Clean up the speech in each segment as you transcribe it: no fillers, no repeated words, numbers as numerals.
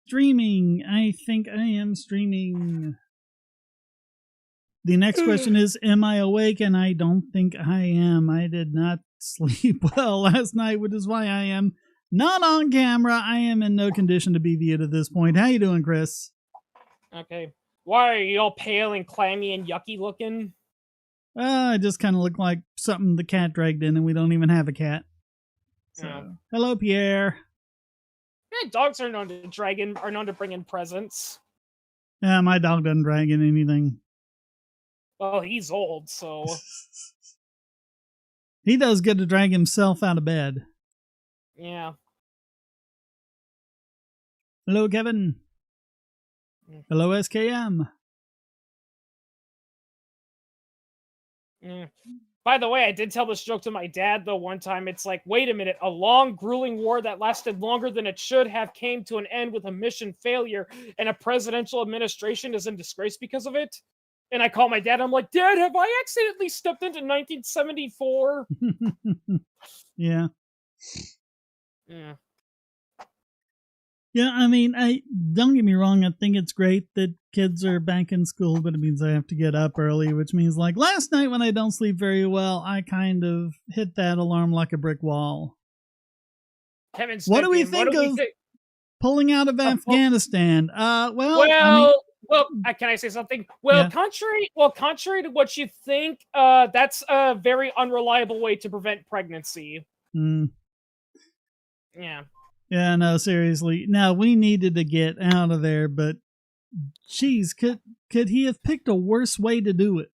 streaming. I think I am streaming. The next question is, am I awake? And I don't think I am. I did not sleep well last night, which is why I am not on camera. I am in no condition to be viewed at this point. How you doing, Chris? Okay. Why are you all pale and clammy and yucky looking? I just kind of look like something the cat dragged in, and we don't even have a cat. So, Yeah. Hello, Pierre. Yeah, dogs are known to bring in presents. Yeah, my dog doesn't drag in anything. Well, he's old, so... He does good to drag himself out of bed. Yeah. Hello, Kevin. Hello, SKM. By the way, I did tell this joke to my dad, though, one time. It's like, wait a minute, a long, grueling war that lasted longer than it should have came to an end with a mission failure, and a presidential administration is in disgrace because of it? And I call my dad, I'm like, Dad, have I accidentally stepped into 1974? Yeah. Yeah. Yeah, I mean, don't get me wrong, I think it's great that kids are back in school, but it means I have to get up early, which means, like, last night when I don't sleep very well, I kind of hit that alarm like a brick wall. Kevin's what do we think of pulling out of Afghanistan? Can I say something? Well, yeah. Contrary to what you think, that's a very unreliable way to prevent pregnancy. Yeah. Yeah, no, seriously. Now, we needed to get out of there, but geez, could he have picked a worse way to do it?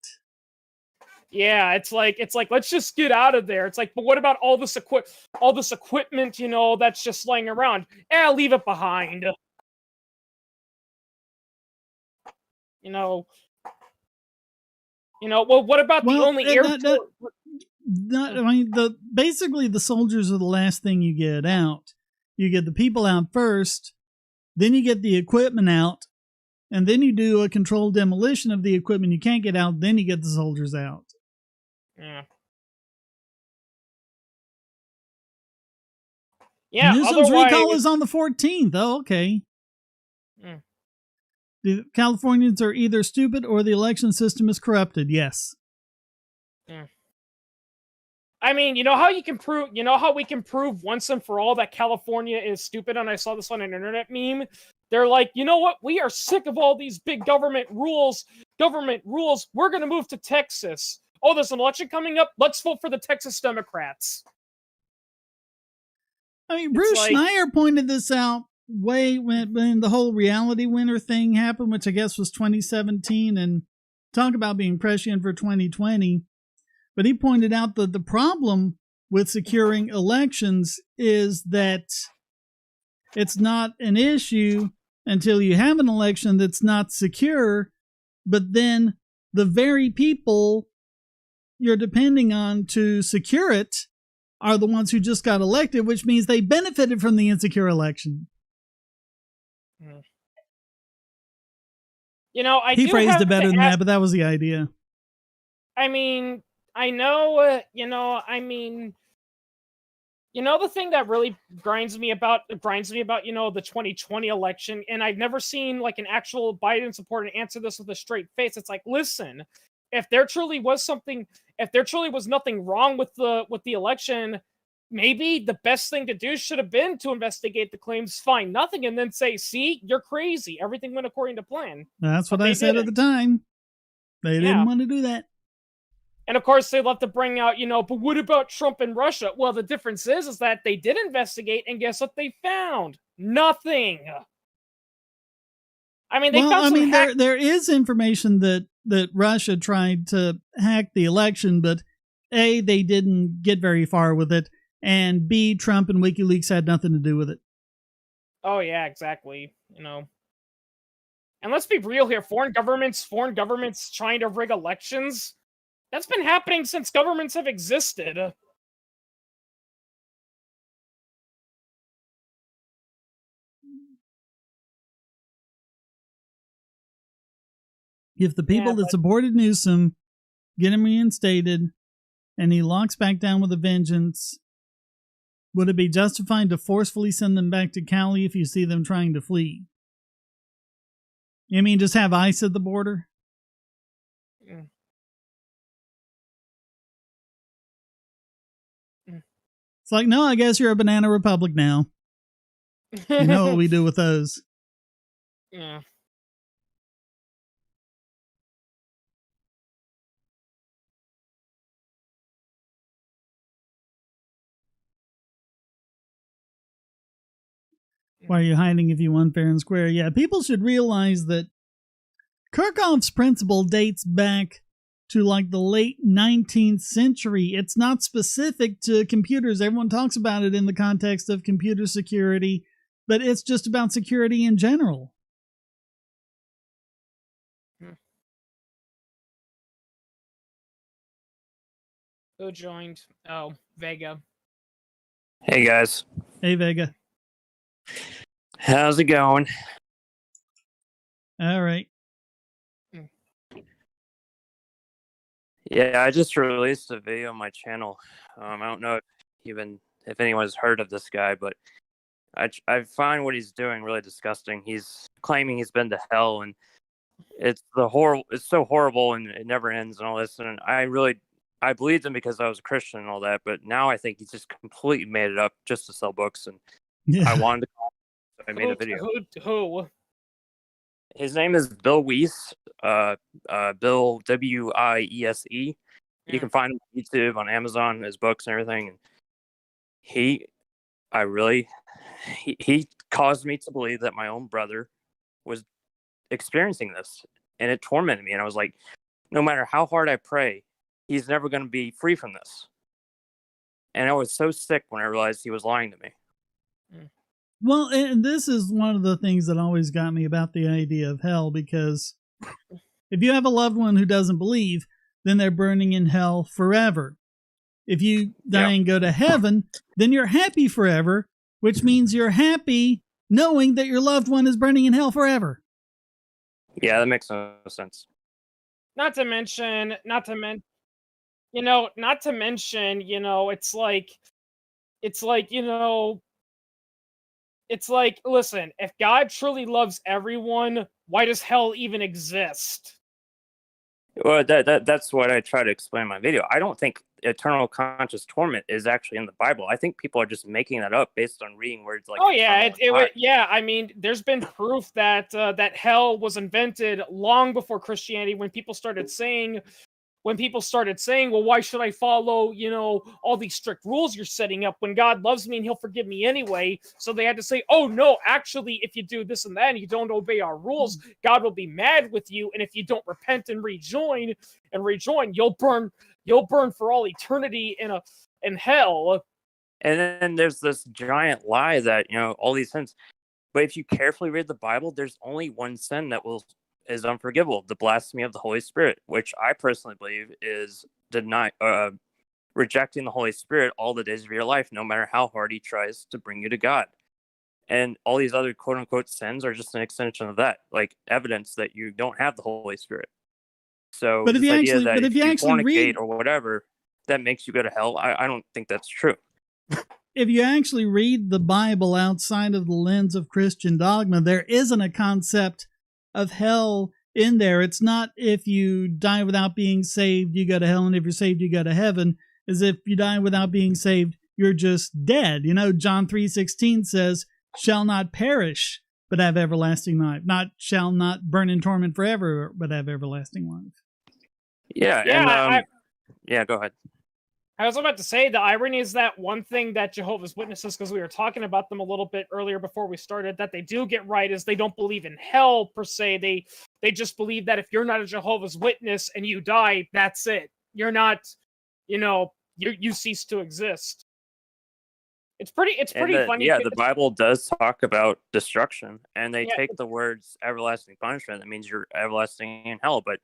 Yeah, it's like let's just get out of there. It's like, but what about all this equipment, you know, that's just laying around? Leave it behind. You know, well, what about the only airport? I mean, basically the soldiers are the last thing you get out. You get the people out first, then you get the equipment out, and then you do a controlled demolition of the equipment you can't get out, then you get the soldiers out. Yeah. Newsom's recall is on the 14th. Oh, okay. The Californians are either stupid or the election system is corrupted. Yes. I mean, you know how we can prove once and for all that California is stupid? And I saw this on an internet meme. They're like, you know what? We are sick of all these big government rules. We're going to move to Texas. Oh, there's an election coming up. Let's vote for the Texas Democrats. I mean, Bruce Schneier pointed this out way when the whole reality winner thing happened, which I guess was 2017, and talk about being prescient for 2020. But he pointed out that the problem with securing elections is that it's not an issue until you have an election that's not secure, but then the very people you're depending on to secure it are the ones who just got elected, which means they benefited from the insecure election. You know, he phrased it better than that, but that was the idea. I mean, I know, the thing that really grinds me about, the 2020 election, and I've never seen like an actual Biden supporter answer this with a straight face. It's like, listen, if there truly was nothing wrong with the election, maybe the best thing to do should have been to investigate the claims, find nothing, and then say, see, you're crazy. Everything went according to plan. That's what I said at the time. They didn't want to do that. And of course, they love to bring out, but what about Trump and Russia? Well, the difference is that they did investigate, and guess what they found? Nothing. I mean, there is information that Russia tried to hack the election, but A, they didn't get very far with it, and B, Trump and WikiLeaks had nothing to do with it. Oh yeah, exactly. And let's be real here: foreign governments trying to rig elections. That's been happening since governments have existed. If the people that supported Newsom get him reinstated and he locks back down with a vengeance, would it be justified to forcefully send them back to Cali if you see them trying to flee? You mean just have ice at the border? Mm. It's like, no, I guess you're a banana republic now. You know what we do with those. Yeah. Why are you hiding if you won fair and square? Yeah, people should realize that Kirchhoff's principle dates back to like the late 19th century. It's not specific to computers. Everyone talks about it in the context of computer security, but it's just about security in general. Who joined? Oh, Vega. Hey guys. Hey, Vega. How's it going? All right. Yeah, I just released a video on my channel. I don't know if anyone's heard of this guy, but I find what he's doing really disgusting. He's claiming he's been to hell, and it's so horrible, and it never ends, and all this. And I believed him because I was a Christian and all that, but now I think he's just completely made it up just to sell books. And Yeah. I wanted to call him, so I made a video. Who? His name is Bill Weiss. Bill Wiese. You can find him on YouTube, on Amazon, his books and everything. And he caused me to believe that my own brother was experiencing this, and it tormented me. And I was like, no matter how hard I pray, he's never going to be free from this. And I was so sick when I realized he was lying to me. Well, and this is one of the things that always got me about the idea of hell, because if you have a loved one who doesn't believe, then they're burning in hell forever. If you die and go to heaven, then you're happy forever, which means you're happy knowing that your loved one is burning in hell forever. Yeah, that makes no sense. Not to mention, listen, if God truly loves everyone, why does hell even exist? Well, that's what I try to explain in my video. I don't think eternal conscious torment is actually in the Bible. I think people are just making that up based on reading words like. Oh yeah, I mean, there's been proof that that hell was invented long before Christianity. When people started saying, well, why should I follow, all these strict rules you're setting up when God loves me and he'll forgive me anyway? So they had to say, oh no, actually, if you do this and that and you don't obey our rules, God will be mad with you. And if you don't repent and rejoin, you'll burn for all eternity in hell. And then there's this giant lie that, all these sins. But if you carefully read the Bible, there's only one sin that is unforgivable: the blasphemy of the Holy Spirit, which I personally believe is rejecting the Holy Spirit all the days of your life, no matter how hard he tries to bring you to God. And all these other quote unquote sins are just an extension of that, like evidence that you don't have the Holy Spirit. So but if you actually read or whatever, that makes you go to hell, I don't think that's true. If you actually read the Bible outside of the lens of Christian dogma, there isn't a concept of hell in there. It's not if you die without being saved, you go to hell, and if you're saved, you go to heaven. As if you die without being saved, you're just dead. John 3:16 says, shall not perish, but have everlasting life. Not shall not burn in torment forever, but have everlasting life. Yeah, go ahead. I was about to say, the irony is that one thing that Jehovah's Witnesses, because we were talking about them a little bit earlier before we started, that they do get right is they don't believe in hell per se. They just believe that if you're not a Jehovah's Witness and you die, that's it. You're not, you cease to exist. It's pretty funny. Yeah, the Bible does talk about destruction, and they take the words everlasting punishment. That means you're everlasting in hell. But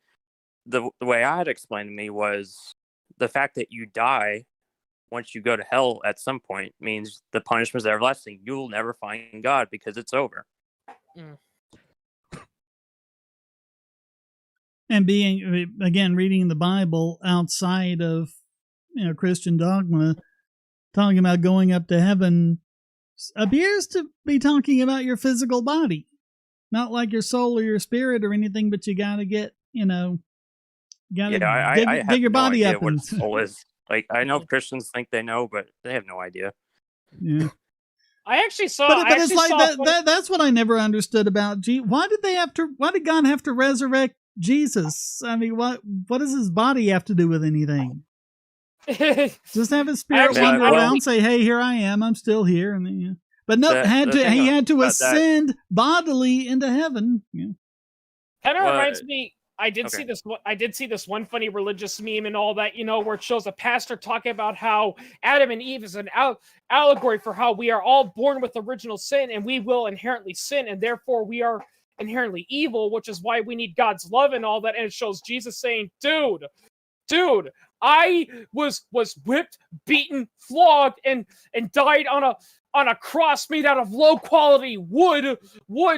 the way I had explained to me was, the fact that you die once you go to hell at some point means the punishment is everlasting. You will never find God because it's over. And reading the Bible outside of Christian dogma, talking about going up to heaven, appears to be talking about your physical body. not like your soul or your spirit or anything, but you gotta get, gotta dig your body up what and a soul is. Like, I know Christians think they know, but they have no idea. yeah. I actually saw. But it's like that's what I never understood about Why did God have to resurrect Jesus? I mean, what does his body have to do with anything? Just have his spirit wander around, say, "Hey, here I am. I'm still here." And then, but no, he had to ascend bodily into heaven. Yeah. Kind of reminds me. I did see this one funny religious meme and all that, where it shows a pastor talking about how Adam and Eve is an allegory for how we are all born with original sin and we will inherently sin and therefore we are inherently evil, which is why we need God's love and all that. And it shows Jesus saying, dude, I was whipped, beaten, flogged, and died on a cross made out of low quality wood,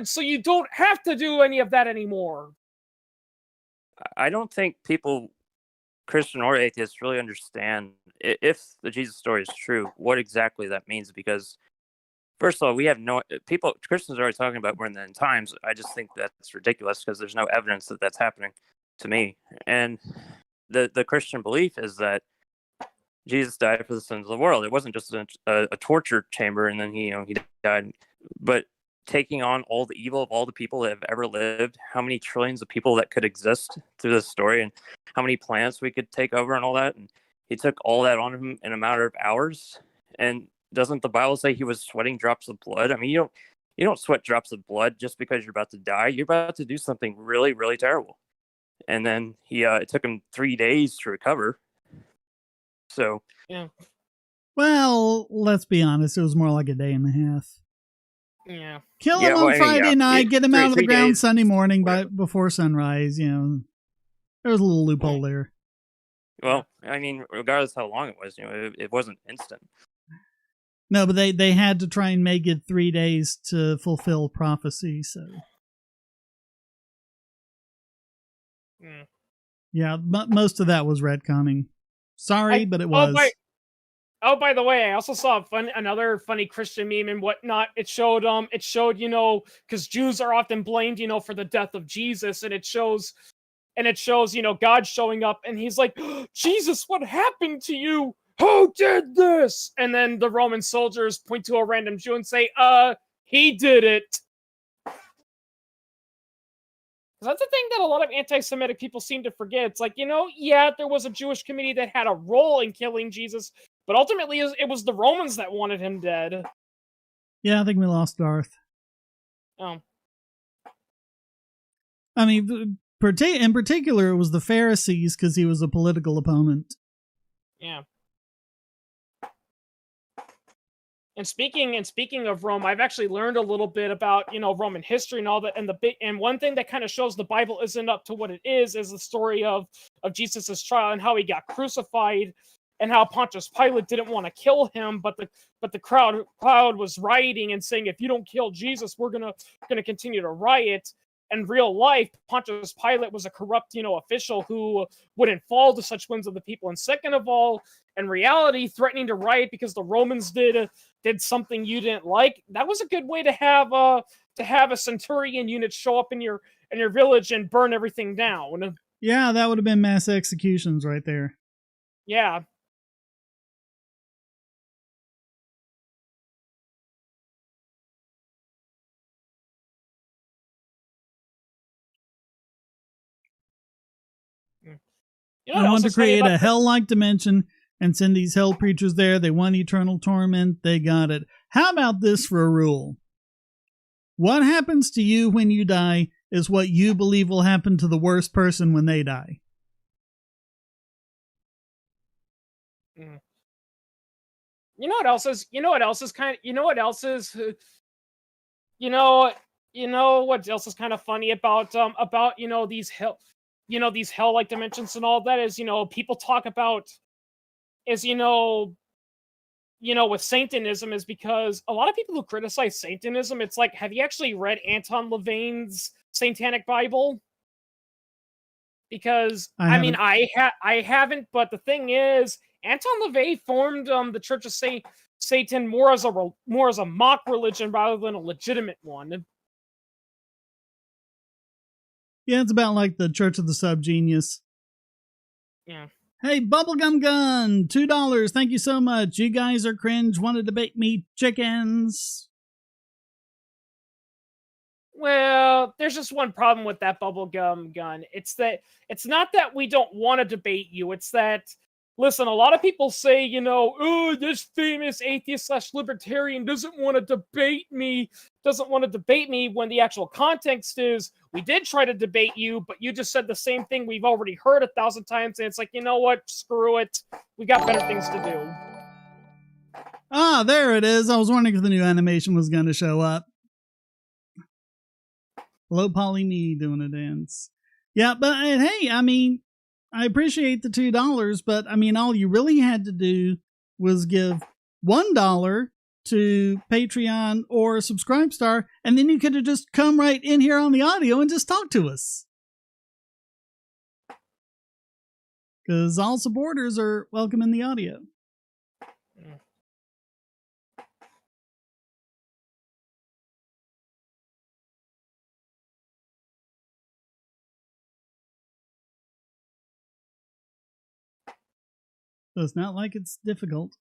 so you don't have to do any of that anymore. I don't think people, Christian or atheists, really understand, if the Jesus story is true, what exactly that means. Because, first of all, we have Christians are already talking about we're in the end times. I just think that's ridiculous because there's no evidence that that's happening to me. And the Christian belief is that Jesus died for the sins of the world. It wasn't just a torture chamber and then he died, but taking on all the evil of all the people that have ever lived, how many trillions of people that could exist through this story, and how many planets we could take over and all that. And he took all that on him in a matter of hours. And doesn't the Bible say he was sweating drops of blood? I mean, you don't sweat drops of blood just because you're about to die. You're about to do something really, really terrible. And then it took him 3 days to recover. So yeah. Well, let's be honest. It was more like a day and a half. Yeah. Kill him on Friday night, get him out of the ground Sunday morning before sunrise. There was a little loophole there. Well, I mean, regardless how long it was, it wasn't instant. No, but they had to try and make it 3 days to fulfill prophecy. So, yeah, most of that was retconning. Sorry, but it was. By the way, I also saw another funny Christian meme and whatnot. It showed, because Jews are often blamed, for the death of Jesus, and it shows, God showing up, and he's like, Jesus, what happened to you? Who did this? And then the Roman soldiers point to a random Jew and say, he did it. That's the thing that a lot of anti-Semitic people seem to forget. It's like, there was a Jewish community that had a role in killing Jesus, but ultimately it was the Romans that wanted him dead. Yeah, I think we lost Darth. Oh. I mean, in particular, it was the Pharisees because he was a political opponent. Yeah. And speaking of Rome, I've actually learned a little bit about, Roman history and all that. And one thing that kind of shows the Bible isn't up to what it is the story of Jesus's trial and how he got crucified, and how Pontius Pilate didn't want to kill him, but the crowd was rioting and saying, if you don't kill Jesus, we're gonna continue to riot. In real life, Pontius Pilate was a corrupt, official who wouldn't fall to such whims of the people. And second of all, in reality, threatening to riot because the Romans did something you didn't like, that was a good way to have a centurion unit show up in your village and burn everything down. Yeah, that would have been mass executions right there. Yeah. I want to create a hell-like dimension and send these hell preachers there. They want eternal torment. They got it. How about this for a rule? What happens to you when you die is what you believe will happen to the worst person when they die. You know what else is kind of funny about these hell-like dimensions and all that is, people talk about is, with Satanism, is because a lot of people who criticize Satanism, it's like, have you actually read Anton LaVeyne's Satanic Bible? Because I haven't, but the thing is, Anton LaVey formed the Church of Satan more as a mock religion rather than a legitimate one. Yeah, it's about like the Church of the Subgenius. Yeah. Hey, Bubblegum Gun, $2. Thank you so much. You guys are cringe. Want to debate me, chickens? Well, there's just one problem with that bubblegum gun. It's not that we don't want to debate you. It's that, listen, a lot of people say, oh, this famous atheist slash libertarian doesn't want to debate me, when the actual context is, we did try to debate you, but you just said the same thing we've already heard 1,000 times, and it's like, you know what? Screw it. We got better things to do. Ah, there it is. I was wondering if the new animation was going to show up. Low poly me doing a dance. Yeah, but hey, I mean, I appreciate the $2, but I mean, all you really had to do was give $1 to Patreon or Subscribestar, and then you could have just come right in here on the audio and just talk to us. Because all supporters are welcome in the audio. So it's not like it's difficult.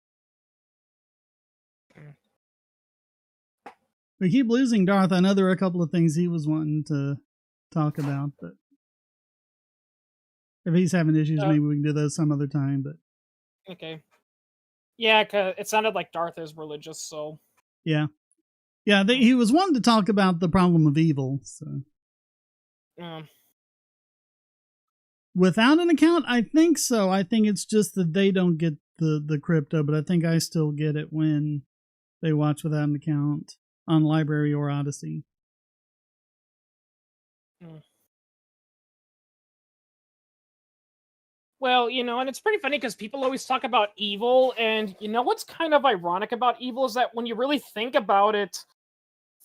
We keep losing Darth. I know there are a couple of things he was wanting to talk about, but if he's having issues, maybe we can do those some other time. But okay. Yeah, because it sounded like Darth is religious, so. Yeah. Yeah, he was wanting to talk about the problem of evil, so. Without an account, I think so. I think it's just that they don't get the crypto, but I think I still get it when they watch without an account on Library or Odyssey. Well, and it's pretty funny because people always talk about evil, and what's kind of ironic about evil is that when you really think about it,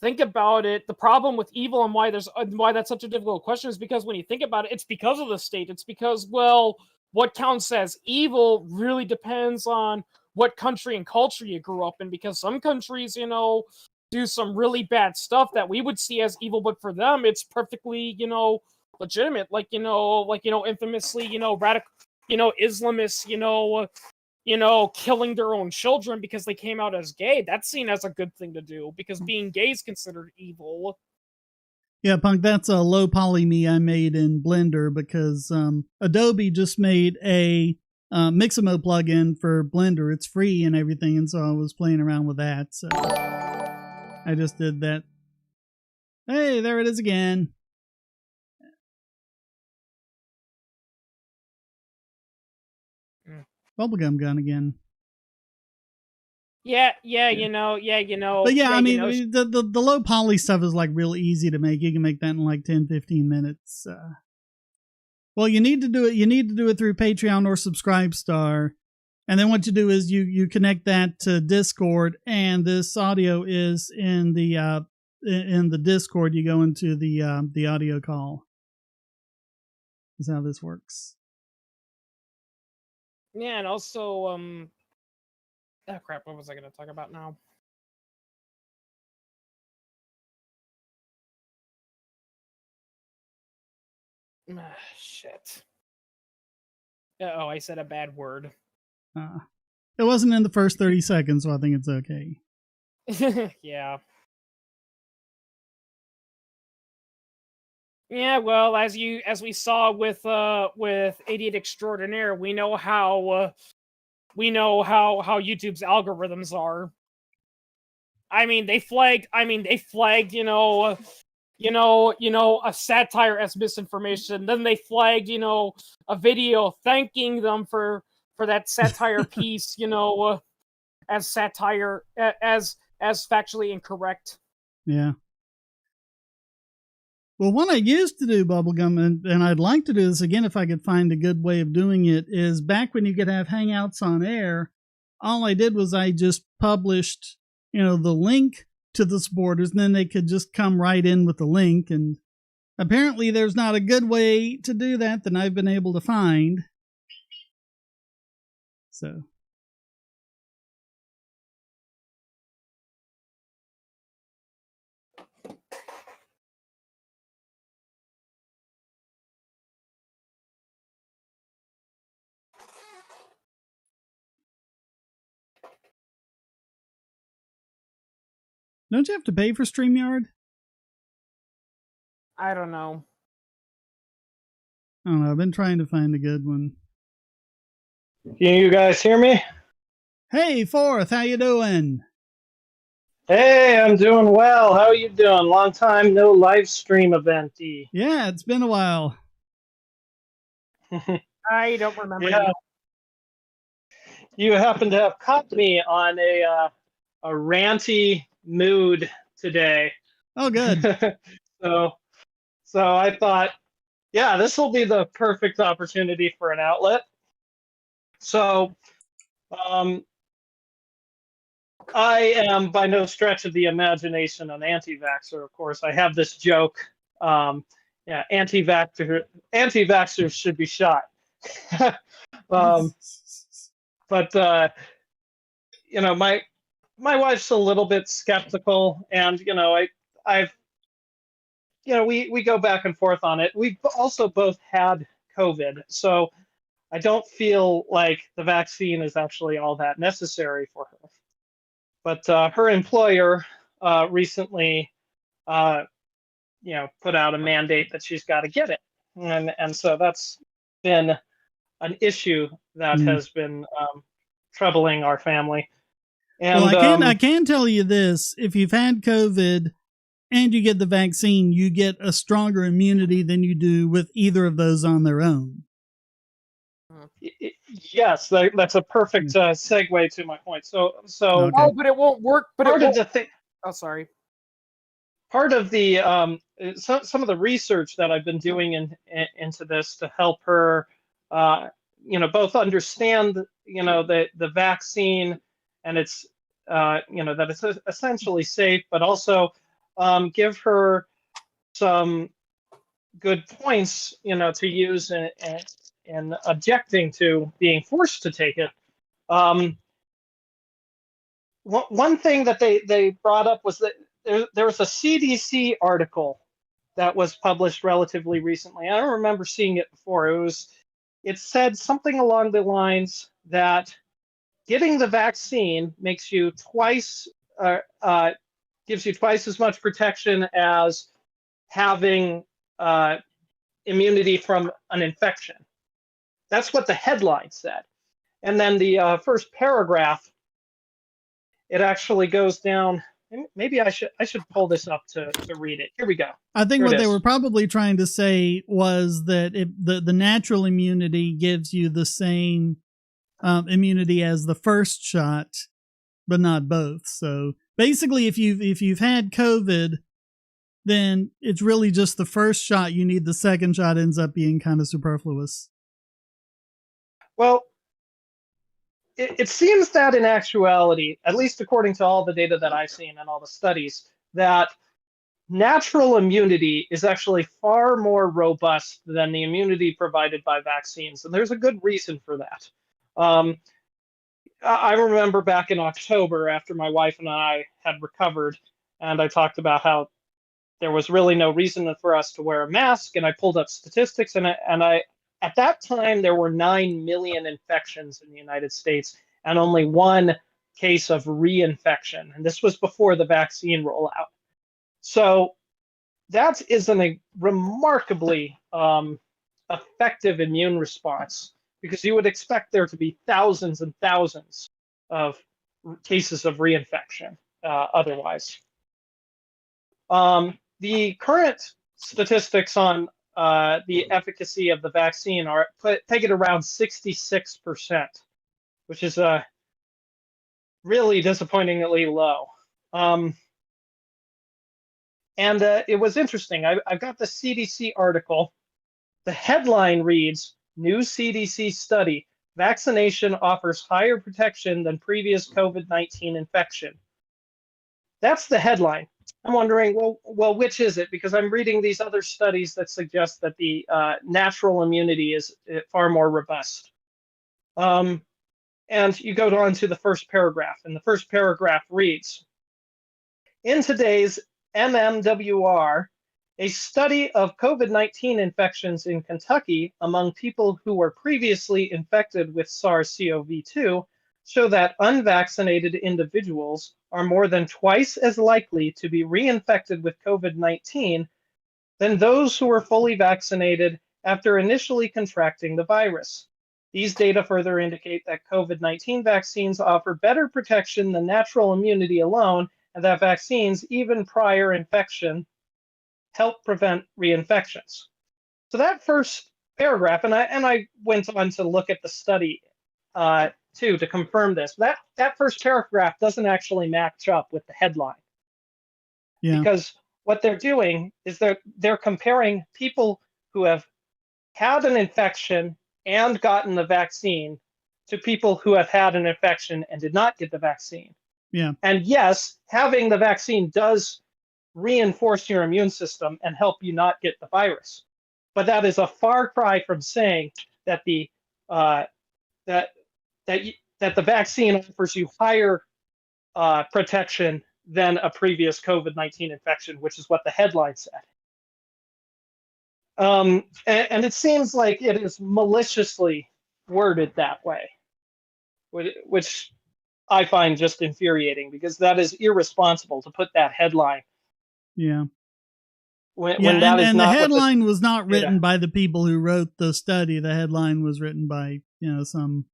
the problem with evil and why that's such a difficult question is because when you think about it, it's because of the state. It's because, well, what counts as evil really depends on what country and culture you grew up in, because some countries, do some really bad stuff that we would see as evil, but for them it's perfectly, legitimate, infamously, radical, Islamists, killing their own children because they came out as gay. That's seen as a good thing to do because being gay is considered evil. Yeah, Punk, that's a low poly me I made in Blender because Adobe just made a Mixamo plugin for Blender. It's free and everything, and so I was playing around with that. So I just did that. Hey, there it is again. Bubblegum gun again. Yeah. But yeah, I mean, the low poly stuff is like real easy to make. You can make that in like 10, 15 minutes. Well, you need to do it. You need to do it through Patreon or Subscribestar. And then what you do is you connect that to Discord, and this audio is in the Discord. You go into the audio call. Is how this works. Yeah, and also, oh crap, what was I going to talk about now? Shit. Oh, I said a bad word. It wasn't in the first 30 seconds, so I think it's okay. Yeah. Yeah, well, as we saw with Idiot Extraordinaire, we know how YouTube's algorithms are. I mean, they flagged, a satire as misinformation. Then they flagged, a video thanking them for that satire piece, as satire, as factually incorrect. Yeah. Well, what I used to do, Bubblegum, and I'd like to do this again if I could find a good way of doing it, is back when you could have Hangouts on air, all I did was I just published, the link to the supporters, and then they could just come right in with the link. And apparently there's not a good way to do that I've been able to find. So Don't you have to pay for StreamYard? I don't know. I don't know. I've been trying to find a good one. Can you guys hear me? Hey, Fourth, how you doing? Hey, I'm doing well. How are you doing? Long time no live stream event-y. Yeah, it's been a while. I don't remember. Yeah. You happen to have caught me on a ranty mood today. Oh, good. So I thought, yeah, this will be the perfect opportunity for an outlet. So I am by no stretch of the imagination an anti-vaxxer, of course. I have this joke. Yeah, anti-vaxxers should be shot. But you know, my wife's a little bit skeptical, and you know, we go back and forth on it. We've also both had COVID, so I don't feel like the vaccine is actually all that necessary for her. But her employer recently, put out a mandate that she's got to get it, and so that's been an issue that has been troubling our family. And, well, I can tell you this: if you've had COVID and you get the vaccine, you get a stronger immunity than you do with either of those on their own. Yes, that's a perfect segue to my point. So, Okay. Oh, but it won't work. But part of the thing. Oh, sorry. Part of the some of the research that I've been doing into this to help her, both understand, the vaccine and its, that it's essentially safe, but also give her some good points, to use in objecting to being forced to take it. One thing that they brought up was that there was a CDC article that was published relatively recently. I don't remember seeing it before. It said something along the lines that getting the vaccine makes you gives you twice as much protection as having immunity from an infection. That's what the headline said. And then the first paragraph, it actually goes down. Maybe I should pull this up to read it. Here we go. I think Here what they were probably trying to say was that the natural immunity gives you the same immunity as the first shot, but not both. So basically, if you've had COVID, then it's really just the first shot you need. The second shot ends up being kind of superfluous. Well, it seems that in actuality, at least according to all the data that I've seen and all the studies, that natural immunity is actually far more robust than the immunity provided by vaccines. And there's a good reason for that. I remember back in October, after my wife and I had recovered, and I talked about how there was really no reason for us to wear a mask, and I pulled up statistics, and I at that time, there were 9 million infections in the United States and only one case of reinfection. And this was before the vaccine rollout. So that is a remarkably effective immune response, because you would expect there to be thousands and thousands of cases of reinfection otherwise. The current statistics on the efficacy of the vaccine peg it around 66%, which is really disappointingly low. And it was interesting. I got the CDC article. The headline reads, "New CDC study, vaccination offers higher protection than previous COVID-19 infection." That's the headline. I'm wondering, well, which is it? Because I'm reading these other studies that suggest that the natural immunity is far more robust. And you go on to the first paragraph, and the first paragraph reads, "In today's MMWR, a study of COVID-19 infections in Kentucky among people who were previously infected with SARS-CoV-2 show that unvaccinated individuals are more than twice as likely to be reinfected with COVID-19 than those who were fully vaccinated after initially contracting the virus. These data further indicate that COVID-19 vaccines offer better protection than natural immunity alone, and that vaccines, even prior infection, help prevent reinfections. So that first paragraph, and I went on to look at the study too to confirm this. That first paragraph doesn't actually match up with the headline. Yeah. Because what they're doing is they're comparing people who have had an infection and gotten the vaccine to people who have had an infection and did not get the vaccine. Yeah. And yes, having the vaccine does reinforce your immune system and help you not get the virus. But that is a far cry from saying that the vaccine offers you higher protection than a previous COVID-19 infection, which is what the headline said. And it seems like it is maliciously worded that way, which I find just infuriating, because that is irresponsible to put that headline. Yeah. When Yeah, that is and the not headline was not written by the people who wrote the study. The headline was written by, some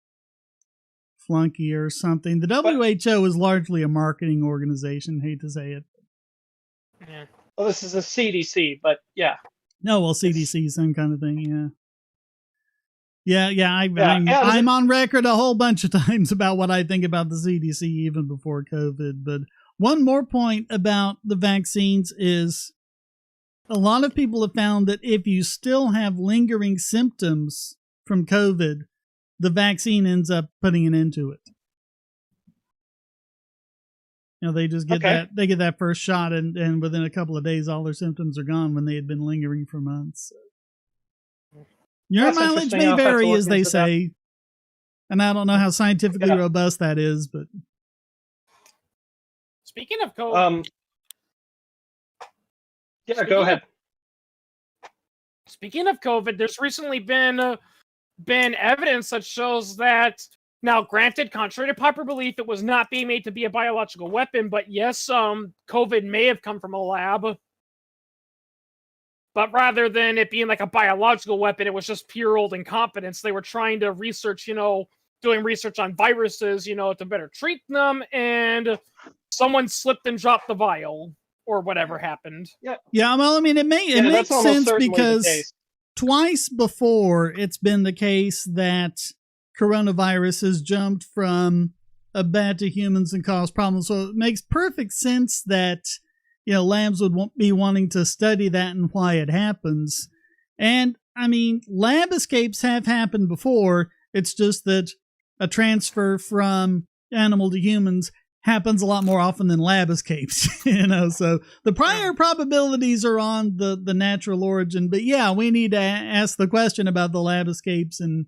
flunky or something. The WHO is largely a marketing organization. Hate to say it. Yeah. Well, this is a CDC, but yeah. No, well, CDC, same kind of thing. Yeah. I'm on record a whole bunch of times about what I think about the CDC even before COVID. But one more point about the vaccines is a lot of people have found that if you still have lingering symptoms from COVID, the vaccine ends up putting an end to it. They just get they get that first shot, and within a couple of days, all their symptoms are gone when they had been lingering for months. Your mileage may vary, as they say, and I don't know how scientifically robust that is, but speaking of COVID, go ahead. Speaking of COVID, there's recently been evidence that shows that. Now, granted, contrary to popular belief, it was not being made to be a biological weapon, but yes, COVID may have come from a lab. But rather than it being like a biological weapon, it was just pure old incompetence. They were trying to research, doing research on viruses, to better treat them, and someone slipped and dropped the vial, or whatever happened. Yeah, well, I mean, it makes sense because twice before it's been the case that coronavirus has jumped from a bat to humans and caused problems. So it makes perfect sense that, labs would be wanting to study that and why it happens. And I mean, lab escapes have happened before. It's just that a transfer from animal to humans happens a lot more often than lab escapes, so the prior probabilities are on the natural origin. But yeah, we need to ask the question about the lab escapes and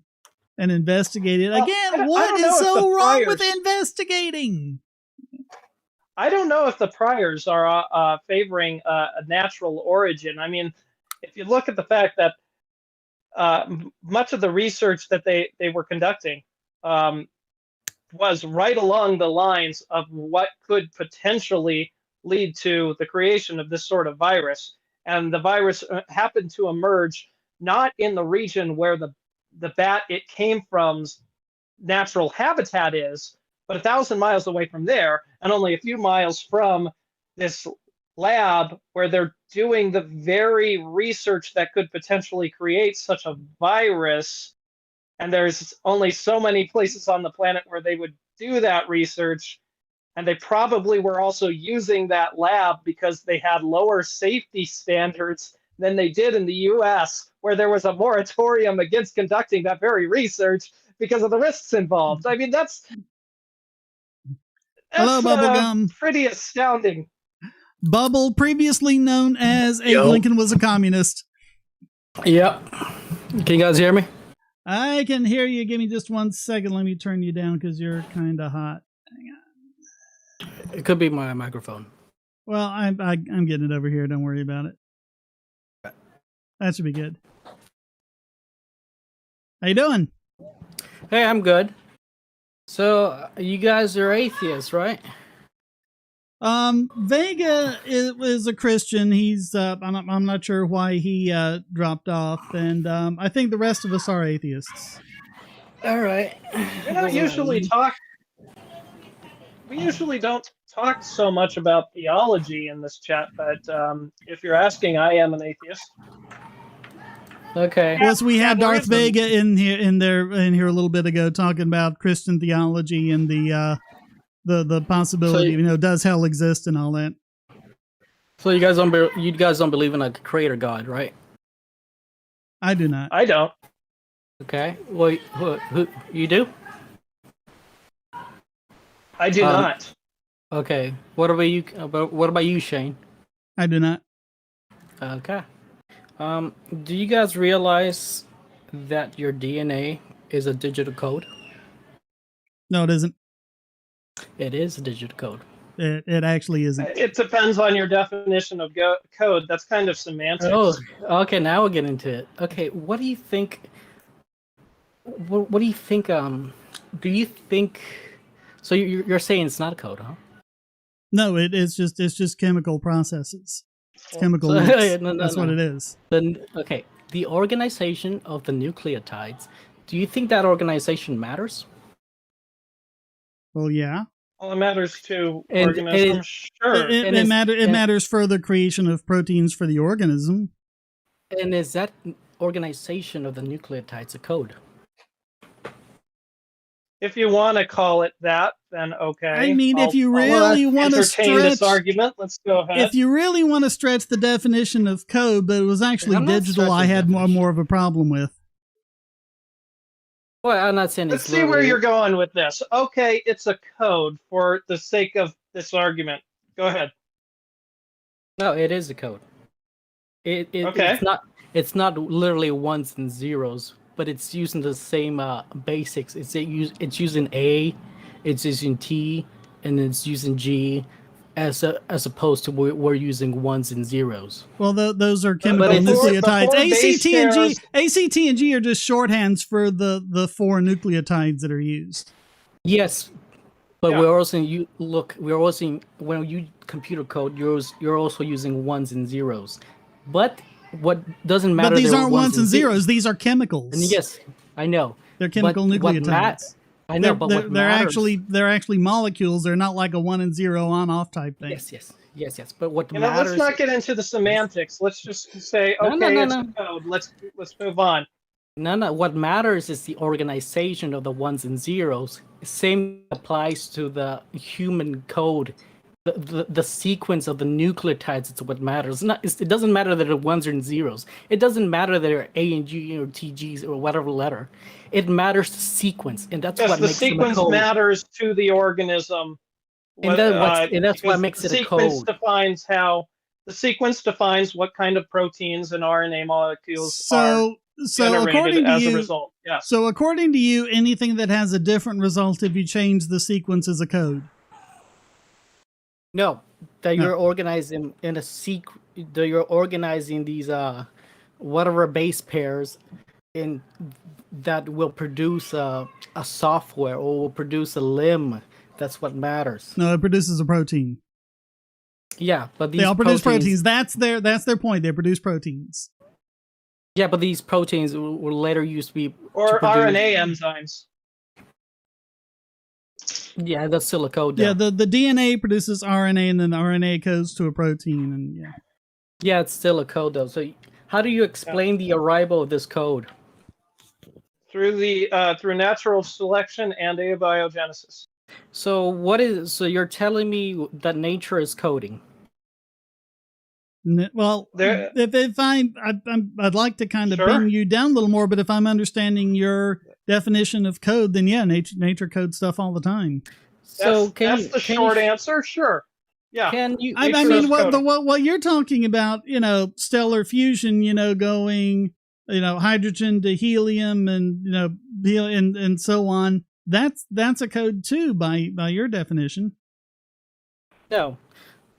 investigate it. Again, what is so wrong with investigating? I don't know if the priors are favoring a natural origin. I mean, if you look at the fact that much of the research that they were conducting was right along the lines of what could potentially lead to the creation of this sort of virus. And the virus happened to emerge not in the region where the bat it came from's natural habitat is, but 1,000 miles away from there, and only a few miles from this lab where they're doing the very research that could potentially create such a virus. And there's only so many places on the planet where they would do that research. And they probably were also using that lab because they had lower safety standards than they did in the US, where there was a moratorium against conducting that very research because of the risks involved. I mean, that's hello, Bubblegum. Pretty astounding. Bubble, previously known as Abe Lincoln was a communist. Yep. Can you guys hear me? I can hear you. Give me just 1 second. Let me turn you down because you're kind of hot. Hang on. It could be my microphone. Well, I'm getting it over here. Don't worry about it. That should be good. How you doing? Hey, I'm good. So you guys are atheists, right? Vega is a Christian. He's I'm not sure why he dropped off, and I think the rest of us are atheists. All right. We don't usually talk. We usually don't talk so much about theology in this chat, but if you're asking, I am an atheist. Okay. Well, so we had there Darth is Vega in here a little bit ago talking about Christian theology and the possibility, So- does hell exist and all that. So you guys don't believe in a creator God, right? I do not. I don't. Okay. Well, who you do? I do not. Okay. What about you? What about you, Shane? I do not. Okay. Do you guys realize that your DNA is a digital code? No, it isn't. It is a digital code. It actually isn't. It depends on your definition of code. That's kind of semantics. Oh, okay. Now we'll get into it. Okay. What do you think? What do you think? Do you think? So you're saying it's not a code, huh? No, it's just chemical processes. It's chemical So- mix. no, That's what it is. Then okay. The organization of the nucleotides. Do you think that organization matters? Well, yeah. Well, it matters to And organisms. Sure. It matters for the creation of proteins for the organism. And is that organization of the nucleotides a code? If you want to call it that, then okay. I mean, if you I'll really want to entertain this stretch, argument, let's go ahead. if you really want to stretch the definition of code, but it was actually I'm not digital, I stretching had definition. more of a problem with. Well, I'm not saying Let's it's see where literally- you're going with this. Okay, it's a code for the sake of this argument. Go ahead. No, it is a code. Okay. It's not literally ones and zeros, but it's using the same basics. It's using A, it's using T, and it's using G, as opposed to we're using ones and zeros. Well, those are chemical it's- nucleotides. before base pairs- ACT and G are just shorthands for the four nucleotides that are used. Yes, but Yeah. we're also when you computer code, you're also using ones and zeros. But what doesn't matter? But these they're aren't ones and zeros. These are chemicals. And yes, I know. They're chemical But what nucleotides. I know, but what they're matters, actually molecules. They're not like a 1 and 0 on off type thing. yes. But what You know, matters? let's not get into the semantics. Let's just say, No, okay, no, it's no. a code. Let's move on. No. What matters is the organization of the ones and zeros. Same applies to the human code. The sequence of the nucleotides is what matters. It doesn't matter that they're ones and zeros. It doesn't matter that they're A and G or TGs or whatever letter. It matters the sequence, and that's Yes, what the makes them a sequence code. matters to the organism. And that's what because makes the it a sequence code. the sequence defines what kind of proteins and RNA molecules are So generated according to as a you, result. Yes. so according to you, anything that has a different result if you change the sequence is a code. No, that No. you're organizing in a that you're organizing these whatever base pairs in that will produce a software or will produce a limb. That's what matters. No, it produces a protein. Yeah, but these They all produce proteins. That's their point. They produce proteins. Yeah, but these proteins will later used to be Or to produce- RNA enzymes. Yeah, that's still a code. Yeah, Though. the DNA produces RNA, and then the RNA codes to a protein, and yeah. Yeah, it's still a code though. So how do you explain the arrival of this code? Through natural selection and abiogenesis. So you're telling me that nature is coding? Well, There- if I'd like to kind of Sure. bring you down a little more, but if I'm understanding your definition of code, then yeah, nature codes stuff all the time. So That's the short answer. Sure. Yeah. Can you? I Nature mean, is what coding. what you're talking about, stellar fusion, going, hydrogen to helium, and and so on. That's a code too by your definition. No.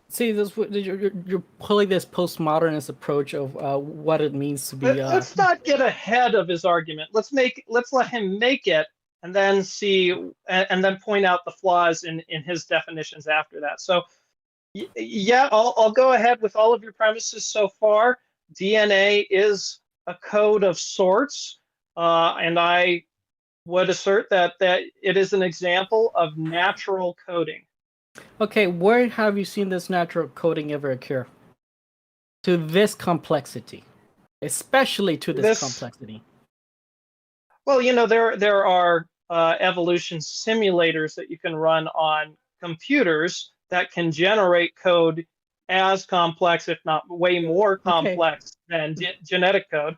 See, you're pulling this postmodernist approach of what it means to be. Let's not get ahead of his argument. Let's let him make it, and then see, and then point out the flaws in his definitions after that. So, yeah, I'll go ahead with all of your premises so far. DNA is a code of sorts, and I would assert that it is an example of natural coding. Okay, where have you seen this natural coding ever occur? To this complexity, especially to this complexity. Well, there are evolution simulators that you can run on computers that can generate code as complex, if not way more complex than genetic code.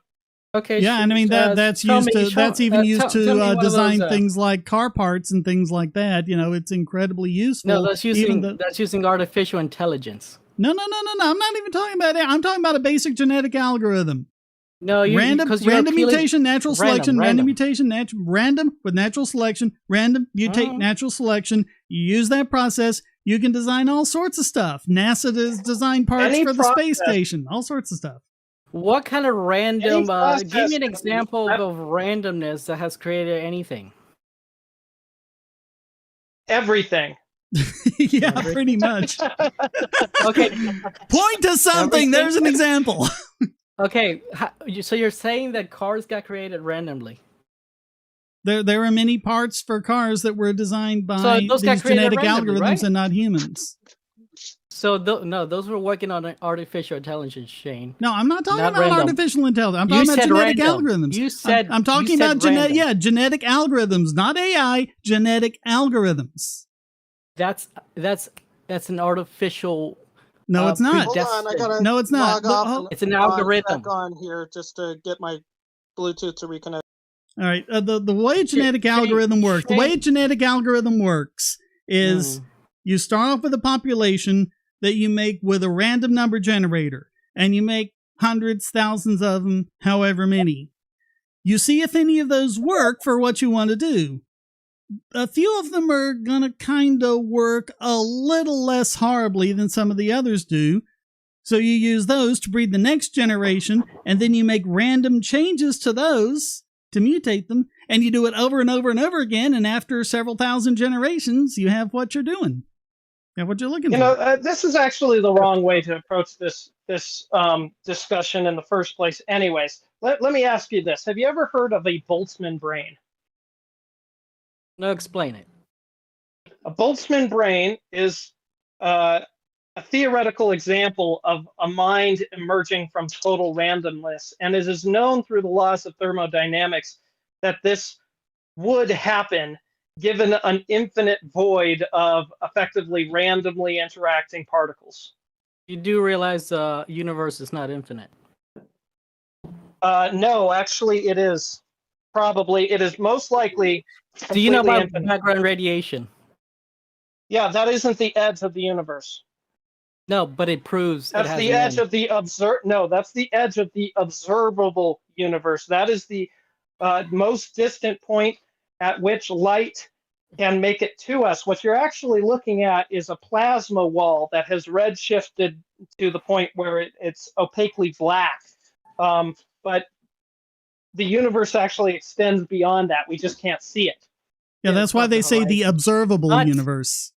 Okay. Yeah, and I mean that's even used to design things like car parts and things like that. It's incredibly useful. No, that's using artificial intelligence. No. I'm not even talking about it. I'm talking about a basic genetic algorithm. No, random mutation, natural selection, random mutation, random with natural selection, random mutate, natural selection. You use that process, you can design all sorts of stuff. NASA does design parts for the space station, all sorts of stuff. What kind of random? Give me an example of randomness that has created anything. Everything. Yeah, pretty much. Okay. Point to something. There's an example. Okay, so you're saying that cars got created randomly? There are many parts for cars that were designed by these genetic algorithms, right? And not humans. So those were working on artificial intelligence, Shane. No, I'm not talking about artificial intelligence. I'm talking about genetic algorithms. You said I'm talking about genetic algorithms, not AI. Genetic algorithms. That's an artificial. No, it's not. Hold on, I gotta no, it's not. It's an algorithm. Back on here just to get my Bluetooth to reconnect. All right. The way a genetic algorithm works. The way a genetic algorithm works is you start off with a population that you make with a random number generator, and you make hundreds, thousands of them, however many. You see if any of those work for what you want to do. A few of them are going to kind of work a little less horribly than some of the others do. So you use those to breed the next generation, and then you make random changes to those to mutate them, and you do it over and over and over again, and after several thousand generations, you have what you're doing. You have what you're looking for. This is actually the wrong way to approach this discussion in the first place. Anyways, let me ask you this. Have you ever heard of a Boltzmann brain? No, explain it. A Boltzmann brain is a theoretical example of a mind emerging from total randomness, and it is known through the laws of thermodynamics that this would happen given an infinite void of effectively randomly interacting particles. You do realize the universe is not infinite. No, actually it is. Probably, it is most likely. Do you know about background radiation? Yeah, that isn't the edge of the universe. No, but it proves that's the edge of the that's the edge of the observable universe. That is the most distant point at which light can make it to us. What you're actually looking at is a plasma wall that has redshifted to the point where it's opaquely black. But the universe actually extends beyond that. We just can't see it. Yeah, that's why they say the observable universe.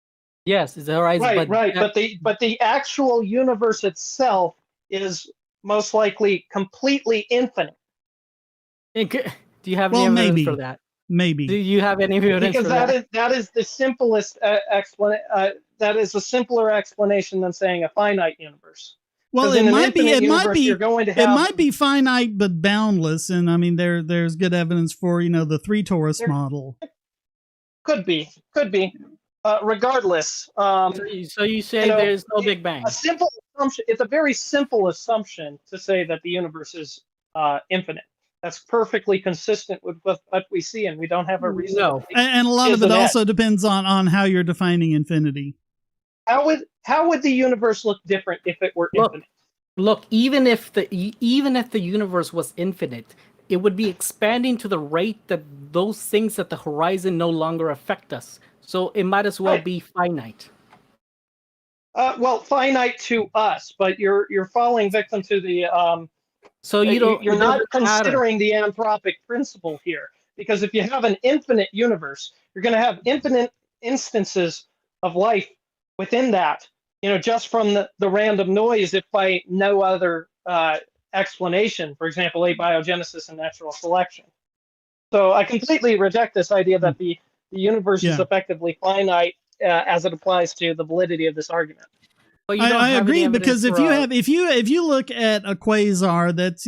Yes, it's the horizon. Right. But the actual universe itself is most likely completely infinite. Do you have any evidence for that? Maybe. Do you have any evidence for that? Because that is the simplest explanation. That is a simpler explanation than saying a finite universe. Well, it might be finite but boundless, and I mean there's good evidence for the three torus model. Could be. Regardless. So you say there's no Big Bang. A simple assumption. It's a very simple assumption to say that the universe is infinite. That's perfectly consistent with what we see, and we don't have a reason. No. And a lot of it also depends on how you're defining infinity. How would the universe look different if it were infinite? Look, even if the universe was infinite, it would be expanding to the rate that those things at the horizon no longer affect us. So it might as well be finite. Well, finite to us, but you're falling victim to the. So you're not considering the anthropic principle here. because if you have an infinite universe, you're going to have infinite instances of life within that, just from the random noise, if by no other explanation, for example, abiogenesis and natural selection. So I completely reject this idea that the universe is effectively finite as it applies to the validity of this argument. Well, you don't I have any agree, because if evidence you look at a quasar that's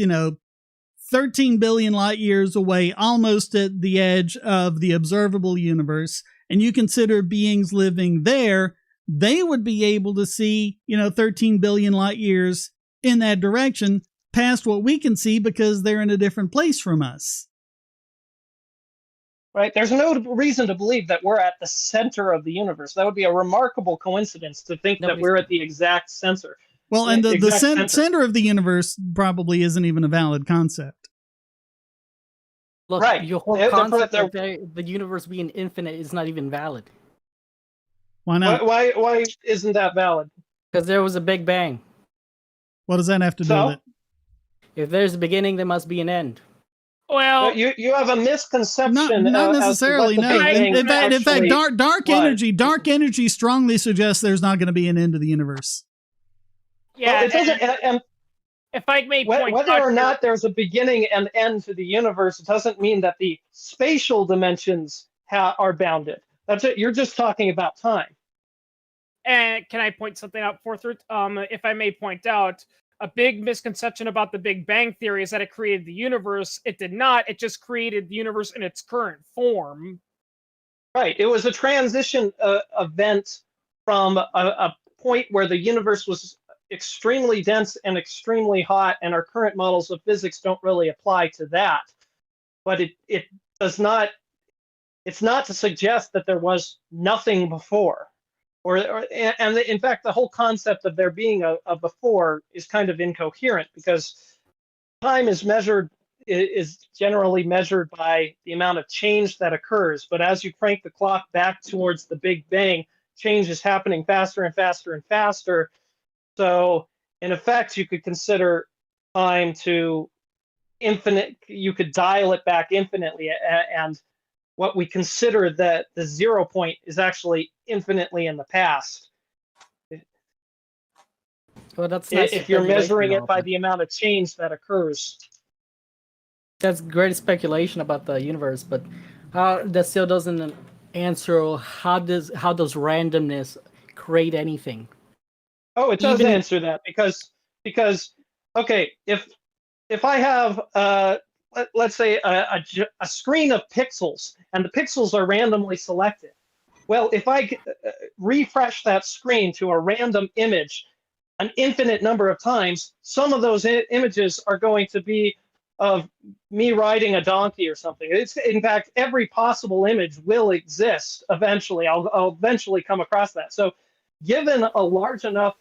13 billion light years away, almost at the edge of the observable universe, and you consider beings living there, they would be able to see 13 billion light years in that direction past what we can see because they're in a different place from us. Right? There's no reason to believe that we're at the center of the universe. That would be a remarkable coincidence to think that we're at the exact center. Well, and the center of the universe probably isn't even a valid concept. Look, right. Your whole concept of the universe being infinite is not even valid. Why not? Why isn't that valid? Because there was a Big Bang. What does that have to do with it? If there's a beginning, there must be an end. Well, you have a misconception. Not necessarily. No. In fact, dark energy strongly suggests there's not going to be an end to the universe. Yeah, well, it doesn't. If I may point whether or not there's a beginning and end to the universe, it doesn't mean that the spatial dimensions are bounded. That's it. You're just talking about time. And can I point something out, if I may point out, a big misconception about the Big Bang Theory is that it created the universe. It did not. It just created the universe in its current form. Right. It was a transition event from a point where the universe was extremely dense and extremely hot, and our current models of physics don't really apply to that. But it does not. It's not to suggest that there was nothing before. And in fact, the whole concept of there being a before is kind of incoherent, because time is generally measured by the amount of change that occurs. But as you crank the clock back towards the Big Bang, change is happening faster and faster and faster. So in effect, you could consider time to infinite. You could dial it back infinitely, and what we consider the 0 point is actually infinitely in the past. Well, that's if you're measuring it by the amount of change that occurs. That's great speculation about the universe, but that still doesn't answer how does randomness create anything. Oh, it does answer that, because okay, if I have let's say a screen of pixels, and the pixels are randomly selected. Well, if I refresh that screen to a random image an infinite number of times, some of those images are going to be of me riding a donkey or something. It's, in fact, every possible image will exist eventually. I'll eventually come across that. So given a large enough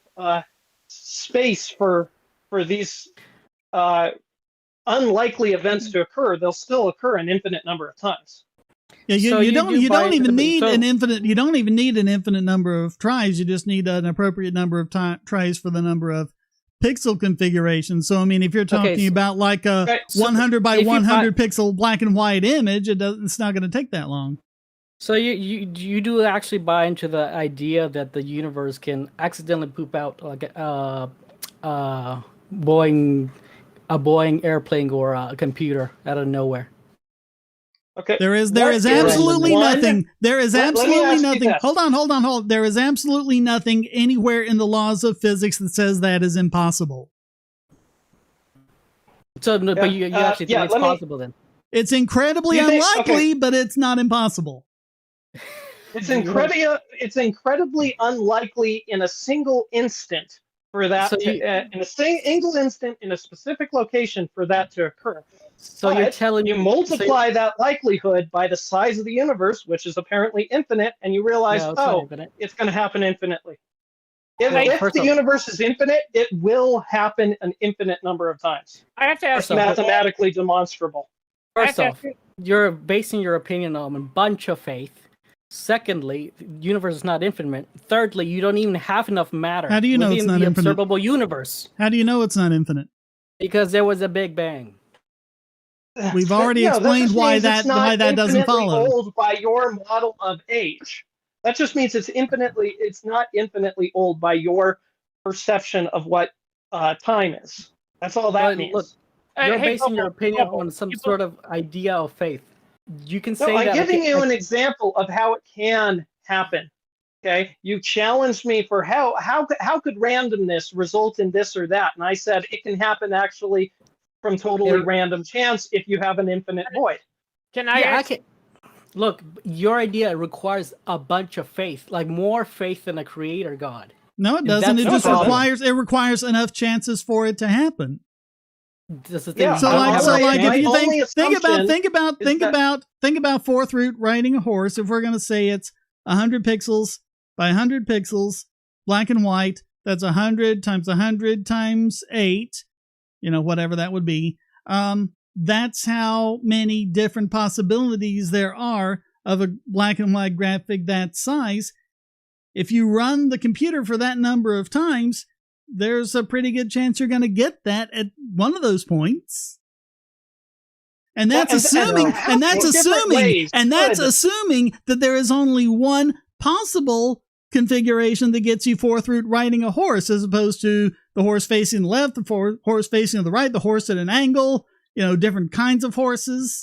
space for these unlikely events to occur, they'll still occur an infinite number of times. Yeah, you don't even need an infinite number of tries. You just need an appropriate number of tries for the number of pixel configurations. So I mean, if you're talking about like a 100 by 100 pixel black and white image, it's not going to take that long. So you do actually buy into the idea that the universe can accidentally poop out like a Boeing airplane or a computer out of nowhere? Okay. There is absolutely nothing. There is absolutely nothing. Hold on. There is absolutely nothing anywhere in the laws of physics that says that is impossible. So, but you actually think it's possible then? It's incredibly unlikely, but it's not impossible. It's incredibly unlikely in a single instant for that in a single instant in a specific location for that to occur. So you're telling you multiply that likelihood by the size of the universe, which is apparently infinite, and you realize, it's going to happen infinitely. If the universe is infinite, it will happen an infinite number of times. I have to ask you. It's mathematically demonstrable. First off, you're basing your opinion on a bunch of faith. Secondly, the universe is not infinite. Thirdly, you don't even have enough matter. How do you know it's not infinite? Observable universe. How do you know it's not infinite? Because there was a Big Bang. We've already No, that explained just why means it's not why that doesn't infinitely follow. old by your model of age. That just means it's not infinitely old by your perception of what time is. That's all that But means. look, you're Hey, basing your Bubble, opinion Bubble, on some you sort of idea of faith. You can No, say I'm that. giving okay, you an example of how it can happen. Okay, you challenged me for how could randomness result in this or that, and I said it can happen actually from totally random chance if you have an infinite void. Can I yeah, I ask? can. Look, your idea requires a bunch of faith, like more faith than a creator god. No, it And doesn't. that's It No, it just doesn't. requires enough chances for it to happen. That's the thing. Yeah, you So don't like have so enough like if chance. you only think assumption about fourth root riding a horse. If we're gonna say it's 100 pixels by 100 pixels, black and white, that's 100 times 100 times 8, whatever that would be. That's how many different possibilities there are of a black and white graphic that size. If you run the computer for that number of times, there's a pretty good chance you're going to get that at one of those points. And that's assuming that there is only one possible configuration that gets you fourth root riding a horse, as opposed to the horse facing the left, the horse facing the right, the horse at an angle, different kinds of horses,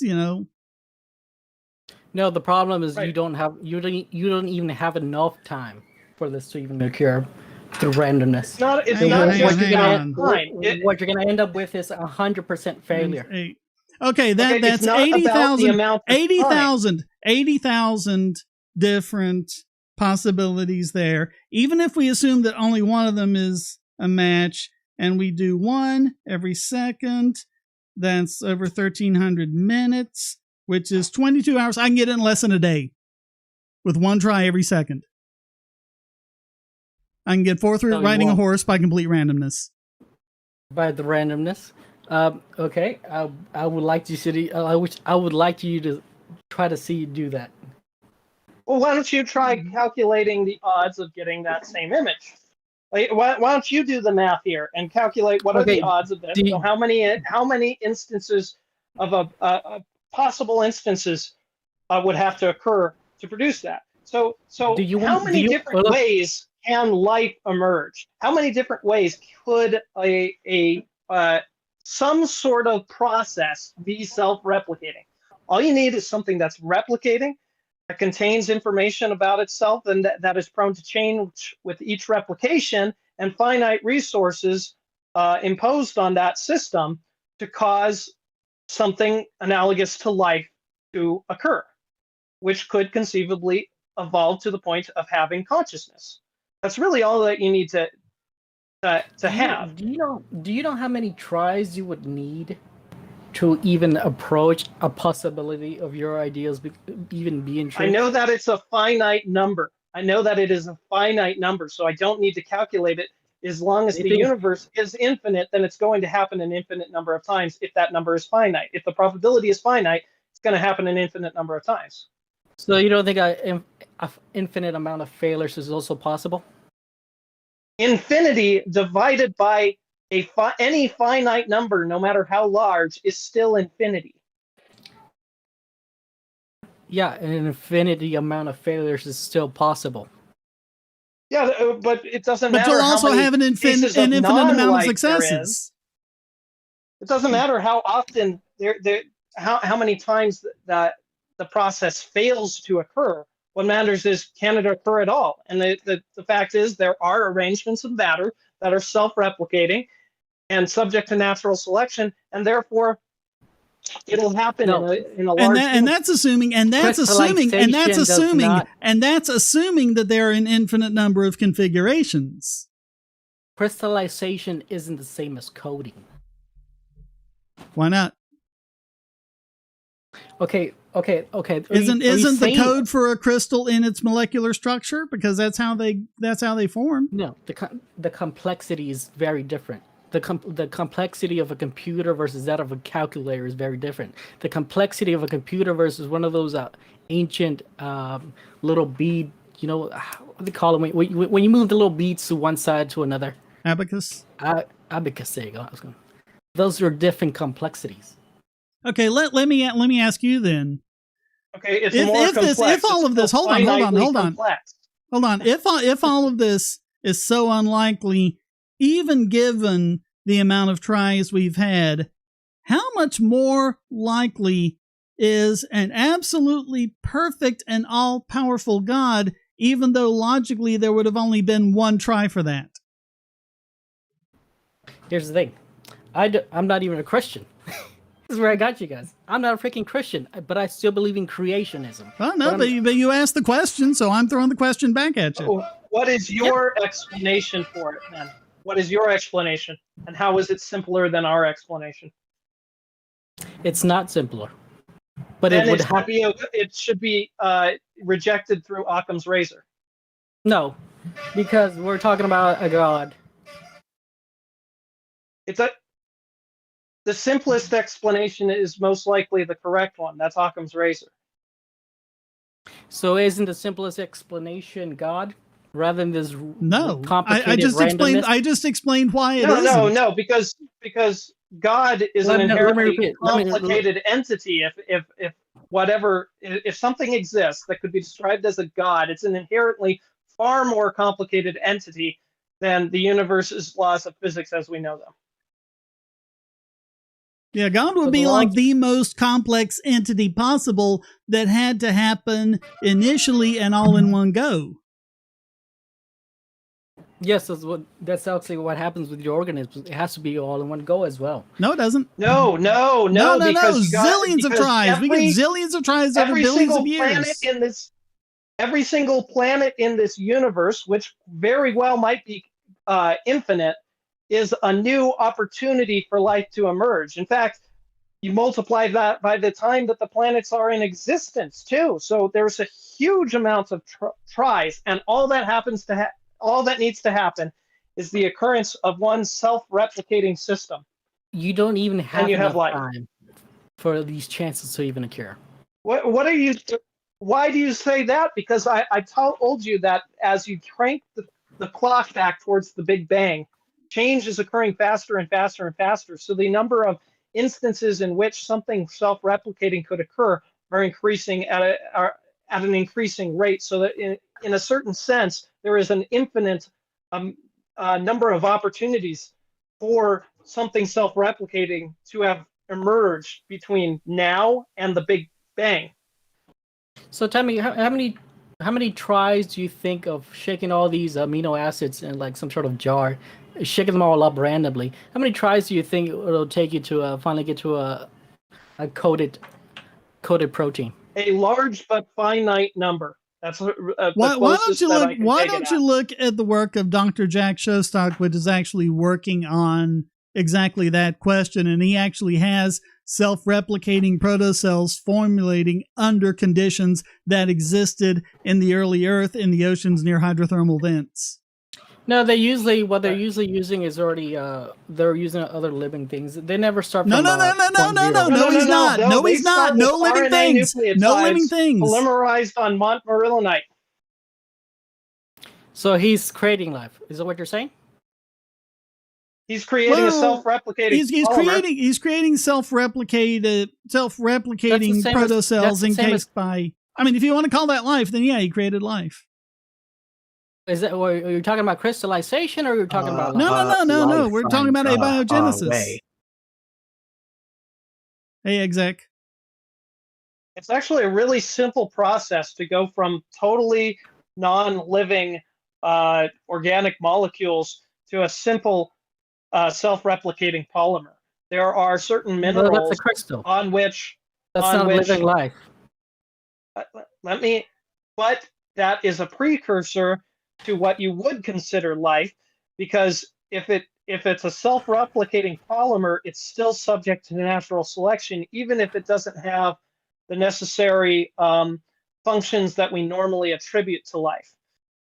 No, the problem is Right. you don't even have enough time for this to even occur through randomness. It's not Hang just on. about What time. you're gonna end up with is 100% failure. Okay, that's it's not about the 80,000 amount of 80,000 different possibilities there. Even if we assume that only one of them is a match, and we do one every second, that's over 1,300 minutes, which is 22 hours. I can get it in less than a day with one try every second. I can get fourth root No, you riding a won't. horse by complete randomness. By the randomness. Okay, I would like to see. I would like you to try to see you do that. Well, why don't you try calculating the odds of getting that same image? Like, why don't you do the math here and calculate what are Okay, the odds of this? do you- So how many instances of a possible instances would have to occur to produce that? So Do you how want- many do you- different look- ways can life emerge? How many different ways could some sort of process be self-replicating? All you need is something that's replicating, that contains information about itself, and that is prone to change with each replication, and finite resources imposed on that system to cause something analogous to life to occur, which could conceivably evolve to the point of having consciousness. That's really all that you need to have. Do you know how many tries you would need to even approach a possibility of your ideas even being true? I know that it's a finite number. I know that it is a finite number, so I don't need to calculate it. As long as the universe is infinite, then it's going to happen an infinite number of times if that number is finite. If the probability is finite, it's going to happen an infinite number of times. So you don't think an infinite amount of failures is also possible? Infinity divided by any finite number, no matter how large, is still infinity. Yeah, an infinity amount of failures is still possible. Yeah, but it doesn't But matter. you'll also how many have an infinite cases of amount of non-life there successes. is. It doesn't matter how often how many times that the process fails to occur. What matters is, can it occur at all? And the fact is, there are arrangements of matter that are self-replicating and subject to natural selection, and therefore it'll happen in a large. And that's assuming that there are an infinite number of configurations. Crystallization isn't the same as coding. Why not? Okay. Isn't the code for a crystal in its molecular structure? Because that's how they form. No, the complexity is very different. The complexity of a computer versus that of a calculator is very different. The complexity of a computer versus one of those ancient little bead, what do they call it when you move the little beads to one side to another? Abacus. Abacus. There you go. Those are different complexities. Okay, let me ask you then. Okay, it's more complex. If all of this, hold on. Complex. Hold on. If all of this is so unlikely, even given the amount of tries we've had, how much more likely is an absolutely perfect and all-powerful God, even though logically there would have only been one try for that? Here's the thing. I'm not even a Christian. This is where I got you guys. I'm not a freaking Christian, but I still believe in creationism. Well, no, but you asked the question, so I'm throwing the question back at you. What is your explanation for it, then? What is your explanation? And how is it simpler than our explanation? It's not simpler. But then it should be rejected through Occam's razor. No, because we're talking about a God. The simplest explanation is most likely the correct one. That's Occam's razor. So isn't the simplest explanation God, rather than this complicated I just randomness? I just explained why it isn't. No, because God is an inherently complicated entity. If something exists that could be described as a God, it's an inherently far more complicated entity than the universe's laws of physics as we know them. Yeah, God would be like the most complex entity possible that had to happen initially and all in one go. Yes, that's actually what happens with your organism. It has to be all in one go as well. No, it doesn't. No. Zillions of tries. We get zillions of tries over billions of years. Every single planet in this universe, which very well might be infinite, is a new opportunity for life to emerge. In fact, you multiply that by the time that the planets are in existence too. So there's a huge amount of tries, and all that needs to happen is the occurrence of one self-replicating system. You don't even have enough time for these chances to even occur. What are you? Why do you say that? Because I told you that as you crank the clock back towards the Big Bang, change is occurring faster and faster and faster. So the number of instances in which something self-replicating could occur are increasing at an increasing rate. So that in a certain sense, there is an infinite number of opportunities for something self-replicating to have emerged between now and the Big Bang. So tell me, how many tries do you think of shaking all these amino acids in like some sort of jar, shaking them all up randomly? How many tries do you think it'll take you to finally get to a coded protein? A large but finite number. That's why don't you look at the work of Dr. Jack Shostak, which is actually working on exactly that question, and he actually has self-replicating protocells formulating under conditions that existed in the early Earth in the oceans near hydrothermal vents. No, they're usually using is already they're using other living things. They never start from No, he's not. No, he's not. No living things. No living things. Polymerized on montmorillonite. So he's creating life. Is that what you're saying? He's creating a self-replicating. He's creating self-replicating protocells encased by. I mean, if you want to call that life, then yeah, he created life. Is that? Are you talking about crystallization, or you're talking about? No. We're talking about abiogenesis. Hey, exec. It's actually a really simple process to go from totally non-living organic molecules to a simple self-replicating polymer. There are certain minerals on which living life. But that is a precursor to what you would consider life, because if it's a self-replicating polymer, it's still subject to natural selection, even if it doesn't have the necessary functions that we normally attribute to life.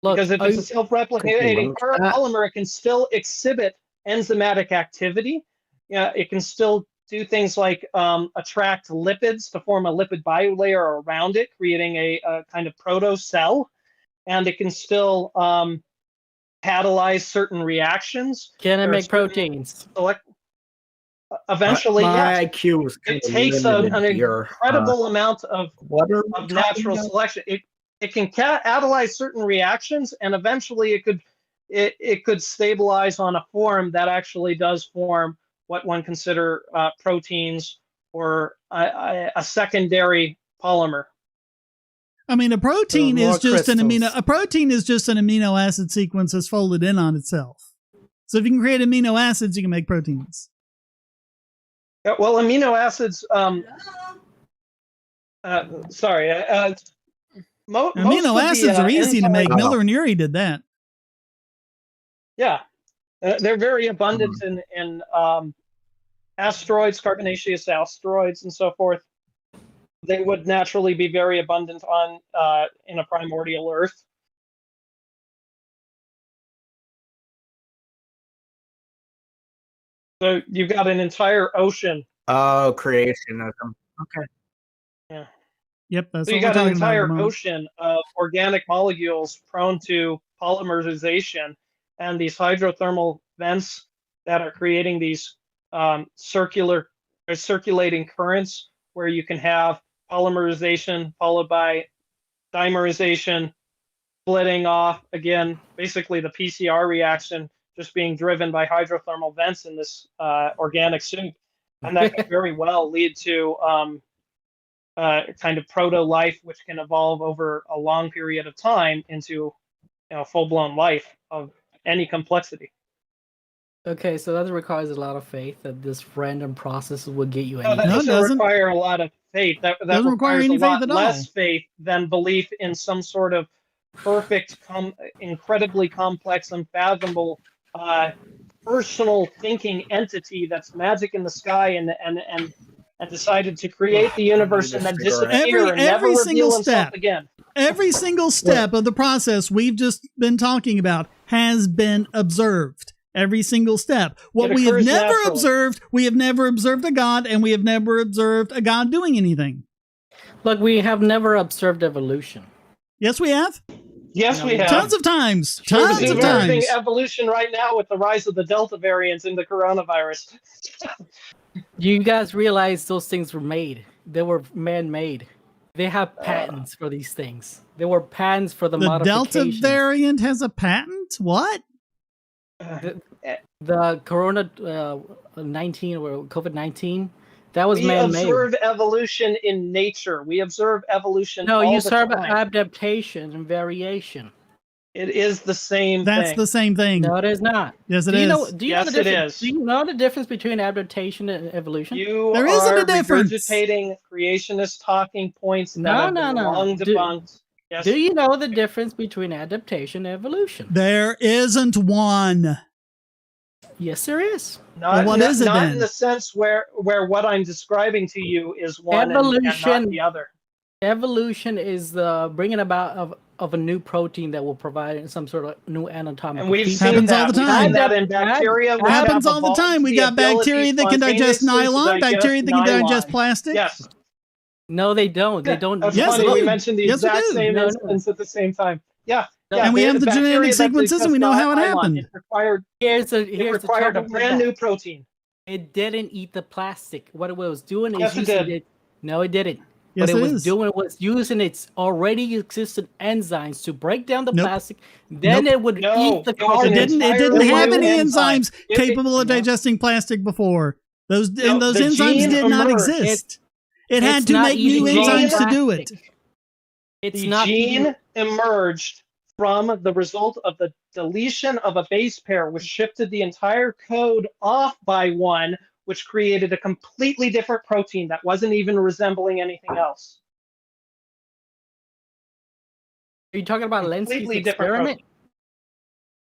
Because if it's a self-replicating polymer, it can still exhibit enzymatic activity. It can still do things like attract lipids to form a lipid bilayer around it, creating a kind of protocell. And it can still catalyze certain reactions. Can it make proteins? eventually, My yes, IQ is it kind of takes limited an here. incredible amount of What are we talking natural about? selection. It can catalyze certain reactions, and eventually it could stabilize on a form that actually does form what one consider proteins or a secondary polymer. I mean, a protein more is just an amino. crystals. A protein is just an amino acid sequence that's folded in on itself. So if you can create amino acids, you can make proteins. Yeah, well, amino acids. Sorry. Most Amino of acids the are easy to make. Oh. Miller and Urey did that. Yeah, they're very abundant in asteroids, carbonaceous asteroids, and so forth. They would naturally be very abundant on in a primordial Earth. So you've got an entire ocean. Oh, creationism. Okay. Yeah. Yep, that's So you what we're got an talking about. at the entire moment. ocean of organic molecules prone to polymerization, and these hydrothermal vents that are creating these circulating currents where you can have polymerization followed by dimerization, splitting off again, basically the PCR reaction just being driven by hydrothermal vents in this organic soup, and that could very well lead to kind of proto-life, which can evolve over a long period of time into full-blown life of any complexity. Okay, so that requires a lot of faith that this random process will get you No, anything. that No, it doesn't doesn't. require a lot of faith. That Doesn't require requires any a faith lot at less all. faith than belief in some sort of perfect, incredibly complex, unfathomable, personal thinking entity that's magic in the sky and decided to create the universe and then disappear and never Every single reveal himself step. again. Every single step of the process we've just been talking about has been observed. Every single step. What It we have occurs never naturally. observed, we have never observed a God, and we have never observed a God doing anything. Look, we have never observed evolution. Yes, we have. Yes, No, we have. Tons of times. We're Tons of observing times. evolution right now with the rise of the Delta variants in the coronavirus. You guys realize those things were made. They were man-made. They have patents for these things. There were patents for the The Delta modifications. variant has a patent? What? The Corona 19 or COVID-19, that was We man-made. observe evolution in nature. We observe evolution No, all you the serve time. adaptation and variation. It is the same That's thing. the same thing. No, it is not. Yes, it do you is. know? Do you Yes, know the it difference? is. Do you know the difference between adaptation and evolution? You There isn't are a difference. regurgitating creationist talking points that No, have no, been no. long debunked. Yes. Do you know the difference between adaptation and evolution? There isn't one. Yes, there is. Not, what not, is it not then? in the sense where what I'm describing to you is one and Evolution. not the other. Evolution is the bringing about of a new protein that will provide some sort of new anatomical And we've feature. seen Happens all that. the We've time. seen that in bacteria. which Happens have all the evolved time. We the got ability bacteria that can digest spontaneously to nylon, digest bacteria that can digest nylon. plastic. Yes. No, they don't. They don't. That's Yes, funny. they We do. mentioned the Yes, we exact do. same No, no. instance at the same time. Yeah. No. Yeah. And we have the bacteria genetic that sequences and we know how it digest happened. It required Here's the a trouble with brand that. new protein. It didn't eat the plastic. What it was doing Yes, is it using did. it. No, it didn't. Yes, What it it was is. doing was using its already existing enzymes to break down the Nope. plastic. Then Nope. it would No, eat the it was carbon. an It didn't entirely have new any enzyme. enzymes It- capable of No. digesting plastic before. Those No, those the enzymes gene did not emerged. exist. It It's had to not make new eating raw enzymes to do it. plastic. It's The not eating. gene emerged from the result of the deletion of a base pair, which shifted the entire code off by one, which created a completely different protein that wasn't even resembling anything else. Are you talking about Lenski's Completely different experiment? protein.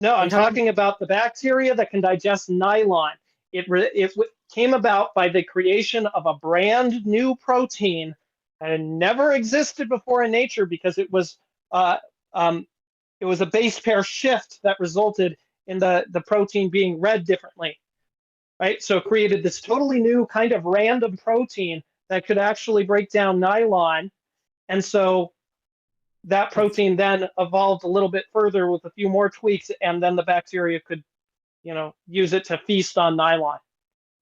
No, I'm You're talking- talking about the bacteria that can digest nylon. It came about by the creation of a brand new protein that had never existed before in nature because it was a base pair shift that resulted in the protein being read differently, right? So it created this totally new kind of random protein that could actually break down nylon, and so that protein then evolved a little bit further with a few more tweaks, and then the bacteria could, use it to feast on nylon.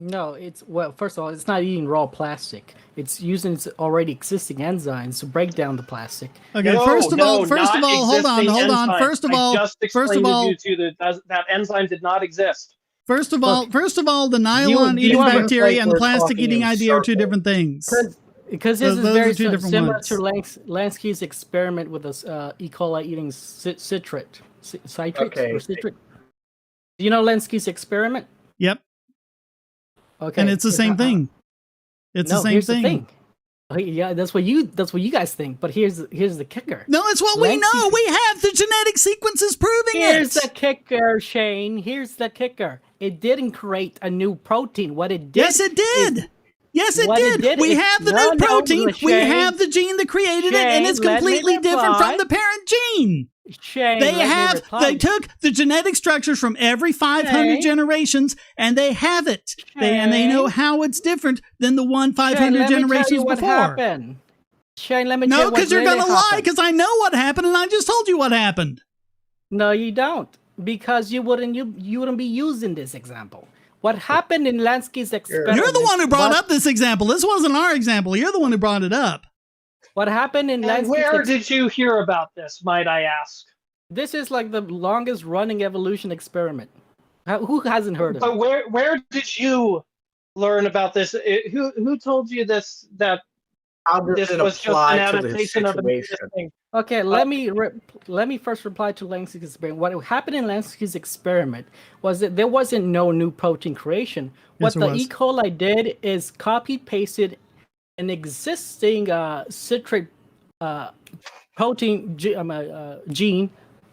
No, well, first of all, it's not eating raw plastic. It's using its already existing enzymes to break down the plastic. Okay, No, first of all, not hold on. existing enzymes. First of I all, just explained to you two that enzyme did not exist. First of all, the do nylon you eating wanna- bacteria and the we're plastic talking eating in idea are two circles. different things. Because this is Those very are two different similar ones. to Lansky's experiment with this E. coli eating citrate. Okay. Or citrate. Do you know Lansky's experiment? Yep, Okay. and it's the same thing. It's the same here's thing. The thing. Okay, yeah, that's what you guys think. But here's the kicker. No, it's what we know. We have the genetic sequences proving Here's it. the kicker, Shane. Here's the kicker. It didn't create a new protein. What it did. Yes, it did. Yes, it what it did. did We is- have the no, new no, protein. We Shane, have the gene that created it, and it's Shane, let me completely different reply. from the parent gene. Shane, They let me have. reply. They took the genetic structures from every 500 Shane. generations, and they have it. And they know how it's different than the one 500 Shane, let me tell generations you what before. happened. Shane, let me tell No, you what because you're really gonna lie. happened. Because I know what happened, and I just told you what happened. No, you don't, because you wouldn't be using this example. What happened in Lansky's experiment? You're the one who brought what- up this example. This wasn't our example. You're the one who brought it up. What happened in And Lansky's where did you hear about this, might I ask? This is like the longest running evolution experiment. Who hasn't heard of But it? where did you learn about this? Who told you this? That How does this it was just an apply to the adaptation of an situation? existing. Okay, let me first reply to Lansky's experiment. What happened in Lansky's experiment was that there wasn't no new protein creation. Yes, What there the was. E. coli did is copy pasted an existing citrate protein gene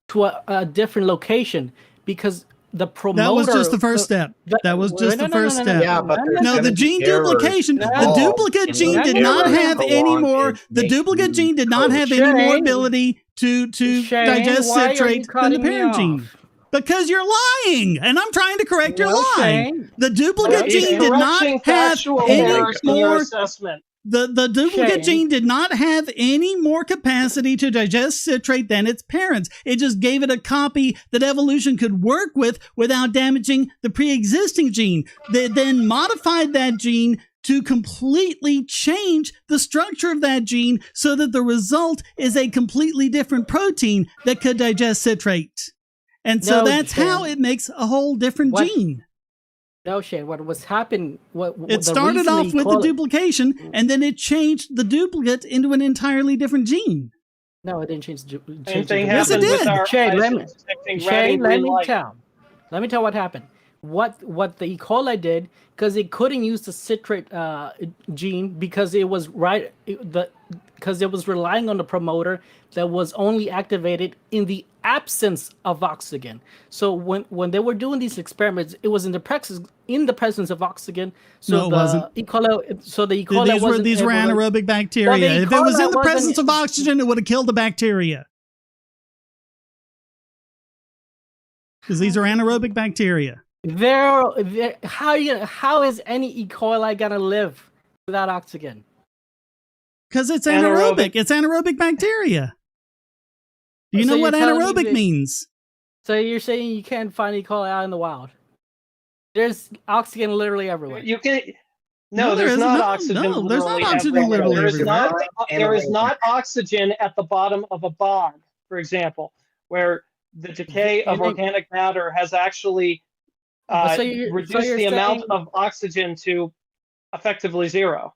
to a different location because the promoter. That was just the first step. That was just the first step. Yeah, but there's No, the gonna be gene errors duplication, the involved, duplicate and gene those did not errors have go any on more. to The make duplicate new gene did not code. have any more Shane, ability to Shane, digest why are you citrate than the cutting me parent gene. off? Because you're lying, and I'm trying to correct your No, lie. Shane. The duplicate He's gene did not correcting have factual any errors in your more. assessment. The duplicate Shane. gene did not have any more capacity to digest citrate than its parents. It just gave it a copy that evolution could work with without damaging the pre-existing gene. They then modified that gene to completely change the structure of that gene so that the result is a completely different protein that could digest citrate. And so No, that's how Shane. it makes a whole different What- gene. No, Shane. What was happening? It started off with the duplication, and then it changed the duplicate into an entirely different gene. No, it didn't change. Same thing Yes, it happened with did. our Shane, let me- detecting red Shane, and let green me light. tell. Let me tell what happened. What the E. coli did, because it couldn't use the citrate gene because it was because it was relying on the promoter that was only activated in the absence of oxygen. So when they were doing these experiments, it was in the presence of oxygen. So No, it wasn't. E. coli, so the E. coli These were wasn't able to- anaerobic bacteria. Well, the E. If it was coli in the presence wasn't- of oxygen, it would have killed the bacteria. Because these are anaerobic bacteria. How is any E. coli gonna live without oxygen? Because it's Anaerobic. anaerobic. It's anaerobic bacteria. Do you So know you're what telling me anaerobic that- means? So you're saying you can't find E. coli out in the wild? There's oxygen literally everywhere. You can. No, No, there there's isn't. not No, oxygen. no, there's not literally oxygen everywhere. literally There is everywhere. there is not oxygen at the bottom of a bog, for example, where the decay of You think- organic matter has actually So you're reduced the saying- amount of oxygen to effectively zero.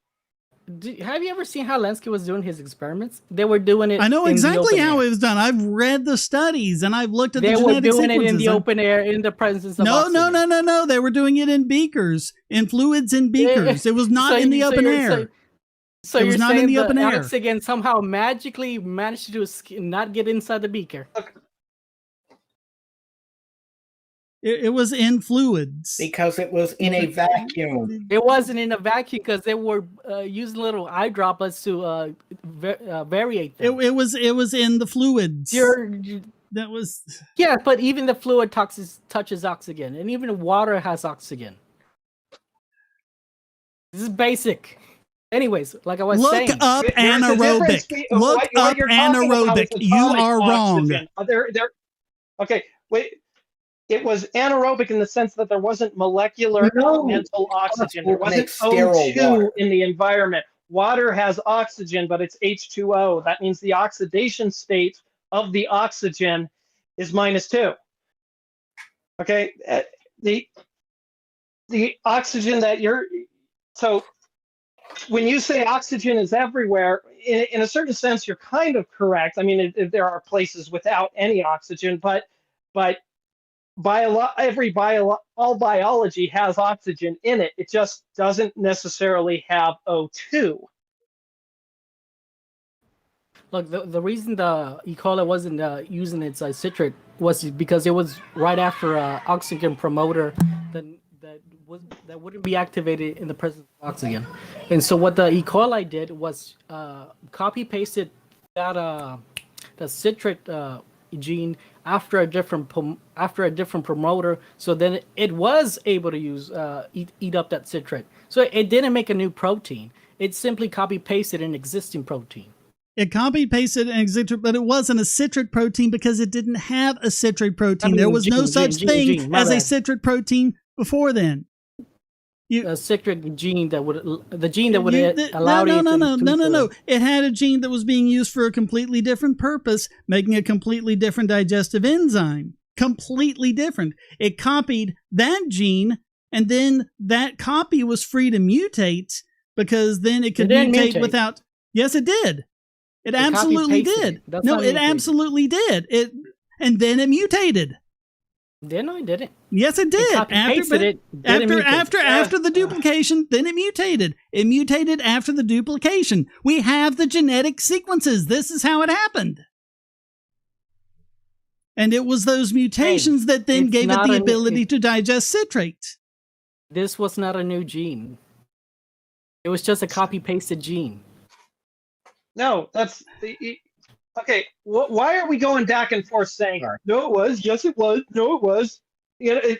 Have you ever seen how Lansky was doing his experiments? They were doing it. I know in the exactly open how air. it was done. I've read the studies and I've looked at They the were genetic doing it sequences. in the open air in the presence of No, oxygen. no. They were doing it in beakers, in fluids in beakers. It was not So in the you- so open you're- air. So It you're was not in saying the open air. oxygen somehow magically managed to not get inside the beaker? It was in fluids. Because it was in a vacuum. It wasn't in a vacuum because they were using little eye droplets to variate them. It was in the fluids. You- That was yeah, but even the fluid touches oxygen, and even water has oxygen. This is basic. Anyways, like I was look saying, up There's a difference anaerobic. between- Look what up you're talking about anaerobic. is You atomic are wrong. oxygen. Okay, wait. it was anaerobic in the sense that there wasn't molecular No. elemental oxygen. There wasn't Makes sterile O2 water. in the environment. Water has oxygen, but it's H2O. That means the oxidation state of the oxygen is -2. Okay, the oxygen that so when you say oxygen is everywhere, in a certain sense, you're kind of correct. I mean, there are places without any oxygen, but all biology has oxygen in it. It just doesn't necessarily have O2. Look, the reason the E. coli wasn't using its citrate was because it was right after oxygen promoter that wouldn't be activated in the presence of oxygen. And so what the E. coli did was copy pasted that the citrate gene after a different promoter, so then it was able to use eat up that citrate. So it didn't make a new protein. It simply copy pasted an existing protein. It copied, pasted, and citrate, but it wasn't a citrate protein because it didn't have a citrate protein. There was no such thing as a citrate protein before then. A citrate gene that would allow you No. It had a gene that was being used for a completely different purpose, making a completely different digestive enzyme. Completely different. It copied that gene, and then that copy was free to mutate because then it could mutate without. Yes, it did. It absolutely did. No, it absolutely did. And then it mutated. No, it didn't. Yes, it did. After the duplication, then it mutated. It mutated after the duplication. We have the genetic sequences. This is how it happened. And it was those mutations that then gave it the ability to digest citrate. This was not a new gene. It was just a copy-pasted gene. No, that's okay. Why are we going back and forth saying no? It was, yes, it was, no, it was. You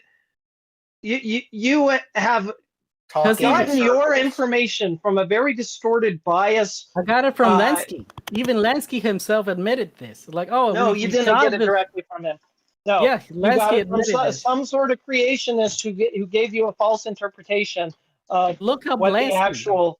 have gotten your information from a very distorted bias. I got it from Lansky. Even Lansky himself admitted this. Like, oh, no, you didn't get it directly from him. No, yeah, Lansky admitted this. Some sort of creationist who gave you a false interpretation of what the actual.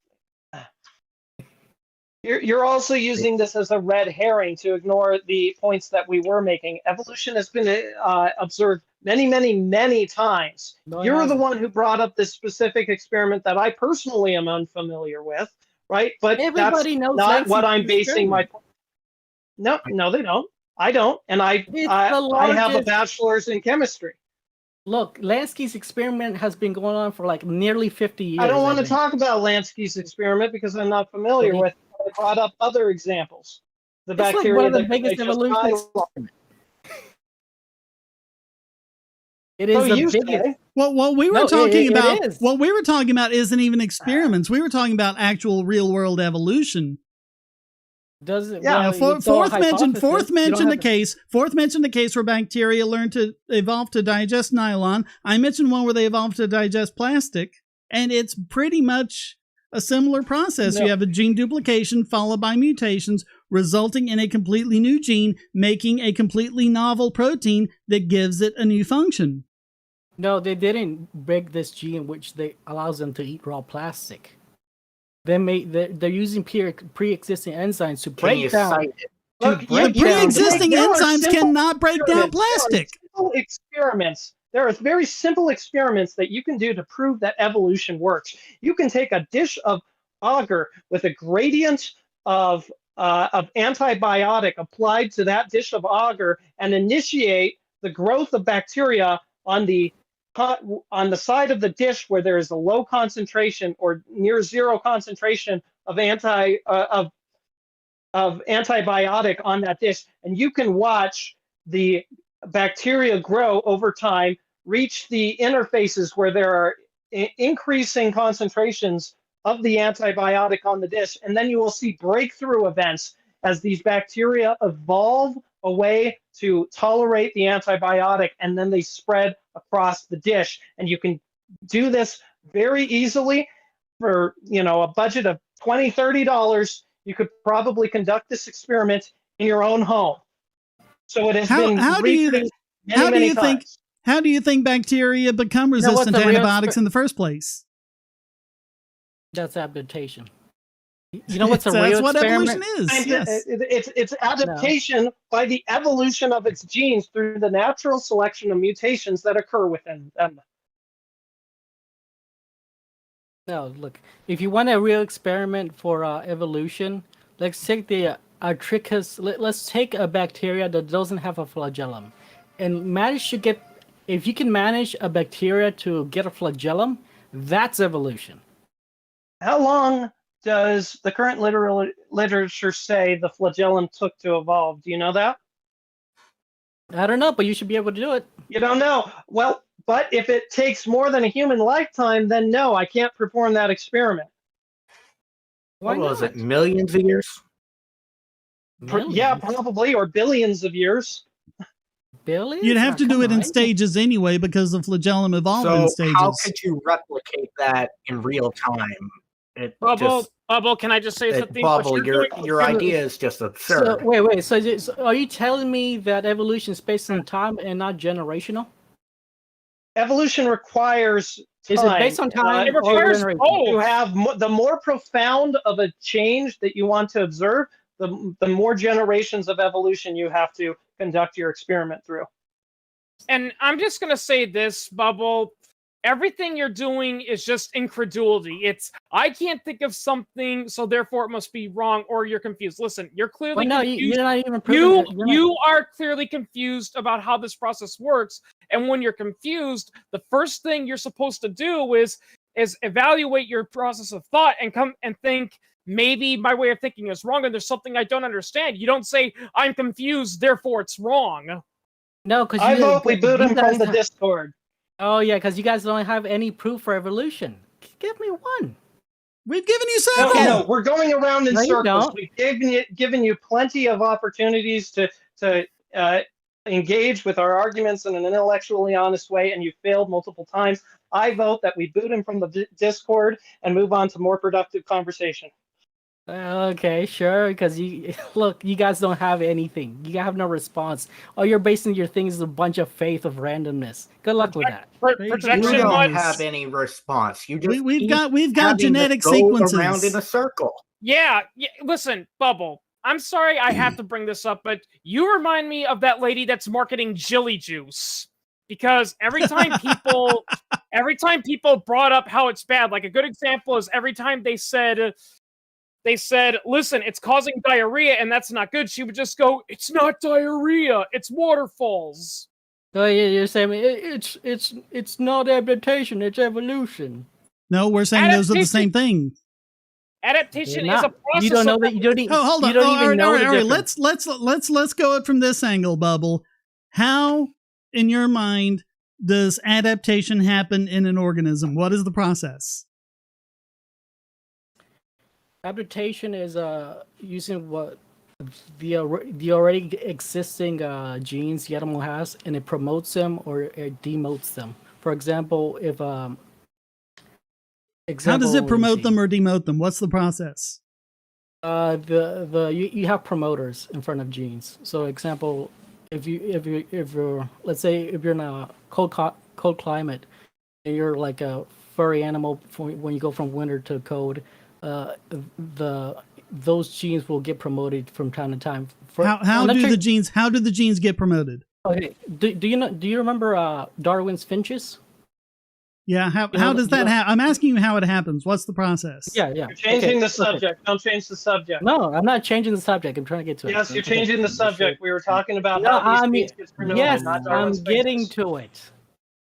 You're also using this as a red herring to ignore the points that we were making. Evolution has been observed many times. You're the one who brought up this specific experiment that I personally am unfamiliar with, right? But everybody knows not what I'm basing my. No, they don't. I don't, and I have a bachelor's in chemistry. Look, Lansky's experiment has been going on for like nearly 50 years. I don't want to talk about Lansky's experiment because I'm not familiar with it. I brought up other examples. The bacteria like one of the biggest evolution experiments. It is the biggest. Well, what we were talking about isn't even experiments. We were talking about actual real world evolution. Does it? Yeah. Fourth mentioned the case where bacteria learned to evolve to digest nylon. I mentioned one where they evolved to digest plastic, and it's pretty much a similar process. You have a gene duplication followed by mutations, resulting in a completely new gene, making a completely novel protein that gives it a new function. No, they didn't break this gene, which allows them to eat raw plastic. They're using pre-existing enzymes to break down. The pre-existing enzymes cannot break down plastic. There are very simple experiments that you can do to prove that evolution works. You can take a dish of agar with a gradient of antibiotic applied to that dish of agar and initiate the growth of bacteria on the side of the dish where there is a low concentration or near zero concentration of antibiotic on that dish, and you can watch the bacteria grow over time, reach the interfaces where there are increasing concentrations of the antibiotic on the dish, and then you will see breakthrough events as these bacteria evolve a way to tolerate the antibiotic, and then they spread across the dish. And you can do this very easily for a budget of $20, $30. You could probably conduct this experiment in your own home. So it has been recreated many times. How do you think bacteria become You know what's resistant the to real antibiotics in the first place? That's adaptation. You know what's a real That's what experiment? evolution is. Yes. It's adaptation by the evolution of its genes through the natural selection of mutations that occur within them. No, look. If you want a real experiment for evolution, let's take the Artricus. Let's take a bacteria that doesn't have a flagellum, and manage to get. If you can manage a bacteria to get a flagellum, that's evolution. How long does the current literature say the flagellum took to evolve? Do you know that? I don't know, but you should be able to do it. You don't know. Well, but if it takes more than a human lifetime, then no, I can't perform that experiment. Why What was not? it? Millions of years? Yeah, Millions? probably, or billions of years. Billions? You'd have Oh, to do come it in on. stages anyway because the flagellum evolved in So stages. how could you replicate that in real time? It Bubble, just, Bubble, can I just say something? What Bubble, you're your doing- idea is just So absurd. wait. So are you telling me that evolution is based on time and not generational? Evolution requires time. Is it based on time It or requires generation? both. You have the more profound of a change that you want to observe, the more generations of evolution you have to conduct your experiment through. And I'm just gonna say this, Bubble. Everything you're doing is just incredulity. It's I can't think of something, so therefore it must be wrong, or you're confused. Listen, you're clearly Well, no, confused. you're not even proving it. You're not- You are clearly confused about how this process works. And when you're confused, the first thing you're supposed to do is evaluate your process of thought and come and think, maybe my way of thinking is wrong and there's something I don't understand. You don't say, I'm confused, therefore it's wrong. No, because I vote we boot him from the Discord. Oh yeah, because you guys don't have any proof for evolution. Give me one. We've given you No, several. no, we're going around in No, you circles. don't. We've given you plenty of opportunities to engage with our arguments in an intellectually honest way, and you failed multiple times. I vote that we boot him from the Discord and move on to more productive conversation. Okay, sure. Because you look, you guys don't have anything. You have no response. All you're basing your things is a bunch of faith of randomness. Good luck with that. Faith You of Projection don't ones. have any response. You just We've keep got having to genetic go sequences. around in a circle. Yeah, listen, Bubble. I'm sorry I have to bring this up, but you remind me of that lady that's marketing Jilly Juice. Because every time people brought up how it's bad, like a good example is every time they said, listen, it's causing diarrhea and that's not good, she would just go, it's not diarrhea, it's waterfalls. So you're saying it's not adaptation, it's evolution. No, we're saying those are the Adaptation- same thing. Adaptation They're is a not. process. You don't know of that. You don't. Oh, hold on. You don't Oh, even all right, know all right, the all right. difference. Let's go it from this angle, Bubble. How, in your mind, does adaptation happen in an organism? What is the process? Adaptation is using what the already existing genes the animal has, and it promotes them or it demotes them. For example, if How does it promote them or demote them? What's the process? You have promoters in front of genes. So example, if you're let's say if you're in a cold climate and you're like a furry animal when you go from winter to cold, those genes will get promoted from time to time. How do the genes get promoted? Okay, do you remember Darwin's finches? Yeah, how does that happen? I'm asking you how it happens. What's the process? Yeah. You're changing the subject. Don't change the subject. No, I'm not changing the subject. I'm trying to get to it. Yes, you're changing the subject. We were talking about No, how I these mean, species get promoted, yes, not I'm Darwin's getting finches. to it.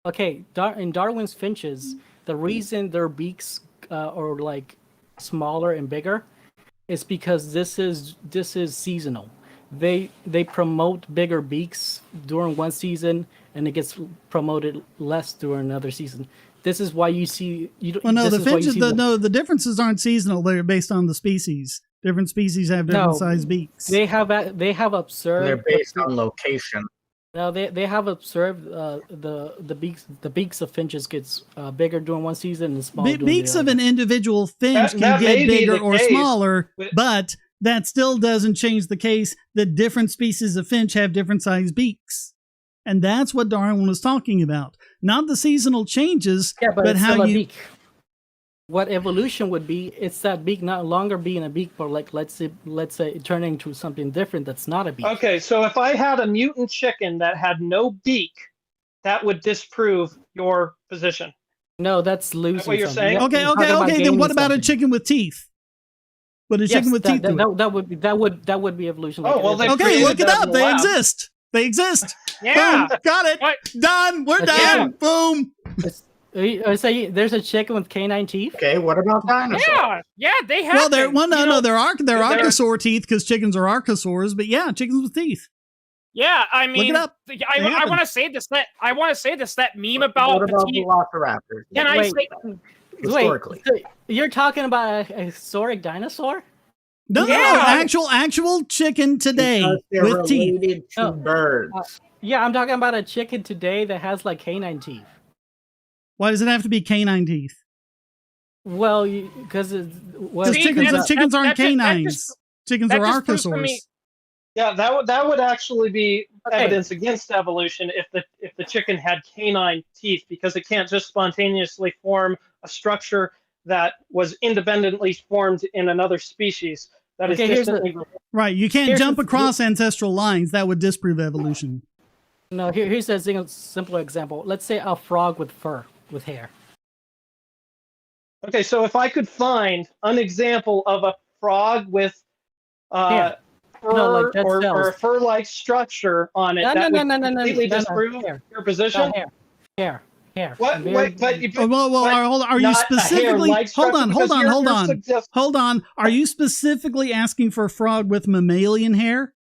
Okay, in Darwin's finches, the reason their beaks are like smaller and bigger is because this is seasonal. They promote bigger beaks during one season, and it gets promoted less during another season. This is why you see Well, no, the finches. The differences aren't seasonal. They're based on the species. Different species have different sized beaks. They have observed. They're based on location. No, they have observed the beaks of finches gets bigger during one season and smaller during Beaks the of other. an individual finch That can may get be bigger the or case, smaller, but- but that still doesn't change the case that different species of finch have different sized beaks. And that's what Darwin was talking about. Not the seasonal changes, Yeah, but it's how still a you... beak. What evolution would be, it's that beak not longer being a beak, but like let's say turning into something different that's not a beak. Okay, so if I had a mutant chicken that had no beak, that would disprove your position. No, that's losing. That what you're something. saying? Yeah, Okay, you're talking about then gaining what about a something. chicken with teeth? But a chicken with teeth to it. that would be evolution. Oh, well, they Okay, created look it that in up. the They lab. exist. They exist. Yeah. Boom. Got it. What? Done. We're Okay. done. Boom. Say there's a chicken with canine teeth. Okay, what about dinosaurs? Yeah, they have. Well, they're they're- archosaur teeth because chickens are archosaurs, but yeah, chickens with teeth. Yeah, I mean, it up. I happen. want to say this. That meme about What about the teeth. velociraptors? Can I Wait. say? Historically. Wait, so you're talking about a historic dinosaur? No, Yeah. actual chicken today Because they're with teeth. related to Oh. birds. Yeah, I'm talking about a chicken today that has like canine teeth. Why does it have to be canine teeth? Well, because well, Because See, chickens, that's- chickens that- aren't that just- canines. Chickens that are just proves to archosaurs. me- Yeah, that would actually be Okay. evidence against evolution if the chicken had canine teeth, because it can't just spontaneously form a structure that was independently formed in another species that is Okay, here's the- distantly. Right, you can't Here's jump the- across ancestral lines. That would disprove evolution. no. Here's a simple example. Let's say a frog with fur, with hair. Okay, so if I could find an example of a frog with Hair. fur No, like dead or a cells. fur-like structure on it, No, that no, would no, no, no, completely no, no, disprove hair. your position. No, hair. What? Very- Wait, but you. Well, but hold on. Are you not a specifically? hair-like Hold on, structure, hold because on, you're- hold you're on, suggest- hold on. Are you specifically asking for a frog with mammalian hair?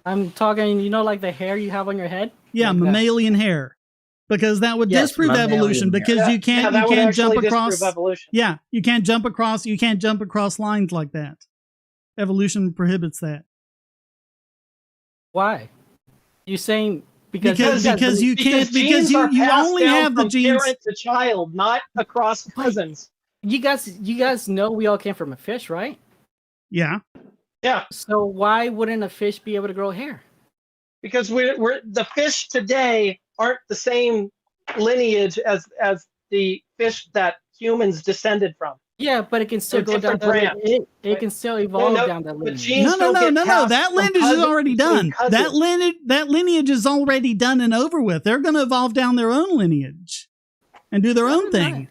I'm talking, like the hair you have on your head? Yeah, Like that. mammalian hair, because that would Yes, disprove mammalian evolution. hair. Because Yeah, you can't that would jump actually across. disprove evolution. Yeah, you can't jump across lines like that. Evolution prohibits that. Why? You saying because Because you can't, because genes are you passed only down have the from genes. parent to child, not across cousins. you guys know we all came from a fish, right? Yeah, Yeah, So why wouldn't a fish be able to grow hair? because we're the fish today aren't the same lineage as the fish that humans descended from. Yeah, but it can still They're go down different that it can still evolve no, down that but lineage. genes no. don't get passed That from lineage is cousin already between done. That cousins. lineage is already done and over with. They're going to evolve down their own lineage and do their own thing.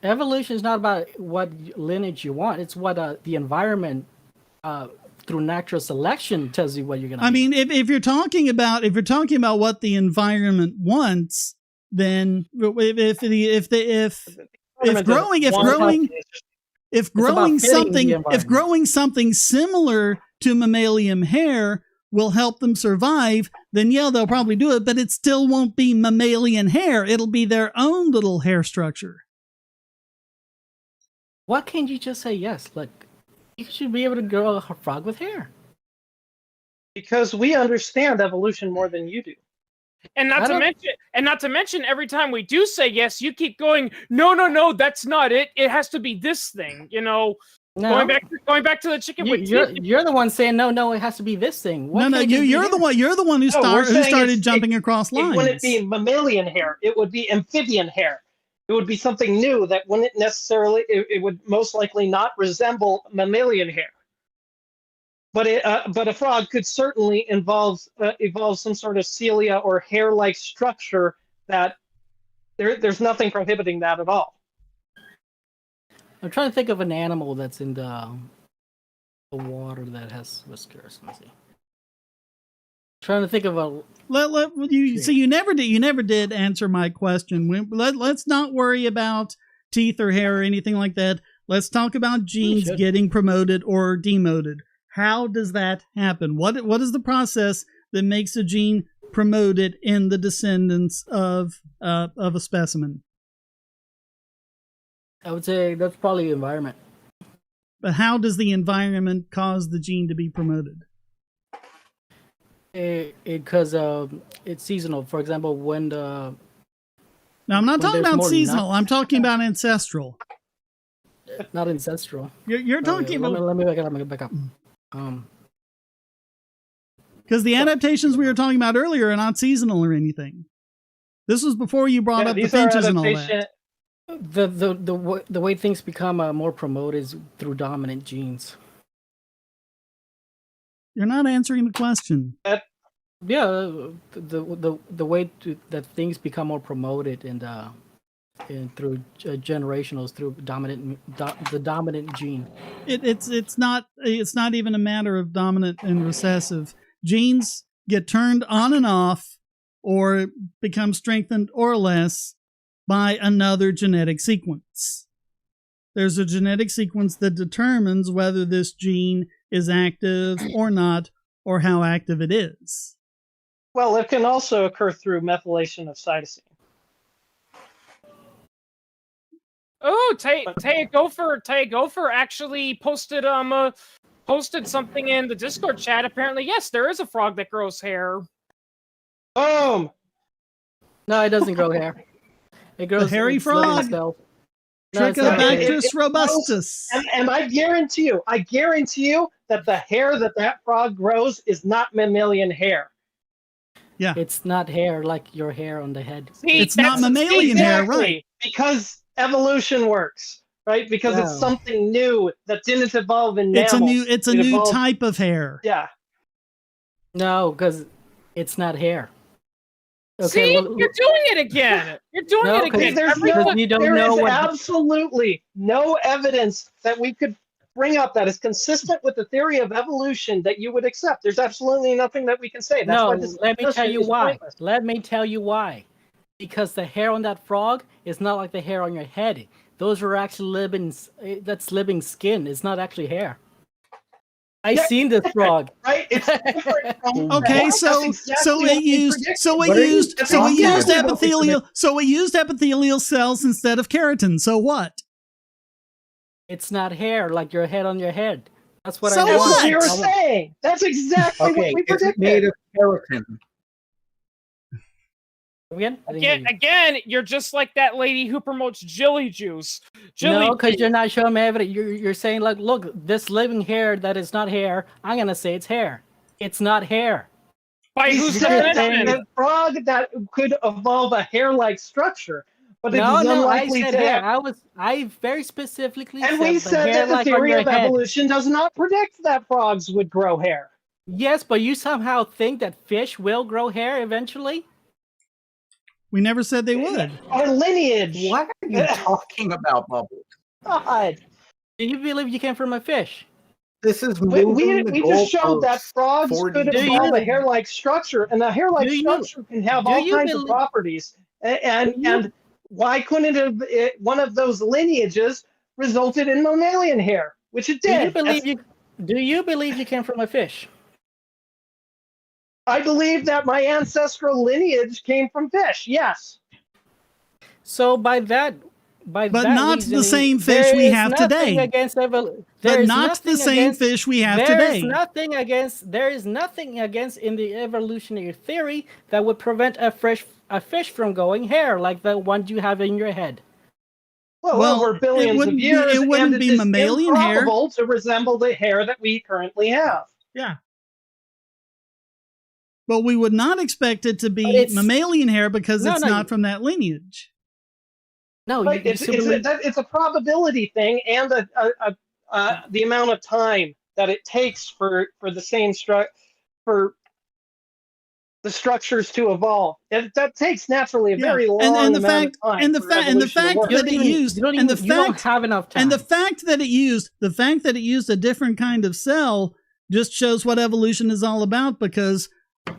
Evolution is not about what lineage you want. It's what the environment through natural selection tells you what you're gonna. I mean, if you're talking about what the environment wants, then if growing something similar to mammalian hair will help them survive, then yeah, they'll probably do it, but it still won't be mammalian hair. It'll be their own little hair structure. Why can't you just say yes? Like, you should be able to grow a frog with hair. Because we understand evolution more than you do. And not to mention, every time we do say yes, you keep going, no, that's not it. It has to be this thing. No, Going back to the chicken with teeth. you're the one saying no. It has to be this thing. Why No, can't it just be you're the this? one. You're the one who we're saying started jumping across It lines. wouldn't be mammalian hair. It would be amphibian hair. It would be something new that wouldn't necessarily. It would most likely not resemble mammalian hair. But a frog could certainly evolve some sort of cilia or hair-like structure that there's nothing prohibiting that at all. I'm trying to think of an animal that's in the water that has whiskers. Let's see. Trying to think of a. You never did answer my question. Let's not worry about teeth or hair or anything like that. Let's talk about genes getting promoted or demoted. How does that happen? What is the process that makes a gene promoted in the descendants of a specimen? I would say that's probably the environment. But how does the environment cause the gene to be promoted? Because it's seasonal. For example, when the. Now, I'm not When talking there's about more seasonal. nuts. I'm talking about ancestral. Not ancestral. You're talking about. Let me back up. Because the adaptations we were talking about earlier are not seasonal or anything. This was before you brought up the these are finches and all adaptation. that. The way things become more promoted is through dominant genes. You're not answering the question. Yeah, the way that things become more promoted and through generationals through the dominant gene. It's not even a matter of dominant and recessive. Genes get turned on and off or become strengthened or less by another genetic sequence. There's a genetic sequence that determines whether this gene is active or not, or how active it is. Well, it can also occur through methylation of cytosine. Oh, Taya Gopher actually posted something in the Discord chat. Apparently, yes, there is a frog that grows hair. Boom! No, it doesn't grow hair. It grows hairy its living frog. cells. No, it's not Trichobacterus hair. robustus. And I guarantee you that the hair that frog grows is not mammalian hair. Yeah. It's not hair like your hair on the head. See, It's not mammalian hair, right? Because evolution works, right? Because it's No. something new that didn't evolve in mammals. It's a It new evolved- type of hair. Yeah. No, because it's not hair. See, you're doing it again. You're doing No, it again. There's Because you don't there know is what- absolutely no evidence that we could bring up that is consistent with the theory of evolution that you would accept. There's absolutely nothing that we can say. That's No, why this let me tell discussion you is why. pointless. Let me tell you why. Because the hair on that frog is not like the hair on your head. Those are actually that's living skin. It's not actually hair. I've Yeah, seen this frog. Right? It's different from Okay, that's so exactly it what we used predicted. What are you used talking about? epithelial cells instead of keratin. So what? It's not hair like your head on your head. That's what So I That's want. what we were what? saying. That's exactly Okay, what we it's predicted. made of keratin. Again? I didn't hear you. Again, you're just like that lady who promotes jelly juice. No, because juice. you're not showing me evidence. You're saying like, look, this living hair that is not hair. I'm gonna say it's hair. It's not hair. By He whose said definition? that frog that could evolve a hair-like structure, but it is No, I unlikely said to hair. have. I very specifically And said we the said hair that the like on theory your of head. evolution does not predict that frogs would grow hair. Yes, but you somehow think that fish will grow hair eventually? We never said they would. Our lineage. What are you talking about, Bubbles? God. Do you believe you came from a fish? This is We moving the just showed that goalposts frogs 40 could Do evolve you- a hair-like structure, and the hair-like do you- structure can have do all you kinds of believe- properties. And Do you- why couldn't one of those lineages resulted in mammalian hair, which it Do did? you believe you came from a fish? I believe that my ancestral lineage came from fish. Yes. So by that But not the same fish we have today. But not the same fish we have today. There is nothing against in the evolutionary theory that would prevent a fish from going hair like the one you have in your head. Well, over billions of years, it wouldn't and be it is mammalian hair. improbable to resemble the hair that we currently have. Yeah. But we would not expect it to But be it's- mammalian hair because No, it's no, not from that lineage. No, Right? It's a probability thing, and the amount of time that it takes for the same for the structures to evolve. That takes naturally a very long and the amount fact of time. and the for fact and the evolution to fact work. that it used you don't have enough time. and the fact that it used a different kind of cell just shows what evolution is all about, because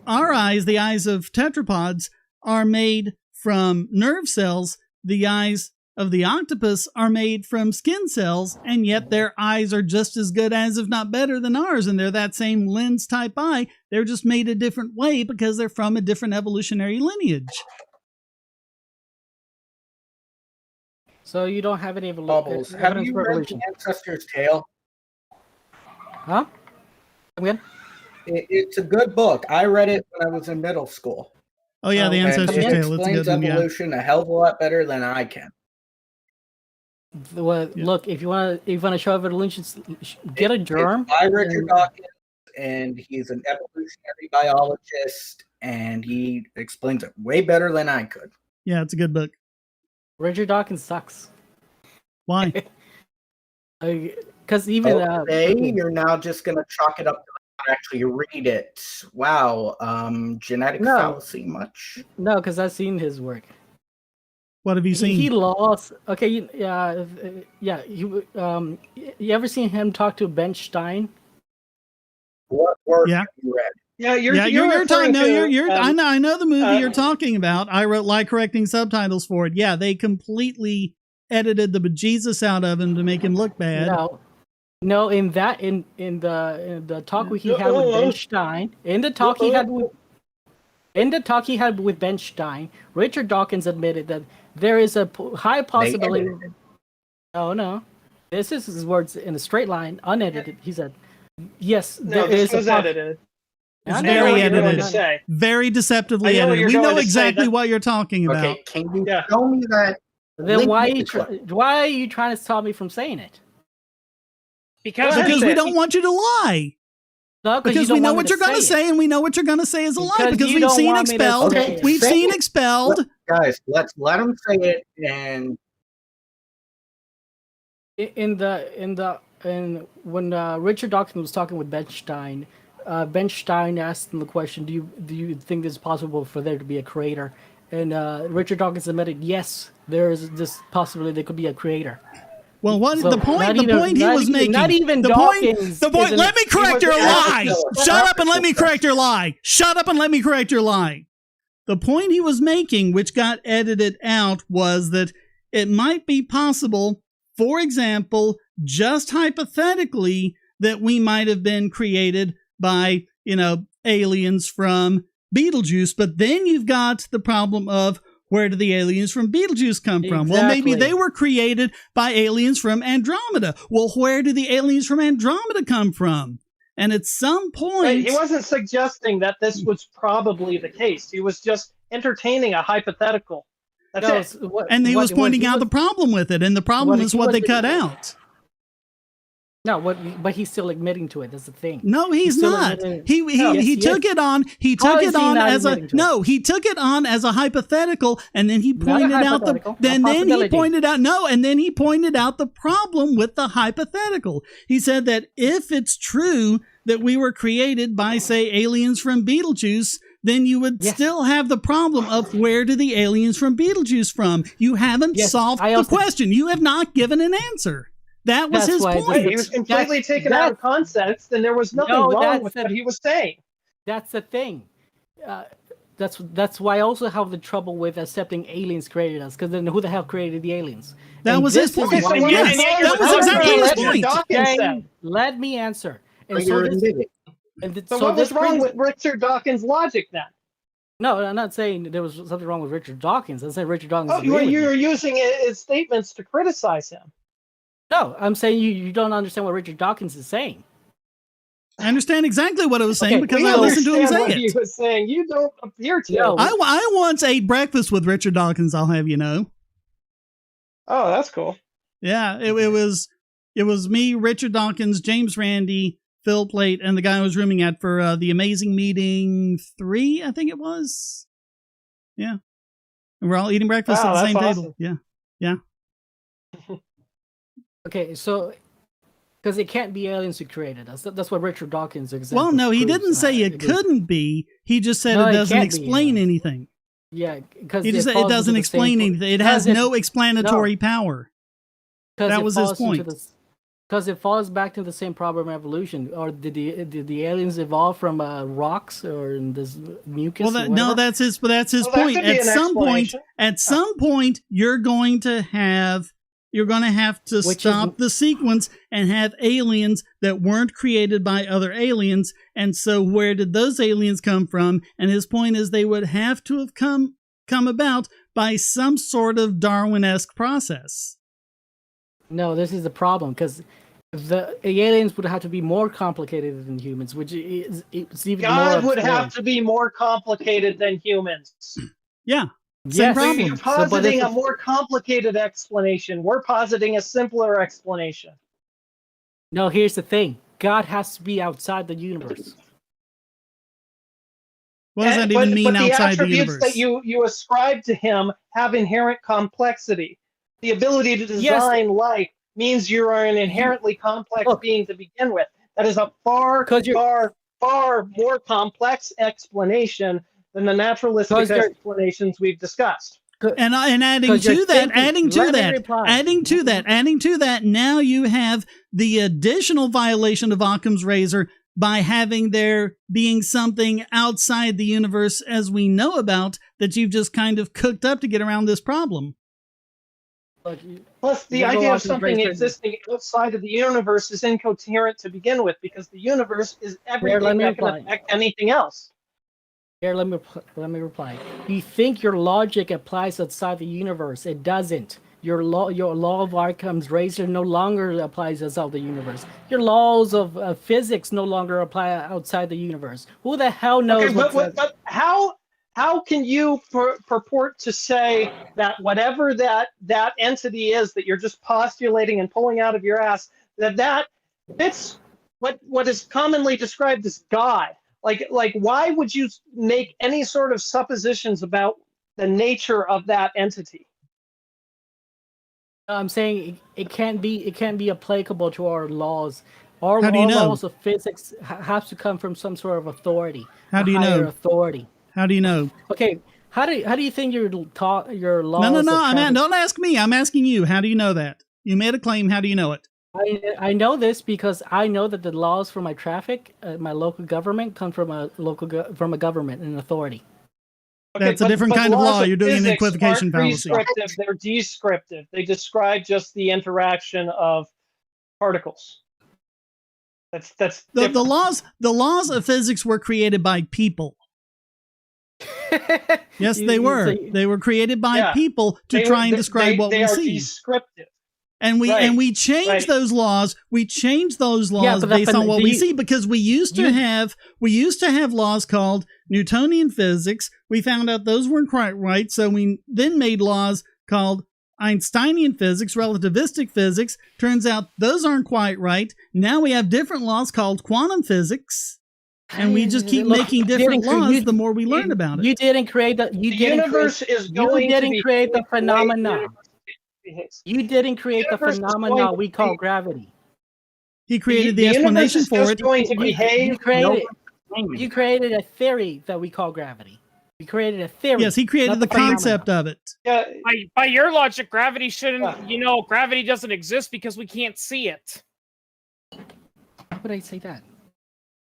our eyes, the eyes of tetrapods, are made from nerve cells. The eyes of the octopus are made from skin cells, and yet their eyes are just as good as, if not better than ours, and they're that same lens type eye. They're just made a different way because they're from a different evolutionary lineage. So you don't have any Bubbles, have evidence you for read evolution. The Ancestor's Tale? Huh? Again? It's a good book. I read it when I was in middle school. Oh yeah, the Okay. Ancestor's It Tale. It's a explains good one, yeah. evolution a hell of a lot better than I can. Well, look, if you want to show evolution, get a germ. It's by Richard Dawkins. and he's an evolutionary biologist, and he explains it way better than I could. Yeah, it's a good book. Richard Dawkins sucks. Why? Because even Today, you're now just going to chalk it up to not actually read it. Wow, genetic No. fallacy much? no, because I've seen his work. What have you seen? He lost. Okay, yeah. You ever seen him talk to Ben Stein? What work Yeah. have you read? Yeah, you're you're talking. referring No, to, you're. I know the movie you're um, talking about. I wrote lie correcting subtitles for it. Yeah, they completely edited the bejesus out of him to make him look bad. No. In the talk he had with Ben Stein, in the talk he had with Ben Stein, Richard Dawkins admitted that there is a high possibility. No, this is his words in a straight line, unedited. He said, "Yes, No, there this is was edited. It's I know very what you're going edited. to say. Very deceptively I know what edited. you're We going know to say, exactly that- what you're talking about. Okay, can you Yeah. show me that? Then link why are you trying to stop me from saying it? Because Go ahead. Because we don't want you to lie. No, Because you we don't know want what me you're going to it. say, and we know what you're going to say is a lie. Because Because you we've don't seen want me to Expelled. say it. We've Say seen it. Expelled. Guys, let's let him say it, and When Richard Dawkins was talking with Ben Stein asked him the question, do you think it's possible for there to be a creator? And Richard Dawkins admitted, yes, there is this possibility there could be a creator. Well, what So the point? not The even- point he not was even- making. not even the point. Dawkins The point. isn't- Let me correct was your asking- lie. Shut up and let me correct your lie. Shut up and let me correct your lie. The point he was making, which got edited out, was that it might be possible, for example, just hypothetically, that we might have been created by, aliens from Beetlejuice. But then you've got the problem of, where do the aliens from Beetlejuice come from? Well, maybe Exactly. they were created by aliens from Andromeda. Well, where do the aliens from Andromeda come from? And at some point... Right, he wasn't suggesting that this was probably the case. He was just entertaining a hypothetical. That's it. And he was pointing out the problem with it, and the problem is what they cut out. No, but he's still admitting to it. That's the thing. No, he's still not. admitting- He took it on. He took it on as a admitting to he took it on as a hypothetical, and then he pointed out the hypothetical, then a he possibility. pointed out and then he pointed out the problem with the hypothetical. He said that if it's true that we were created by, say, aliens from Beetlejuice, then you would still have the problem of, where do the aliens from Beetlejuice from? You haven't solved the question. You have not given an answer. That was his point. He was completely taken out of context, and there was nothing wrong with what he was saying. That's the thing. That's why I also have the trouble with accepting aliens created us, because then who the hell created the aliens? That was his point. Yes, that was exactly his point. Let me answer. And So what was wrong with Richard Dawkins' logic then? No, I'm not saying there was something wrong with Richard Dawkins. I'm saying Richard Dawkins. Oh, you're using his statements to criticize him. No, I'm saying you don't understand what Richard Dawkins is saying. I understand exactly what I was saying because we I listened to him understand say what it. he was saying. You don't appear to. No. I once ate breakfast with Richard Dawkins, I'll have you know. Oh, that's cool. Yeah, it was me, Richard Dawkins, James Randi, Phil Plate, and the guy I was rooming at for the Amazing Meeting 3, I think it was. Yeah. And we're all eating breakfast at the same table. Yeah. Okay, so because it can't be aliens who created us. That's what Richard Dawkins example. Well, no, he proves. didn't say it couldn't be. He just said No, it it doesn't can't be explain aliens. anything. Yeah, because He just said it doesn't explain anything. It has no explanatory power. That was his point. Because it falls back to the same problem of evolution. Or did the aliens evolve from rocks or in this mucus? Well, that's his point. At some point, you're going to have to stop the sequence and have aliens that weren't created by other aliens. And so where did those aliens come from? And his point is they would have to have come about by some sort of Darwin-esque process. No, this is the problem, because the aliens would have to be more complicated than humans, which is even God more would absurd. have to be more complicated than humans. Yeah. Yes. problem. You're positing a more complicated explanation. We're positing a simpler explanation. No, here's the thing. God has to be outside the universe. What does that even mean but the outside the attributes universe? that you ascribe to him have inherent complexity. The ability to Yes. design life means you are an inherently complex Look. being to begin with. That is a far, Because you're- far, far more complex explanation than the naturalistic Because you're- explanations we've discussed. And adding 'Cause you're to that, thinking- adding to let me that, reply. adding to that, now you have the additional violation of Occam's razor by having there being something outside the universe as we know about that you've just kind of cooked up to get around this problem. Look, Plus, the you go idea off of the something razor. existing outside of the universe is incoherent to begin with, because the universe is let everything me that can reply. affect anything else. Here, let me reply. You think your logic applies outside the universe? It doesn't. Your law of Occam's razor no longer applies outside the universe. Your laws of physics no longer apply outside the universe. Who the hell knows? Okay, but how can you purport to say that whatever that entity is that you're just postulating and pulling out of your ass, that fits what is commonly described as God? Like why would you make any sort of suppositions about the nature of that entity? I'm saying it can't be applicable to our laws. Our How do you know? laws of physics have to come from some sort of authority. How do you higher know? Authority. How do you know? Okay, how do you think your laws? No. of traffic- Don't ask me. I'm asking you. How do you know that? You made a claim. How do you know it? I know this because I know that the laws for my traffic, my local government, come from a from a government, an authority. Okay, That's a different kind of laws law. You're doing an physics equivocation aren't fallacy. prescriptive, they're descriptive. They describe just the interaction of particles. That's The different. laws of physics were created by people. Yes, they were. They were created by people to try and describe what they we are see. descriptive. And we changed those laws. We changed those laws based on what we see, because we used to have laws called Newtonian physics. We found out those weren't quite right, so we then made laws called Einsteinian physics, relativistic physics. Turns out those aren't quite right. Now we have different laws called quantum physics. And we just keep making different laws the more we learn about it. You didn't create the. The universe is going You to didn't be create the phenomena. behaves. You didn't create the universe is phenomena going to we call be- gravity. He created the universe explanation is for just it. going to behave. You created a theory that we call gravity. You created a theory. Yes, he created not the phenomena. concept of it. Yeah, By your logic, gravity shouldn't. Gravity doesn't exist because we can't see it. Why would I say that?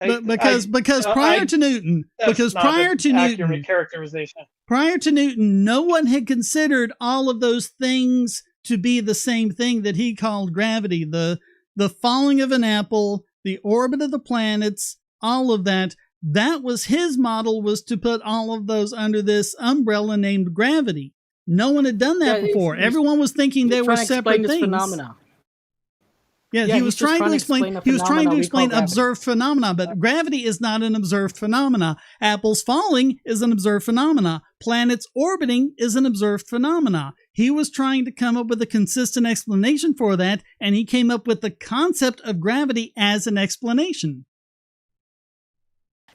But because prior to Newton, accurate characterization. prior to Newton, no one had considered all of those things to be the same thing that he called gravity. The falling of an apple, the orbit of the planets, all of that. That was his model, was to put all of those under this umbrella named gravity. No one had done that before. Everyone was thinking they were separate things. Phenomena. Yeah, he was trying to explain. He was trying to explain observed phenomena, but gravity is not an observed phenomena. Apples falling is an observed phenomena. Planets orbiting is an observed phenomena. He was trying to come up with a consistent explanation for that, and he came up with the concept of gravity as an explanation.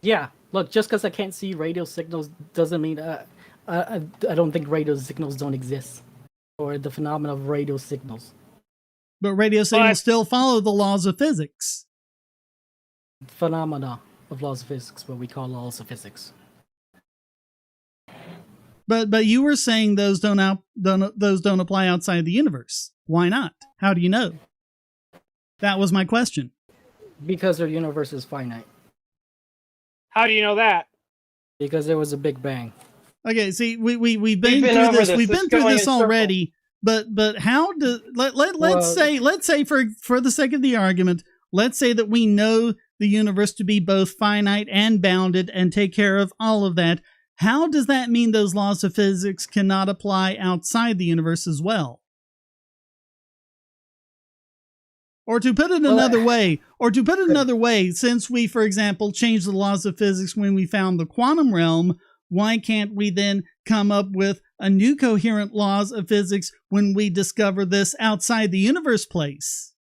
Yeah, look, just because I can't see radio signals doesn't mean I don't think radio signals don't exist, or the phenomena of radio signals. But radio signals still follow the laws of physics. Phenomena of laws of physics, what we call laws of physics. But you were saying those don't apply outside the universe. Why not? How do you know? That was my question. Because our universe is finite. How do you know that? Because there was a Big Bang. Okay, see, we've been through this. We've been through this already. But how do let's say for the sake of the argument, let's say that we know the universe to be both finite and bounded and take care of all of that. How does that mean those laws of physics cannot apply outside the universe as well? Or to put it another way, since we, for example, changed the laws of physics when we found the quantum realm, why can't we then come up with a new coherent laws of physics when we discover this outside the universe place?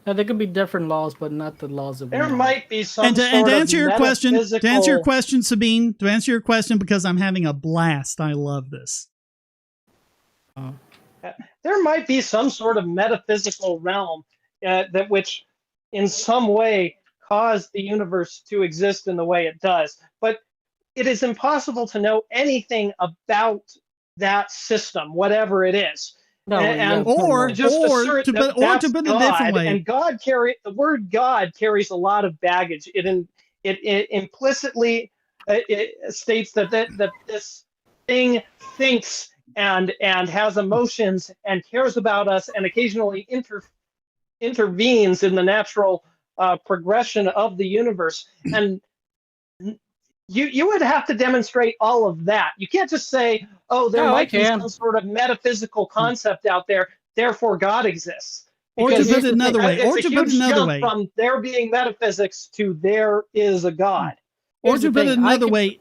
Now, there could be different laws, but not the laws of. There might be some And to sort answer of your question, metaphysical- Sabine, to answer your question, because I'm having a blast. I love this. There might be some sort of metaphysical realm that which in some way caused the universe to exist in the way it does. But it is impossible to know anything about that system, whatever it is. No, and Or just assert to that put that's it a God, different way. and the word God carries a lot of baggage. It implicitly it states that this thing thinks and has emotions and cares about us and occasionally intervenes in the natural progression of the universe. And you would have to demonstrate all of that. You can't just say, oh, there might be some sort of metaphysical concept out there, therefore God exists. Or to put it another way, it's a huge jump from there being metaphysics to there is a God. Or to put it another way,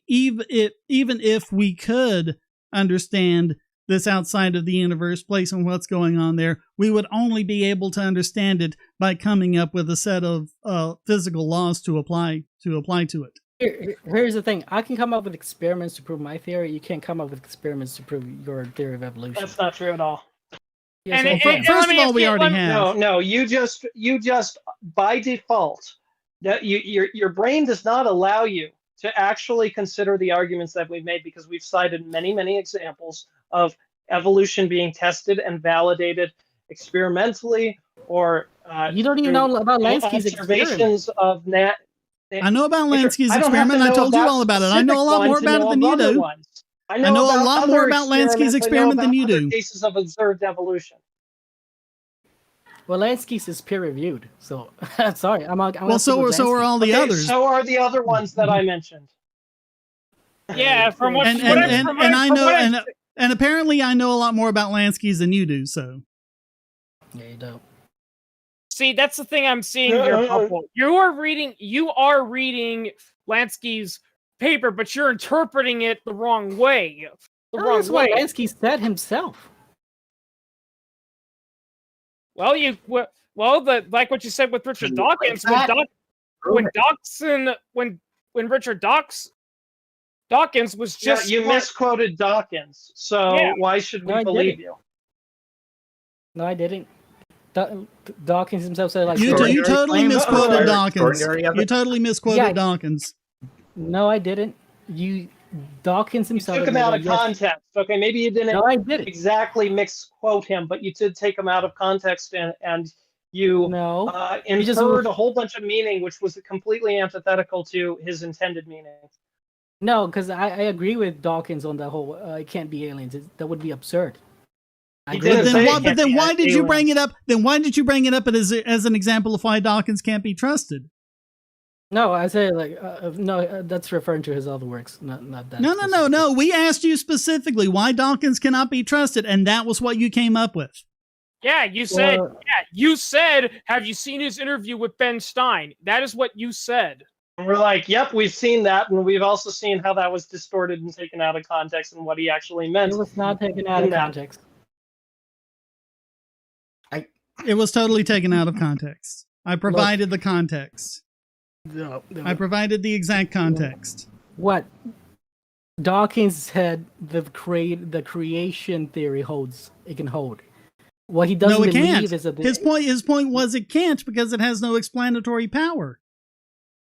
even if we could understand this outside of the universe place and what's going on there, we would only be able to understand it by coming up with a set of physical laws to apply to it. Here's the thing: I can come up with experiments to prove my theory. You can't come up with experiments to prove your theory of evolution. That's not true at all. Yes, first of all, we already have. No. You just by default, that your brain does not allow you to actually consider the arguments that we've made, because we've cited many examples of evolution being tested and validated experimentally, or you don't even know about Lansky's observations of nat. I know about Lansky's experiment. I told you all about it. I know a lot more about it than you do. I know a lot more about Lansky's experiment than you do. Cases of observed evolution. Well, Lansky's is peer-reviewed, so sorry. So are all the others. So are the other ones that I mentioned. Yeah, from what and apparently I know a lot more about Lansky's than you do. So yeah, you don't. See, that's the thing I'm seeing here, Purple. You are reading Lansky's paper, but you're interpreting it the wrong way. That's what Lansky said himself. Like what you said with Richard Dawkins, when Richard Dawkins was just you misquoted Dawkins, so why should we believe you? No, I didn't. Dawkins himself said like you totally misquoted Dawkins. You totally misquoted Dawkins. No, I didn't. Dawkins himself took him out of context. Okay, maybe you didn't exactly misquote him, but you did take him out of context and you inferred a whole bunch of meaning which was completely antithetical to his intended meaning. No, because I agree with Dawkins on the whole it can't be aliens. That would be absurd. But then why did you bring it up? Then why did you bring it up as an example of why Dawkins can't be trusted? No, I say that's referring to his other works, not that. No. We asked you specifically why Dawkins cannot be trusted, and that was what you came up with. Yeah, you said. Have you seen his interview with Ben Stein? That is what you said. And we're like, yep, we've seen that, and we've also seen how that was distorted and taken out of context, and what he actually meant. It was not taken out of context. It was totally taken out of context. I provided the context. No. I provided the exact context. What Dawkins said, the creation theory holds. It can hold. What he doesn't believe is that his point was it can't because it has no explanatory power.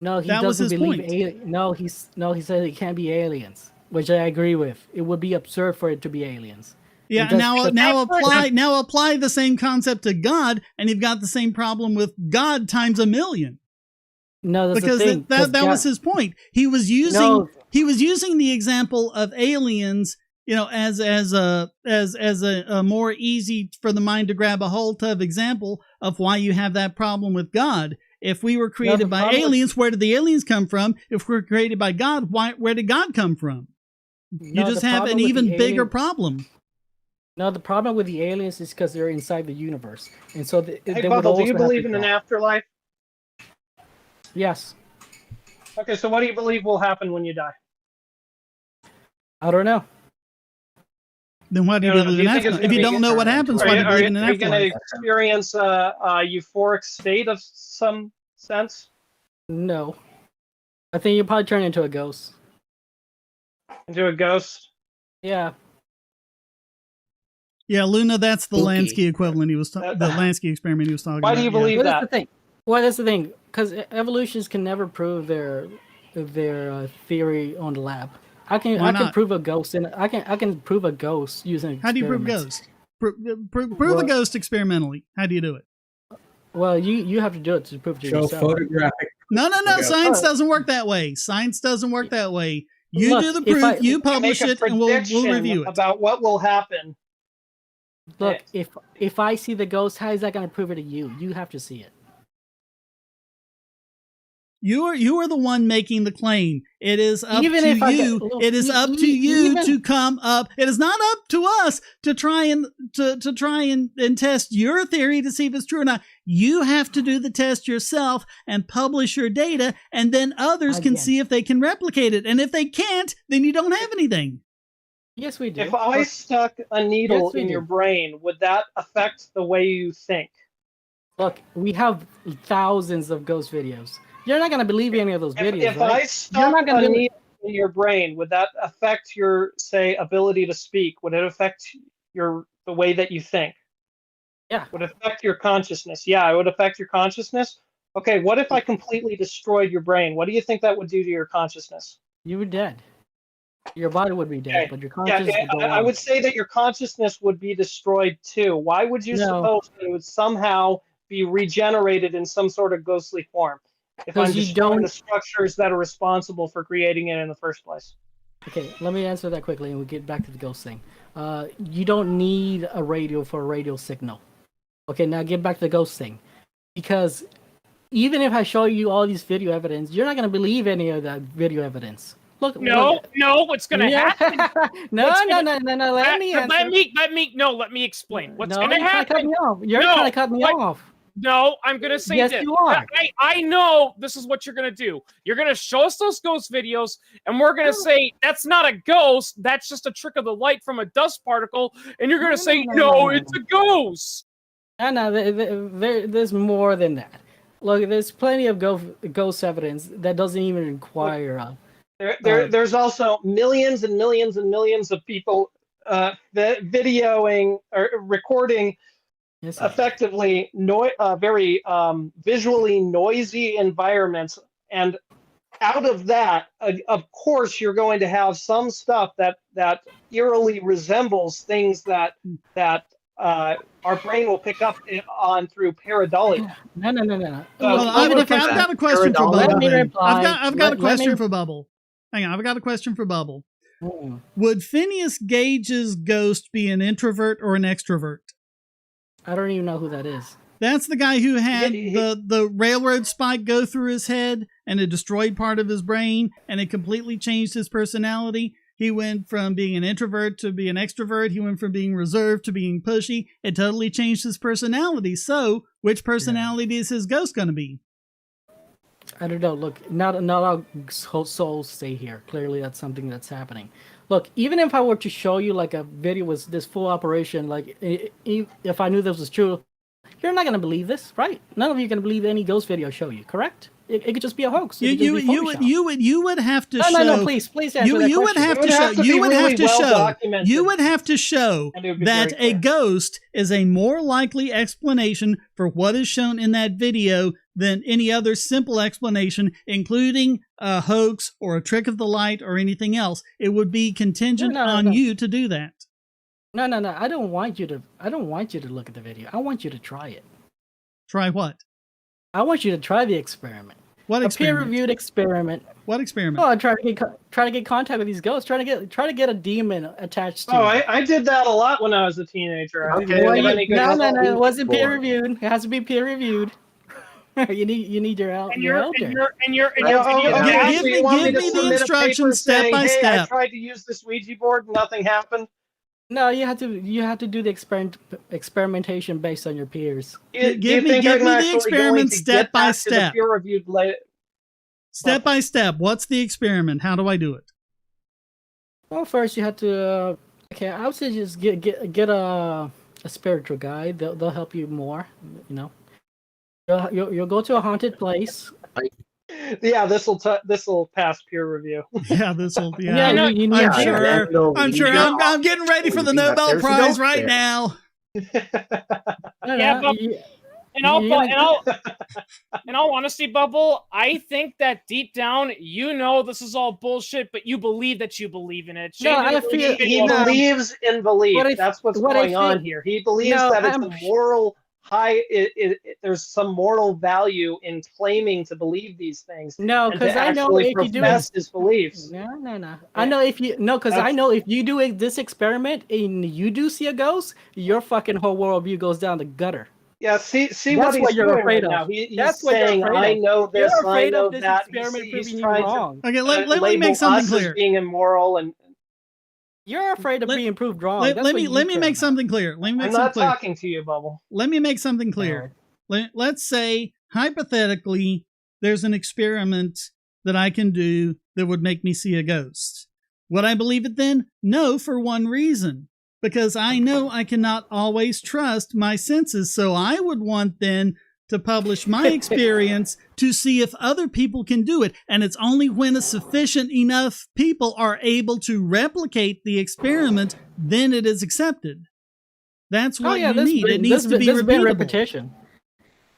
No, he doesn't believe. He said it can't be aliens, which I agree with. It would be absurd for it to be aliens. Yeah, now apply the same concept to God, and you've got the same problem with God times a million. No, that's because the thing. that was his point. He was using the example of aliens, as a more easy for the mind to grab a hold of example of why you have that problem with God. If we were created by aliens, where did the aliens come from? If we're created by God, where did God come from? You just have an even bigger problem. No, the problem with the aliens is because they're inside the universe, and so hey, Bubble, do you believe in an afterlife? Yes. Okay, so what do you believe will happen when you die? I don't know. Then why do you No, no, believe do in you think that? it's If gonna you be don't know what happens, why do you believe in an Are you going to afterlife? experience a euphoric state of some sense? No. I think you probably turn into a ghost. Into a ghost? Yeah. Yeah, Luna, that's the Spooky. Lansky equivalent he was the Lansky experiment he was talking Why about. do you yeah. believe Well, that? that's the thing. Well, that's the thing. Because evolutionists can never prove their theory on the lab. I Why can not? prove a ghost, and I can prove a ghost using How do you prove experiments. ghost? Prove a Well- ghost experimentally. How do you do it? Well, you have to do it to prove it to Show yourself. photographic. No. Okay. Science doesn't work that way. Science doesn't work that way. You Look, do the if proof, I- you You publish make a it, and we'll prediction review it. about what will happen. Look, if I see the ghost, how is that going to prove it to you? You have to see it. You are the one making the claim. It is up Even to if I you. get- look, It is up to you even- to come up. It is not up to us to try and and test your theory to see if it's true or not. You have to do the test yourself and publish your data, and then others can Again. see if they can replicate it. And if they can't, then you don't have anything. Yes, we do. If I stuck a needle Yes, we in do. your brain, would that affect the way you think? Look, we have thousands of ghost videos. You're not going to believe any of those videos, If right? I You're stuck not gonna a do it. needle in your brain, would that affect your, say, ability to speak? Would it affect the way that you think? Yeah. Would it affect your consciousness? Yeah, it would affect your consciousness. Okay, what if I completely destroyed your brain? What do you think that would do to your consciousness? You were dead. Your body would be dead, Okay. but your Yeah, consciousness would go I on. would say that your consciousness would be destroyed too. Why would you No. suppose that it would somehow be regenerated in some sort of ghostly form if I'm Because you destroying don't- the structures that are responsible for creating it in the first place? Okay, let me answer that quickly, and we'll get back to the ghost thing. You don't need a radio for a radio signal. Okay, now get back to the ghost thing. Because even if I show you all these video evidence, you're not going to believe any of that video evidence. Look, No, what's gonna happen? no, What's no, gonna- no, no, no. Let me answer. let me explain. What's no, gonna you're trying to cut happen? me off. You're No, trying to cut me what- off. No, I'm gonna say Yes, this. you are. I know this is what you're gonna do. You're gonna show us those ghost videos, and we're gonna say that's not a ghost. That's just a trick of the light from a dust particle. And you're gonna say no, it's a ghost. No, there's more than that. Look, there's plenty of ghost evidence that doesn't even require. There's also millions and millions and millions of people videoing or recording Yes, effectively very visually noisy environments, and out of that, of course, you're going to have some stuff that eerily resembles things that our brain will pick up on through pareidolia. No. Well, I've got a question for Let Bubble. me then. reply. I've got a Let question me- for Bubble. Hang on, I've got a question for Bubble. Mm. Would Phineas Gage's ghost be an introvert or an extrovert? I don't even know who that is. That's the guy who had He- the railroad spike go through his head and it destroyed part of his brain and it completely changed his personality. He went from being an introvert to being an extrovert. He went from being reserved to being pushy. It totally changed his personality. So, which personality is his ghost going to be? I don't know. Look, not all souls stay here. Clearly, that's something that's happening. Look, even if I were to show you like a video with this full operation, like if I knew this was true, you're not gonna believe this, right? None of you are gonna believe any ghost video I show you, correct? It could just be a hoax. It could just be Photoshop. You would have to No, show. no, please answer You that would question. have It to would show. have to You be would really have to well show. documented. You would have to show And it would be that very a clear. ghost is a more likely explanation for what is shown in that video than any other simple explanation, including a hoax or a trick of the light or anything else. It would be contingent No. on you to do that. No. I don't want you to look at the video. I want you to try it. Try what? I want you to try the experiment. What A experiment? peer-reviewed experiment. What experiment? Oh, try to get contact with these ghosts. Try to get a demon attached to. Oh, you. I did that a lot when I was a teenager. I didn't Well, get any good no, results. it wasn't peer Board. reviewed. It has to be peer reviewed. you need your help. And Your you're help and there. you're and you're and Oh, you're oh, videos- okay, Yeah, so give you want me to the submit a instructions paper step saying, by hey, I step. tried to use this Ouija board, nothing happened. No, you have to do the experimentation based on your peers. Do you Give me think I'm the actually experiment going to step get by back to the step. peer-reviewed Step by step. What's the experiment? How do I do it? Well, first you have to Okay, I would say just get a spiritual guide. They'll help you more. You know, you'll go to a haunted place. Yeah, this'll pass peer review. Yeah, this will. Yeah, Yeah, You know, you need I'm to- sure. then they'll I'm lead sure. you I'm getting ready for the believing that Nobel there's a Prize ghost right there. now. No, Yeah, no, but- you- in all, you're gonna- in all honesty, Bubble, I think that deep down, you know this is all bullshit, but you believe that you believe in it. No, Shane, I feel- He No. believes in belief. What I- That's what's what I going on think- here. He believes No, that it's I'm- a moral high. There's some moral value in claiming to believe these things No, and to because I know actually if you do profess his beliefs. No. I know if you because I know if you do this experiment and you do see a ghost, your fucking whole worldview goes down the gutter. Yeah, see That's what he's what you're doing afraid right of. now. He's That's what you're saying, afraid "I of. know this, You're I afraid know of this that." experiment He's proving you trying wrong. Okay, let me label make something us clear. as being immoral, and You're afraid of Let- being proved wrong. Let That's what me you let me care make about. something clear. Let me make I'm something not clear. talking to you, Bubble. Let me make something clear. Let's say hypothetically there's an experiment that I can do that would make me see a ghost. Would I believe it then? No, for one reason. Because I know I cannot always trust my senses. So I would want then to publish my experience to see if other people can do it. And it's only when a sufficient enough people are able to replicate the experiment, then it is accepted. That's what you need. It needs to be been repeatable. repetition.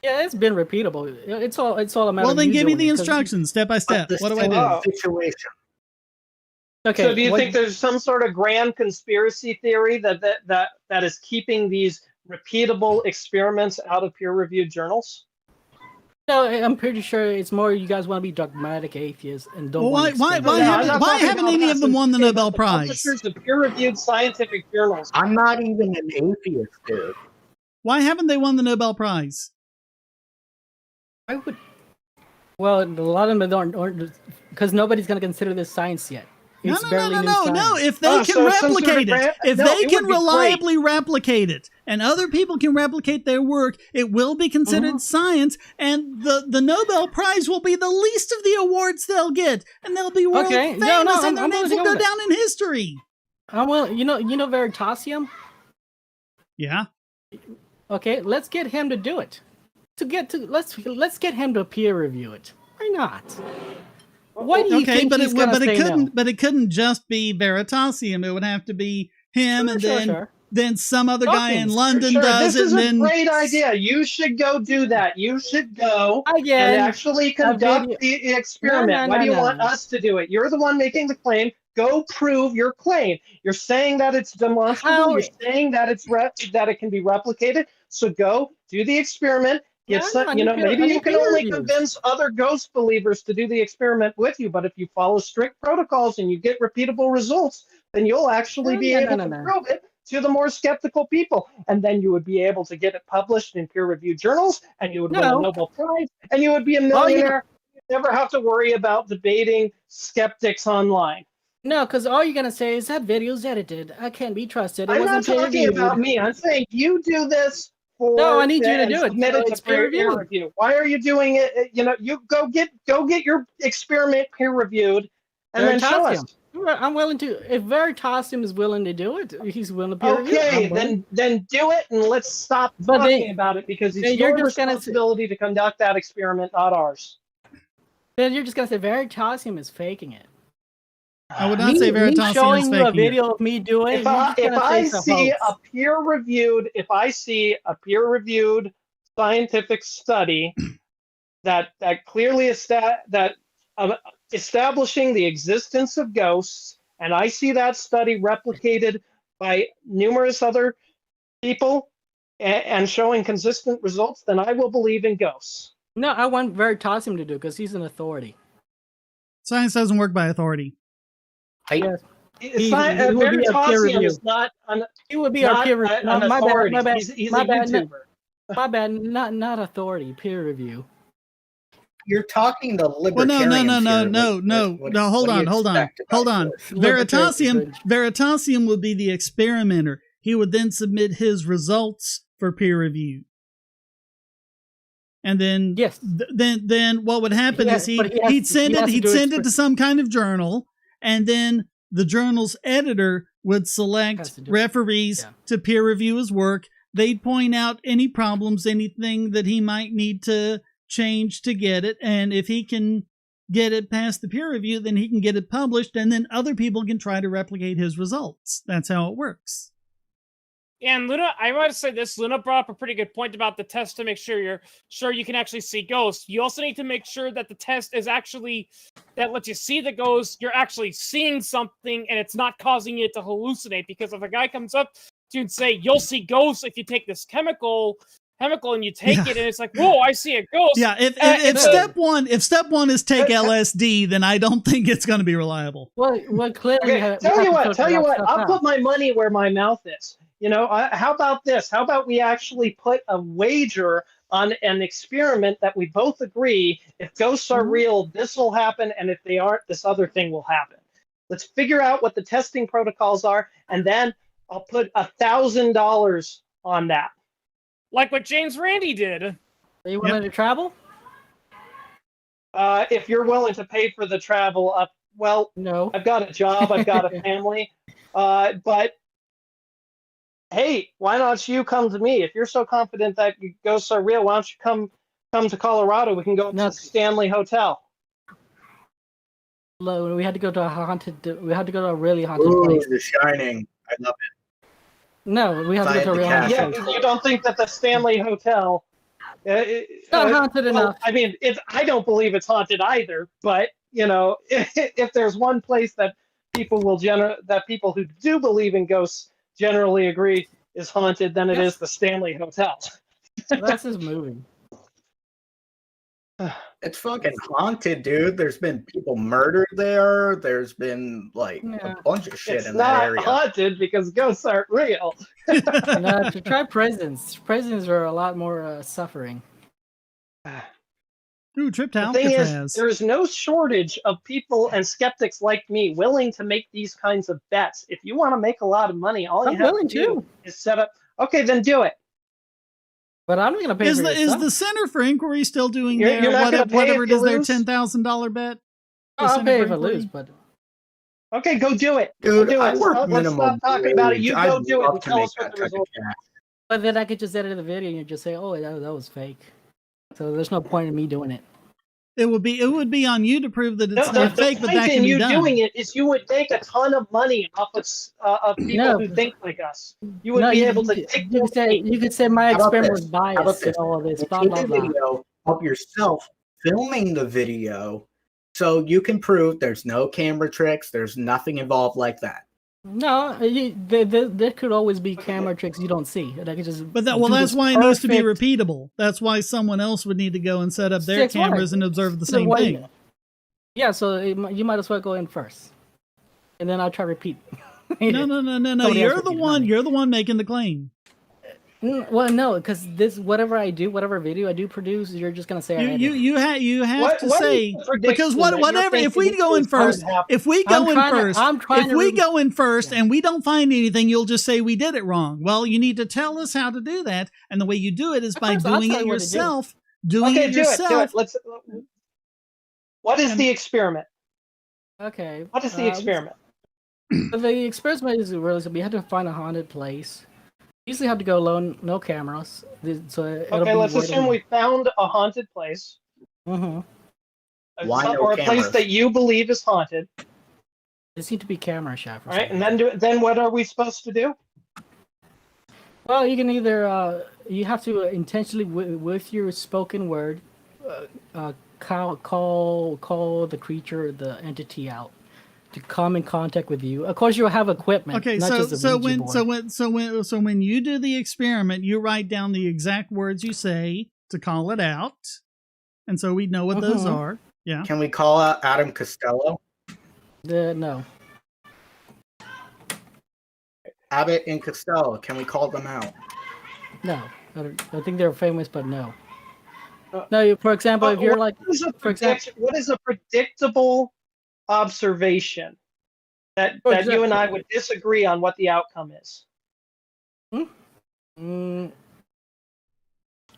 Yeah, it's been repeatable. It's all a matter Well, of then you give me doing the it, 'cause- instructions step by step. But What do the I do? Oh. situation. Okay. So do you what- think there's some sort of grand conspiracy theory that is keeping these repeatable experiments out of peer-reviewed journals? No, I'm pretty sure it's more you guys want to be dogmatic atheists and don't Well, want to why experiment. No, I'm not why talking haven't about any of us. them won the I'm talking Nobel about Prize? Publishers of peer-reviewed scientific journals. I'm not even an atheist, dude. Why haven't they won the Nobel Prize? I would. Well, a lot of them aren't because nobody's going to consider this science yet. It's barely new No. science. If they Oh, can so some sort of replicate it, grant- if no, they it can would be great. reliably replicate it, and other people can replicate their work, it will be considered science, and the Nobel Prize will be the least of the awards they'll get, and they'll be world Okay, famous, no, and their I'm names willing to will go go with it. down in history. Well, you know Veritasium. Yeah. Okay, let's get him to do it. Let's get him to peer review it. Why not? Why do you Okay, think but he's it gonna say couldn't. no? But it couldn't just be Veritasium. It would have to be him, and then some other guy in Dawkins. London Sure, does this it, is and a then great idea. You should go do that. You should go Again, and actually conduct video- the experiment. No, Why do you no. want us to do it? You're the one making the claim. Go prove your claim. You're saying that it's demonstrable. How- You're saying that that it can be replicated. So go do the experiment. Get Yeah, some, I you know, need peer- maybe I you need can peer only reviews. convince other ghost believers to do the experiment with you. But if you follow strict protocols and you get repeatable results, then you'll actually be able to prove it to the more skeptical people. And then you would be able to get it published in peer-reviewed journals, and you would win a No. Nobel Prize, and you would be a millionaire. You'd never have to worry about debating skeptics online. No, because all you're gonna say is that video's edited. I can't be trusted. It I'm not wasn't talking peer-reviewed. about me. I'm saying you do this for No, I need you to and do it. submit So it it's to peer peer-reviewed. review. Why are you doing it? You know, you go get your experiment peer reviewed, and then show us. Veritasium. I'm willing to. If Veritasium is willing to do it, he's willing to peer review. Okay, I'm willing. then do it, and let's stop But talking then- about it because it's then you're your just gonna say- responsibility to conduct that experiment, not ours. Then you're just gonna say Veritasium is faking it. I would not say me Veritasium is showing you a faking it. video of me doing. If I see a hoax. if I see a peer-reviewed scientific study that clearly establishing the existence of ghosts, and I see that study replicated by numerous other people and showing consistent results, then I will believe in ghosts. No, I want Veritasium to do because he's an authority. Science doesn't work by authority. Yes. He would be a peer Veritasium review. is not He would be not our peer review. an authority. My bad. He's my a bad. YouTuber. My bad. Not authority. Peer review. You're talking to Well, libertarians no. Hold on. Veritasium would be the experimenter. He would then submit his results for peer review. And then, Yes. then what would happen is he'd send it to some kind of journal, and then the journal's editor would Has select to do- referees yeah. to peer review his work. They'd point out any problems, anything that he might need to change to get it. And if he can get it past the peer review, then he can get it published, and then other people can try to replicate his results. That's how it works. And Luna, I want to say this. Luna brought up a pretty good point about the test to make sure you're sure you can actually see ghosts. You also need to make sure that the test is actually that lets you see the ghost. You're actually seeing something, and it's not causing you to hallucinate. Because if a guy comes up to you and say, "You'll see ghosts if you take this chemical," and you take it, and it's like, "Whoa, I see a ghost." Yeah, if step one is take LSD, then I don't think it's going to be reliable. Well, clearly. Okay, tell you what. I'll put my money where my mouth is. You know, how about this? How about we actually put a wager on an experiment that we both agree, if ghosts are real, this will happen, and if they aren't, this other thing will happen. Let's figure out what the testing protocols are, and then I'll put $1,000 on that. Like what James Randi did. You wanted to travel? If you're willing to pay for the travel, well, No. I've got a job, I've got a family, but hey, why don't you come to me? If you're so confident that ghosts are real, why don't you come to Colorado? We can go to the Stanley Hotel. We had to go to a haunted. We had to go to a really haunted Ooh, place. The Shining. I love it. No, we had to go to a real haunted Yeah, place. you don't think that the Stanley Hotel? It's not haunted enough. I mean, I don't believe it's haunted either. But you know, if there's one place that people who do believe in ghosts generally agree is haunted, then it is the Stanley Hotel. That's his movie. It's fucking haunted, dude. There's been people murdered there. There's been like a bunch of shit It's in that area. not haunted because ghosts aren't real. No, to try prisons. Prisons are a lot more suffering. Ooh, trip to The thing Alcatraz. is, there is no shortage of people and skeptics like me willing to make these kinds of bets. If you want to make a lot of money, all you I'm have to willing do is set up. Okay, then do it. But I'm going to pay for Is the Center for Inquiry still doing You're not gonna pay whatever if it is you their lose? $10,000 bet? The I'll Center pay for if I Inquiry? lose, but Okay, go do it. Dude, go do I it. work Let's minimum stop talking about it. You wage. go I'd do it love and to tell make us what that the type of result. but then I could just edit the video and you just say, "Oh, that was fake." So there's no point in me doing it. It would be on you to prove that it's No, not fake, the but point that can in be you done. doing it is you would make a ton of money off of people No. who think like us. You would be able to take you could say my How about experiment this? was How about biased this? and all of this, You blah take blah a blah. video of yourself filming the video so you can prove there's no camera tricks, there's nothing involved like that. No, there could always be camera tricks you don't see. And I could just But do that's this why it needs to be perfect- repeatable. That's why someone else would need to go and set up their That's why. cameras and observe the So same why- thing. Yeah, so you might as well go in first, and then I'll try to repeat. No. Somebody You're else the repeated one. mine. You're the one making the claim. Well, no, because whatever video I do produce, you're just gonna say I edited it. You have What- to what is say the prediction because that you're whatever if we thinking go in is going to first, happen? if we I'm go in trying to- first, I'm trying if to we re- go in first Yeah. and we don't find anything, you'll just say we did it wrong. Well, you need to tell us how to do that, and the way you do it is by course, I'll doing tell it you what to do. yourself. Doing Okay, it do it. yourself. Let's. What is the experiment? Okay. What is the experiment? The experiment is really simple. We had to find a haunted place. Usually have to go alone, no cameras. So Okay, let's assume we found a haunted place. Mm-hmm. Why no or a place cameras? that you believe is haunted. There seem to be camera shaft. All right, and then what are we supposed to do? Well, you can either you have to intentionally with your spoken word call the creature, the entity out to come in contact with you. Of course, you'll have equipment. Okay, not just a so Ouija board. when you do the experiment, you write down the exact words you say to call it out, and so we know what those are. Yeah. Can we call out Adam Costello? No. Abbott and Costello, can we call them out? No, I think they're famous, but no. No, for example, if you're like, What is a predictable observation that you and I would disagree on what the outcome is?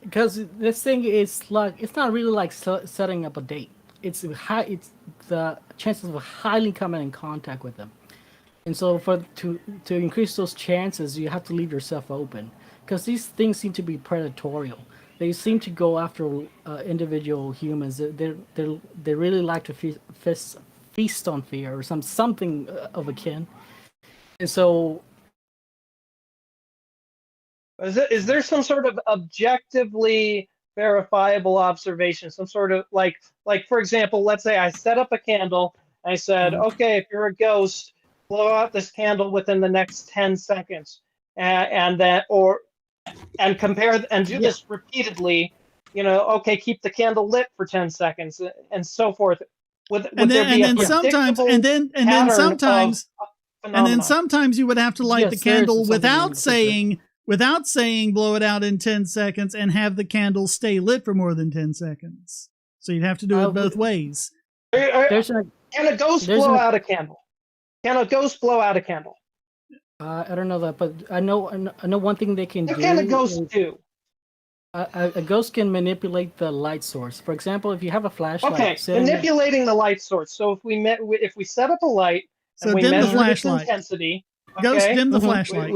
Because this thing is like, it's not really like setting up a date. It's the chances of highly coming in contact with them. And so to increase those chances, you have to leave yourself open, because these things seem to be predatorial. They seem to go after individual humans. They really like to feast on fear or something of a kin. And so, Is there some sort of objectively verifiable observation? Some sort of like for example, let's say I set up a candle. I said, okay, if you're a ghost, blow out this candle within the next 10 seconds, and compare and do this repeatedly. Okay, keep the candle lit for 10 seconds and so forth. Would there be a predictable pattern and then sometimes you would have to light the candle without saying blow it out in 10 seconds and have the candle stay lit for more than 10 seconds. So you'd have to do it both ways. Can a ghost blow out a candle? Can a ghost blow out a candle? I don't know that, but I know one thing they can do. What can a ghost do? A ghost can manipulate the light source. For example, if you have a flashlight. Okay, manipulating the light source. So if we set up a light and we measure its intensity, ghost dim the flashlight.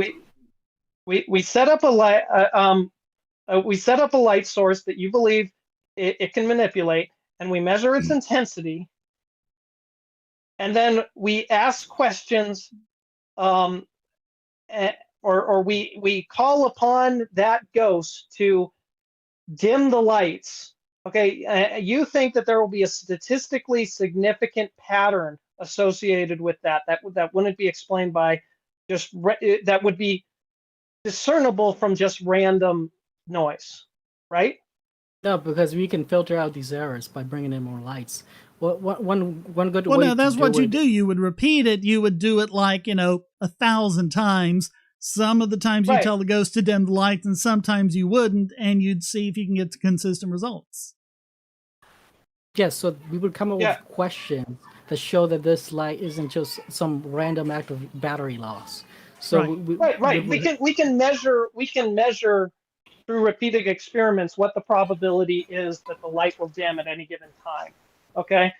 We set up a light. We set up a light source that you believe it can manipulate, and we measure its intensity, and then we ask questions, or we call upon that ghost to dim the lights. Okay, you think that there will be a statistically significant pattern associated with that wouldn't be explained by just that would be discernible from just random noise, right? No, because we can filter out these errors by bringing in more lights. One good way. Well, no, that's what you do. You would repeat it. You would do it 1,000 times. Some of the times you tell the ghost to dim the lights, and sometimes you wouldn't, and you'd see if you can get to consistent results. Yes, so we would come up with questions that show that this light isn't just some random act of battery loss. So we can measure through repeated experiments what the probability is that the light will dim at any given time. Okay,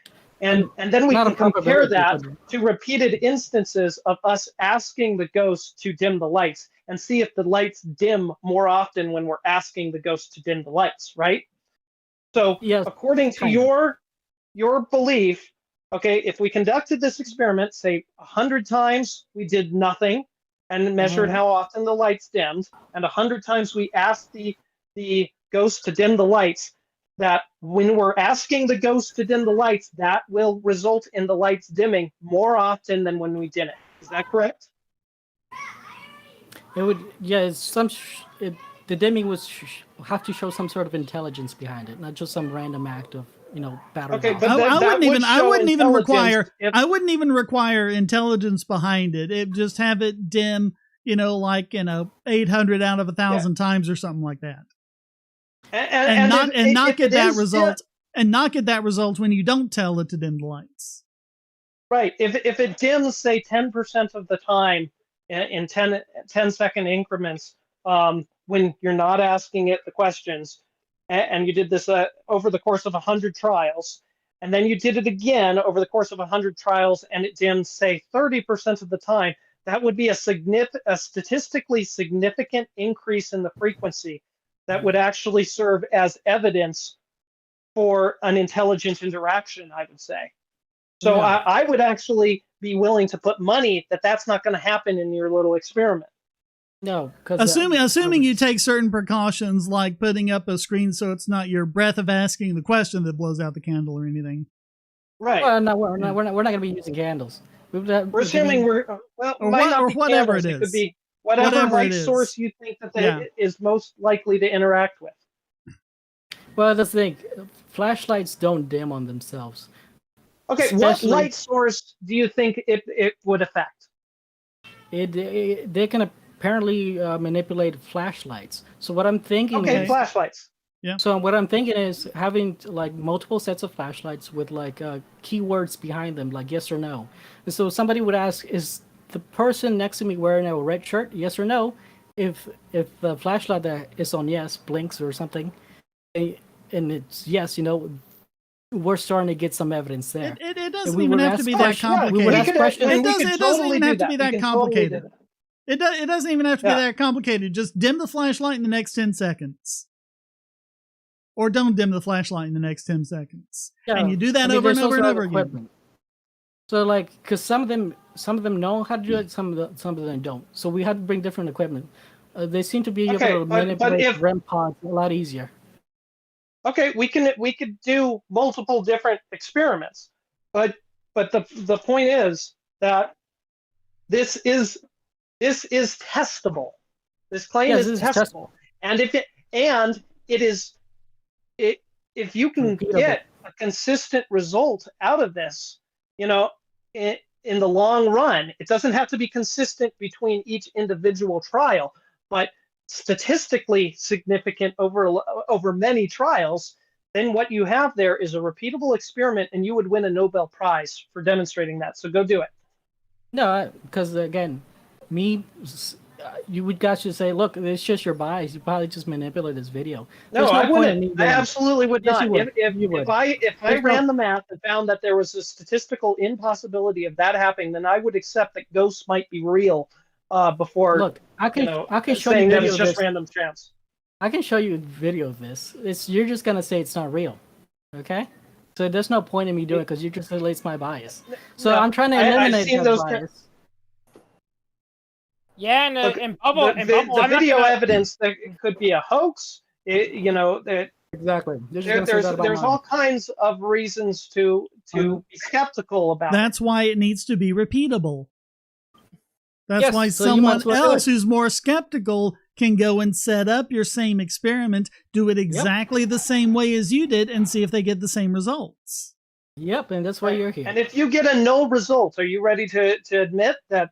and then we can compare that to repeated instances of us asking the ghost to dim the lights and see if the lights dim more often when we're asking the ghost to dim the lights, right? So according to your belief, okay, if we conducted this experiment, say 100 times we did nothing and measured how often the lights dimmed, and 100 times we asked the ghost to dim the lights, that when we're asking the ghost to dim the lights, that will result in the lights dimming more often than when we didn't. Is that correct? It would, the dimming would have to show some sort of intelligence behind it, not just some random act of battery. Okay, loss. but I wouldn't even require intelligence behind it. It just have it dim, 800 out of 1,000 times or something like that. And not get that result when you don't tell it to dim the lights. Right. If it dims, say 10% of the time in 10-second increments, when you're not asking it the questions, and you did this over the course of 100 trials, and then you did it again over the course of 100 trials, and it dims, say 30% of the time, that would be a statistically significant increase in the frequency that would actually serve as evidence for an intelligent interaction, I would say. So I would actually be willing to put money that that's not going to happen in your little experiment. No, because assuming you take certain precautions, like putting up a screen so it's not your breath of asking the question that blows out the candle or anything. Right. Well, no, we're not going to be using candles. We're assuming or whatever it is. It could be whatever light source you think that is most likely to interact with. Well, that's the thing. Flashlights don't dim on themselves. Okay, what light source do you think it would affect? They can apparently manipulate flashlights. So what I'm thinking is... Okay, flashlights. Yeah. So what I'm thinking is having multiple sets of flashlights with keywords behind them, like yes or no. And so somebody would ask, is the person next to me wearing a red shirt? Yes or no? If the flashlight that is on yes blinks or something, and it's yes, we're starting to get some evidence there. It doesn't we even would have to ask be that questions. Yeah, complicated. would ask questions. It doesn't totally even do have to be We that can totally do complicated. that. It doesn't even have to be Yeah. that complicated. Just dim the flashlight in the next 10 seconds. Or don't dim the flashlight in the next 10 seconds. Yeah. And you do that I mean, over and there's over also and other over again. equipment. So like, because some of them know how to do it, some of them don't. So we had to bring different equipment. They seem to be Okay, able to but manipulate if- REM pods a lot easier. Okay, we could do multiple different experiments, but the point is that this is testable. This claim Yes, is this is testable, and if you can Repeatable. get a consistent result out of this, in the long run, it doesn't have to be consistent between each individual trial, but statistically significant over many trials, then what you have there is a repeatable experiment, and you would win a Nobel Prize for demonstrating that. So go do it. No, because again, you would guys should say, look, it's just your bias. You probably just manipulate this video. No, There's I point in wouldn't. me I doing it. absolutely would Yes, not. you would. You would. If I There's ran no- the math and found that there was a statistical impossibility of that happening, then I would accept that ghosts might be real before Look, I can show saying you that video it's of just this. random chance. I can show you a video of this. You're just gonna say it's not real, okay? So there's no point in me doing it because you just say it's my bias. So No, I'm trying to I've eliminate seen that those bias. Yeah, and Look, Bubble, the I'm not video gonna- evidence that it could be a hoax. Exactly. You're just gonna say There's that about mine. all kinds of reasons to be skeptical about it. That's why it needs to be repeatable. That's Yes, why so you might someone as well do else it. who's more skeptical can go and set up your same experiment, do it exactly the same way as you did, and see if they get the same results. Yep, and that's why you're here. And if you get a no result, are you ready to admit that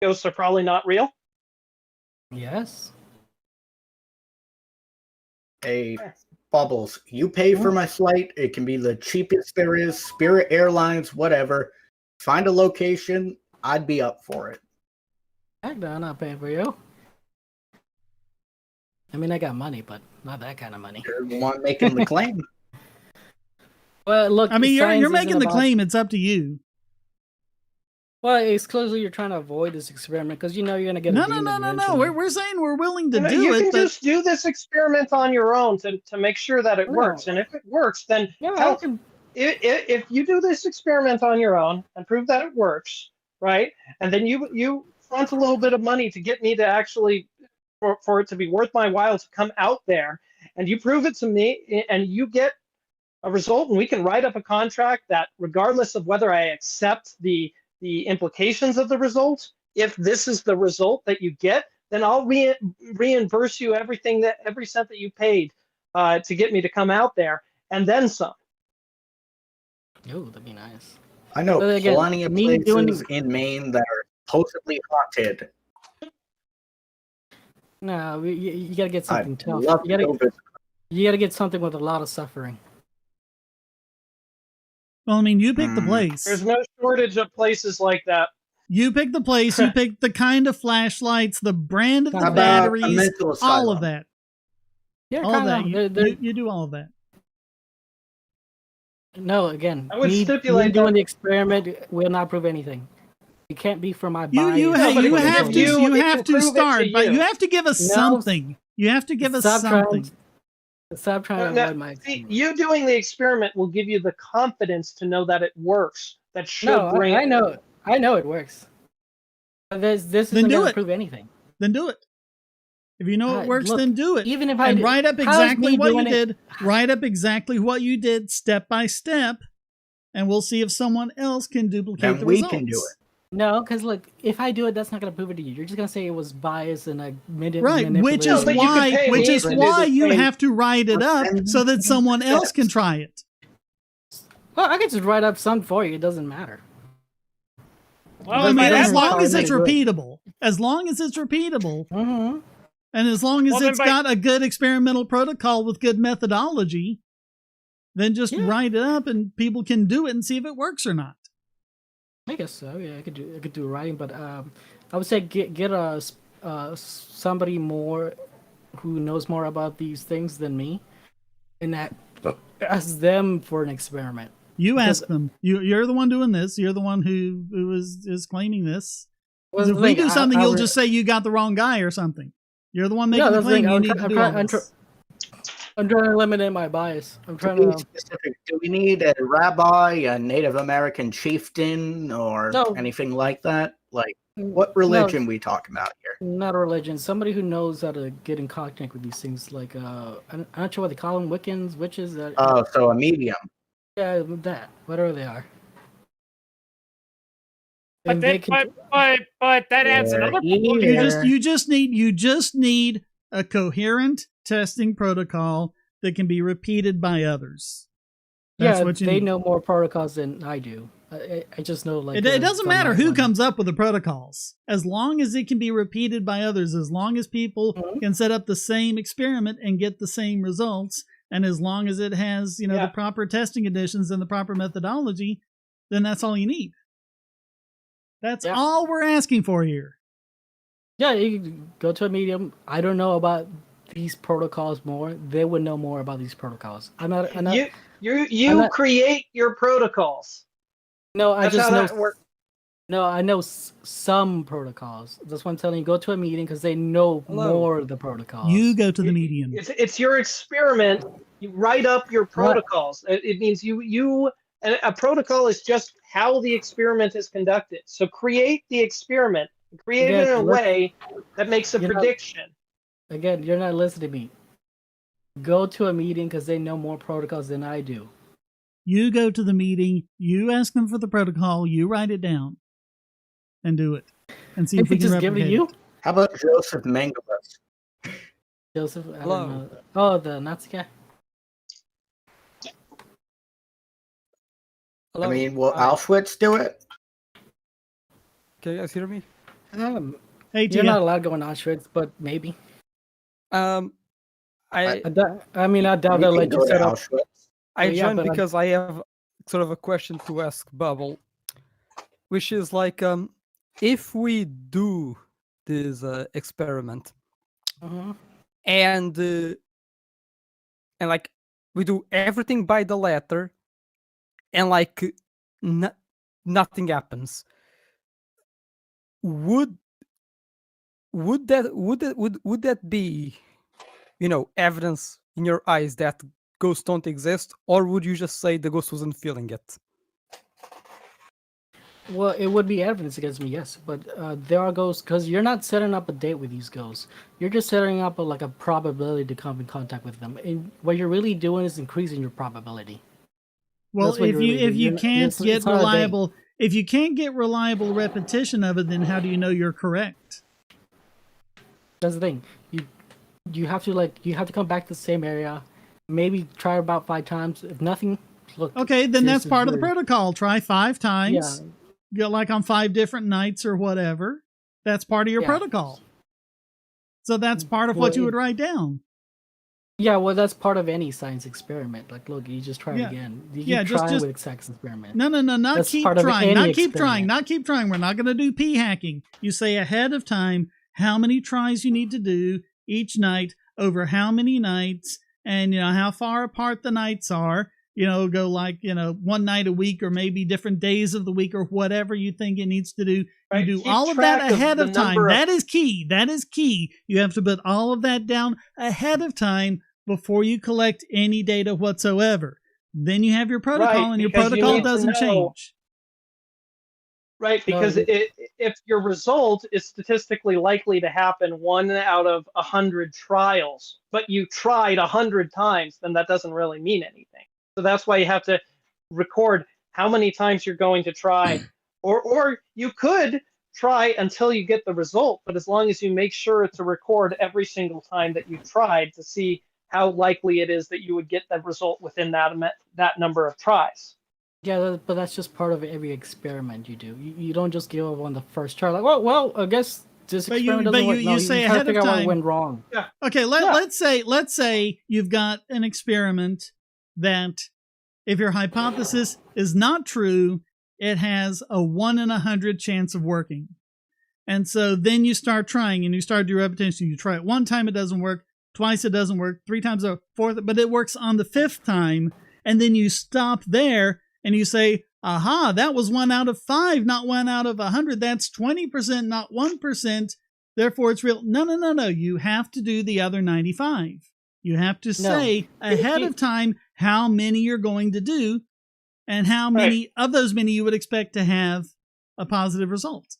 ghosts are probably not real? Yes. Hey, Bubbles, you pay for my flight. It can be the cheapest there is, Spirit Airlines, whatever. Find a location, I'd be up for it. Heck no, I'm not paying for you. I mean, I got money, but not that kind of money. You're the one making the claim. Well, look, I mean, science you're isn't making the about- claim. It's up to you. Well, it's clearly you're trying to avoid this experiment because you know you're gonna get a No. demon eventually. We're saying we're willing to do you it, can but just do this experiment on your own to make sure that it No. works. And if it works, then Yeah, I hell, can- if you do this experiment on your own and prove that it works, right? And then you front a little bit of money to get me to actually for it to be worth my while to come out there, and you prove it to me, and you get a result, and we can write up a contract that, regardless of whether I accept the implications of the result, if this is the result that you get, then I'll reimburse you every cent that you paid to get me to come out there, and then some. Ooh, that'd be nice. I know But again, plenty of me doing- places in Maine that are supposedly haunted. No, you gotta get I'd something tough. love to go visit. You gotta get something with a lot of suffering. well, I mean, you pick the place. There's no shortage of places like that. You pick the place. You pick the kind of flashlights, the brand of the How about a batteries, mental all asylum? of that. Yeah, All of that. kinda. You do all of that. No, again, I would me stipulate doing that- the experiment will not prove anything. It can't be for my You bias. you, No, hey, but you it can have give to you- you it have can to prove it to start, but you. you have to give us No. something. You have to give us Stop something. Stop trying to Now, avoid my see, experiment. you doing the experiment will give you the confidence to know that it works. That should No, bring. I know it works. But this Then isn't do gonna it. prove anything. Then do it. If you know it works, Look, then do it. Even if I And did- write up how's exactly me what you doing it- did. Write up exactly what you did, step by step, and we'll see if someone else can duplicate Then the we results. can do it. No, because look, if I do it, that's not gonna prove it to you. You're just gonna say it was biased and I Right, which is No, but you could why pay me to do the you same. have to write it up And so that someone else can try it. Well, I can just write up some for you. It doesn't matter. Well, I mean, by as that long logic- as it's do it. repeatable, as long as it's repeatable, Mm-hmm. and as long as Well, then it's by- got a good experimental protocol with good methodology, then just Yeah. write it up and people can do it and see if it works or not. I guess so. Yeah, I could do writing, but I would say get somebody more who knows more about these things than me, and that Ask them for an experiment. You ask them. You're the one doing this. You're the one who is claiming this. Well, If we do something, you'll I- just say you got the wrong guy or something. You're the one making No, the that's the claim. thing. You I'm need try- to I'm do try- all I'm this. I'm trying to eliminate my bias. I'm To trying be to. specific, do we need a rabbi, a Native American chieftain, or No. anything like that? Like, what religion we talking about here? Not a religion. Somebody who knows how to get in contact with these things. Like, I'm not sure what they call them. Wiccans, witches. Oh, so a medium. Yeah, that. Whatever they are. But And then, they can. but that adds They're another. here. You just need a coherent testing protocol that can be repeated by others. That's Yeah, what you they need. know more protocols than I do. I just know like It doesn't some matter of who one. comes up with the protocols, as long as it can be repeated by others, as long as people Mhm. can set up the same experiment and get the same results, and as long as it has Yeah. the proper testing conditions and the proper methodology, then that's all you need. That's Yeah. all we're asking for here. Yeah, you can go to a medium. I don't know about these protocols more. They would know more about these protocols. I'm not. You not- create your protocols. No, I That's just how know. that works. No, I know some protocols. That's what I'm telling you. Go to a meeting because they know Hello. more of the protocols. You go to the medium. It's your experiment. You write up your protocols. It means a protocol is just how the experiment is conducted. So create the experiment. Create it in a way that makes a You're not- prediction. Again, you're not listening to me. Go to a meeting because they know more protocols than I do. You go to the meeting, you ask them for the protocol, you write it down, and do it, and see if If we we can just give it to replicate you, it. How about Joseph Mengele? Joseph. I Hello. don't know. Oh, the Nazi guy. Hello. I mean, will Hi. Auschwitz do it? Can you guys hear me? Hey, You're Tia. not allowed to go on Auschwitz, but maybe. I I doubt We they'll can let go you to set up. Auschwitz. I Yeah, joined but because I have sort of a question to ask Bubble, which is like, if we do this experiment Mhm. and like we do everything by the letter, and like nothing happens, would that be, evidence in your eyes that ghosts don't exist, or would you just say the ghost wasn't feeling it? Well, it would be evidence against me, yes. But there are ghosts because you're not setting up a date with these ghosts. You're just setting up a probability to come in contact with them. And what you're really doing is increasing your probability. Well, That's what if you're you really if doing. you You're not- can't it's get not a date. reliable repetition of it, then how do you know you're correct? That's the thing. You have to come back to the same area. Maybe try about 5 times. If nothing, look. Okay, then that's seriously, part of the you're- protocol. Try 5 Yeah. times. Go like on 5 different nights or whatever. That's part of your Yeah. protocol. So that's part of Well, what you would write down. Yeah, well, that's part of any science experiment. Like, look, you just try Yeah. it again. You Yeah, keep just- trying just- with sex experiment. No, not That's keep part of trying. any Not keep experiment. trying. Not keep trying. We're not going to do p hacking. You say ahead of time how many tries you need to do each night over how many nights, and how far apart the nights are. Go like 1 night a week, or maybe different days of the week, or whatever you think it needs to do. Right, You do keep all of that track of ahead the of time. number of- That is key. That is key. You have to put all of that down ahead of time before you collect any data whatsoever. Then you have your protocol, Right, and your because you protocol need to doesn't know- change. Right, because No, if your result is statistically likely to happen 1 out of 100 trials, but you tried 100 times, then that doesn't really mean anything. So that's why you have to record how many times you're going to try, or you could try until you get the result, but as long as you make sure to record every single time that you tried to see how likely it is that you would get that result within that number of tries. Yeah, but that's just part of every experiment you do. You don't just give up on the first try. Like, well, I guess this But you- experiment but doesn't you- work. you No, say try to ahead of figure out what time- went wrong. Okay, Yeah. let's say you've got an experiment that, if your hypothesis is not true, it has a 1 in 100 chance of working. And so then you start trying, and you start to do repetition. You try it 1 time, it doesn't work. Twice it doesn't work. 3 times a fourth, but it works on the 5th time. And then you stop there and you say, aha, that was 1 out of 5, not 1 out of 100. That's 20%, not 1%. Therefore, it's real. No. You have to do the other 95. You have to say ahead of time how many you're going to do and how many of those many you would expect to have a positive result.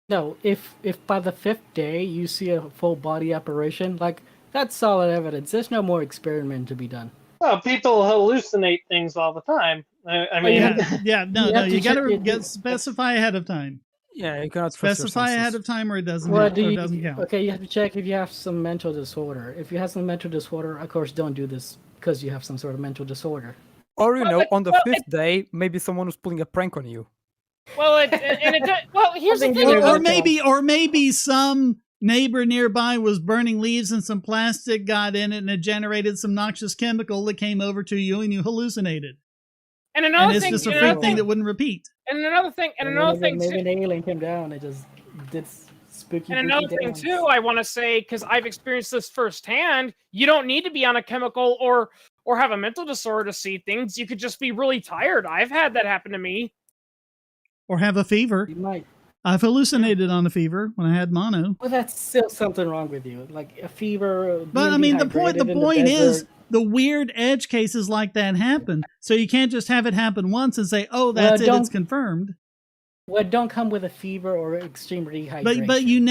No, if by the 5th day you see a full body apparition, like, that's solid evidence. There's no more experiment to be done. Well, people hallucinate things all the time. I mean, You got to specify ahead of time. Yeah, you cannot trust your Specify senses. ahead of time, or it doesn't. Doesn't count. Okay, you have to check if you have some mental disorder. If you have some mental disorder, of course, don't do this because you have some sort of mental disorder. Or on the 5th day, maybe someone was pulling a prank on you. Well, here's the thing. Or maybe some neighbor nearby was burning leaves and some plastic got in it and it generated some noxious chemical that came over to you and you hallucinated. And another thing, it's just a freak thing that wouldn't repeat. And another thing, maybe an alien came down and just did spooky. And another thing too, I want to say, because I've experienced this firsthand, you don't need to be on a chemical or have a mental disorder to see things. You could just be really tired. I've had that happen to me. Or have a fever. You might. I've hallucinated on a fever when I had mono. Well, that's still something wrong with you, like a fever. But I mean, the point is, the weird edge cases like that happen. So you can't just have it happen once and say, "Oh, that's it; it's confirmed." Well, don't come with a fever or extreme dehydration. But you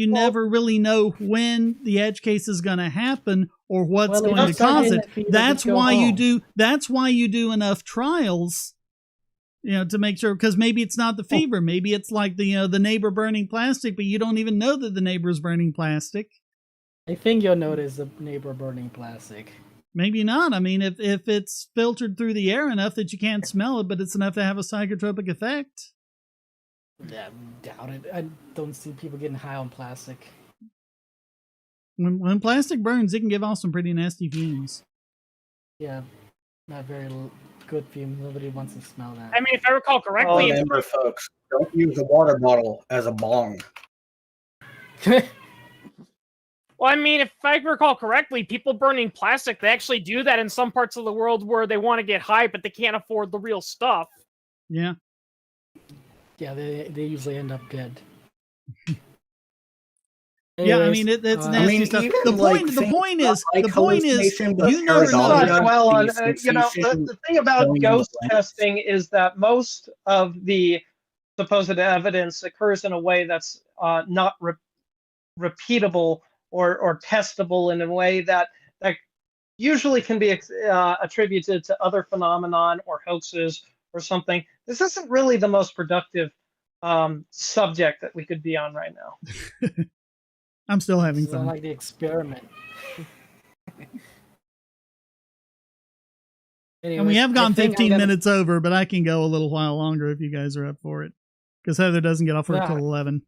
never really know when the edge case is going to happen or what's going to cause it. That's why you do. That's why you do enough trials. To make sure, because maybe it's not the fever. Maybe it's like the neighbor burning plastic, but you don't even know that the neighbor's burning plastic. I think you'll notice the neighbor burning plastic. Maybe not. I mean, if it's filtered through the air enough that you can't smell it, but it's enough to have a psychotropic effect. Yeah, doubt it. I don't see people getting high on plastic. When plastic burns, it can give off some pretty nasty fumes. Yeah, not very good fumes. Nobody wants to smell that. I mean, if I recall correctly, remember, folks, don't use a water bottle as a bong. Well, I mean, if I recall correctly, people burning plastic, they actually do that in some parts of the world where they want to get high, but they can't afford the real stuff. Yeah. Yeah, they usually end up dead. Anyways, yeah, I mean, it's nasty stuff. The point is, you never know. Well, the thing about ghost testing is that most of the supposed evidence occurs in a way that's not repeatable or testable in a way that usually can be attributed to other phenomenon or hoaxes or something. This isn't really the most productive subject that we could be on right now. I'm still having fun. Like the experiment. Anyways, and we have gone 15 minutes over, but I can go a little while longer if you guys are up for it. Because Heather doesn't get off work till 11.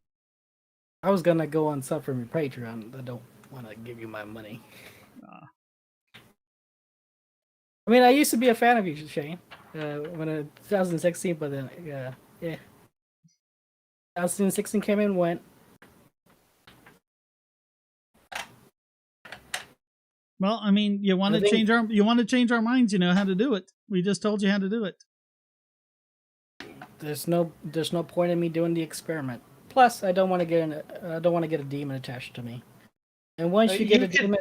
I was going to go on sub from your Patreon. I don't want to give you my money. I mean, I used to be a fan of you, Shane. When 2016, but then, yeah. 2016 came and went. Well, I mean, you want to change our minds. You know how to do it. We just told you how to do it. There's no point in me doing the experiment. Plus, I don't want to get a demon attached to me. And once you get a demon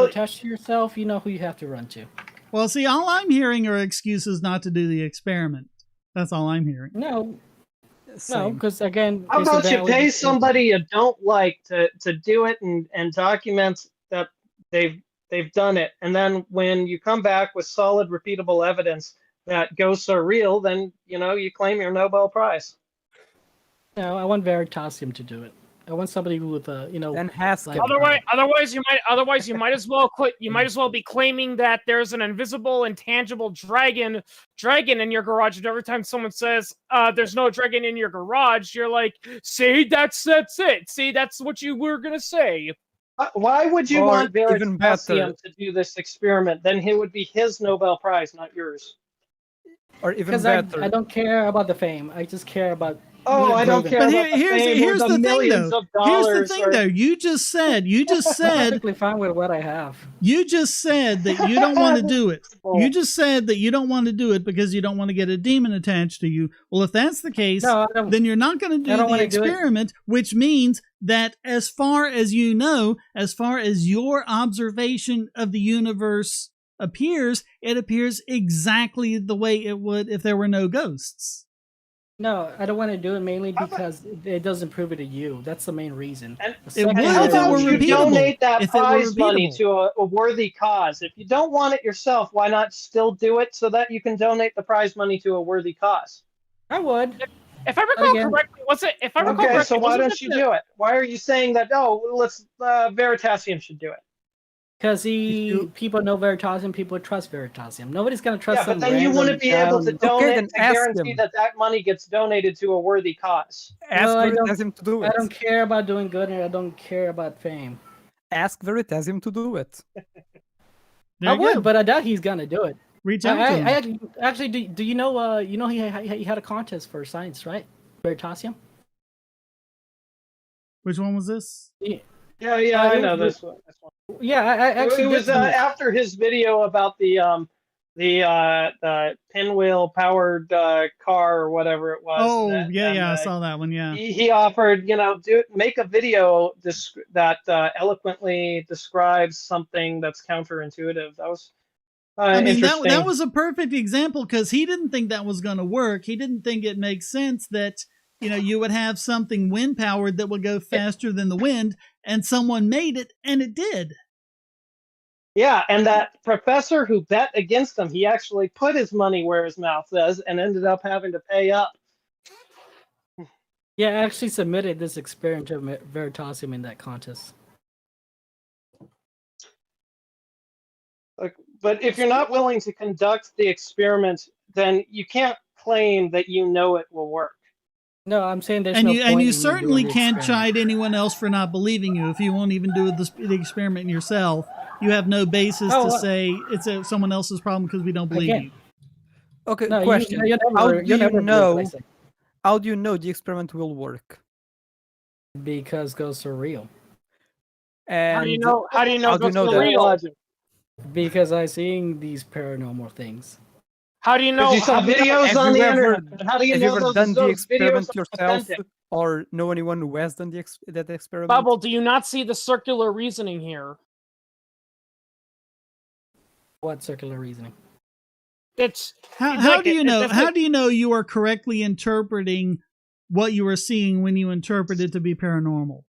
attached to yourself, you know who you have to run to. Well, see, all I'm hearing are excuses not to do the experiment. That's all I'm hearing. No, because again, how about you pay somebody you don't like to do it and document that they've done it, and then when you come back with solid, repeatable evidence that ghosts are real, then you claim your Nobel Prize. No, I want Veritasium to do it. I want somebody with And Haskell. Otherwise, you might as well be claiming that there's an invisible, intangible dragon in your garage. And every time someone says there's no dragon in your garage, you're like, see, that's it. See, that's what you were gonna say. Why would you want Veritasium to do this experiment? Then it would be his Nobel Prize, not yours. Or even better. I don't care about the fame. I just care about Oh, I don't care But about the fame or the thing, millions though. of dollars. Here's the thing, though. You just said Perfectly fine with what I have. you just said that you don't want to do it. Oh. You just said that you don't want to do it because you don't want to get a demon attached to you. Well, if that's the case, No, I don't. then you're not going to I do don't the wanna do it. experiment, which means that as far as you know, as far as your observation of the universe appears, it appears exactly the way it would if there were no ghosts. No, I don't want to do it mainly because it doesn't prove it to you. That's the main reason. And, The It would second if how it reason about were is you repeatable. donate that If it were prize money repeatable. to a worthy cause? If you don't want it yourself, why not still do it so that you can donate the prize money to a worthy cause? I would. If I recall again- correctly, was it? If I recall Okay, correctly, so why wasn't don't it you the- do it? Why are you saying that? Oh, let's Veritasium should do it. Because people know Veritasium, people trust Veritasium. Nobody's gonna trust Yeah, some but then you wouldn't be able to random donate then to ask guarantee him. that that money gets donated to a worthy cause. Ask I don't- Veritasium to do I it. don't care about doing good and I don't care about fame. Ask Veritasium to do it. There I you would, go. but I doubt he's gonna do it. Reach out to him. I actually do you know he had a contest for science, right? Veritasium? Which one was this? Yeah, I know this one. Yeah, I actually It was did. after his video about the pinwheel powered car or whatever it was. Oh, and I saw that one. Yeah. he offered, make a video that eloquently describes something that's counterintuitive. That was I mean, interesting. that was a perfect example because he didn't think that was going to work. He didn't think it makes sense that, you would have something wind powered that would go faster than the wind, and someone made it, and it did. Yeah, and that professor who bet against him, he actually put his money where his mouth is and ended up having to pay up. Yeah, I actually submitted this experiment to Veritasium in that contest. But if you're not willing to conduct the experiment, then you can't claim that you know it will work. No, I'm saying there's And no you point and in you doing certainly the can't experiment. chide anyone else for not believing you if you won't even do the experiment yourself. You have no basis Oh, to say it's someone else's problem because we don't believe Again. you. Okay, No, question. you How never, do you you never know? believe what I say, How do you know the experiment will work? because ghosts are real. And How do you know? How do you know how do you ghosts know are that? real? Because I'm seeing these paranormal things. How do you know? Because you saw how do you know- videos Have on you the ever- internet. How do you Have you know ever those done the videos experiment are yourself, authentic? or know anyone who has done that experiment? Bubble, do you not see the circular reasoning here? What circular reasoning? It's How like do you know? it's How like- do you know you are correctly interpreting what you are seeing when you interpret it to be paranormal?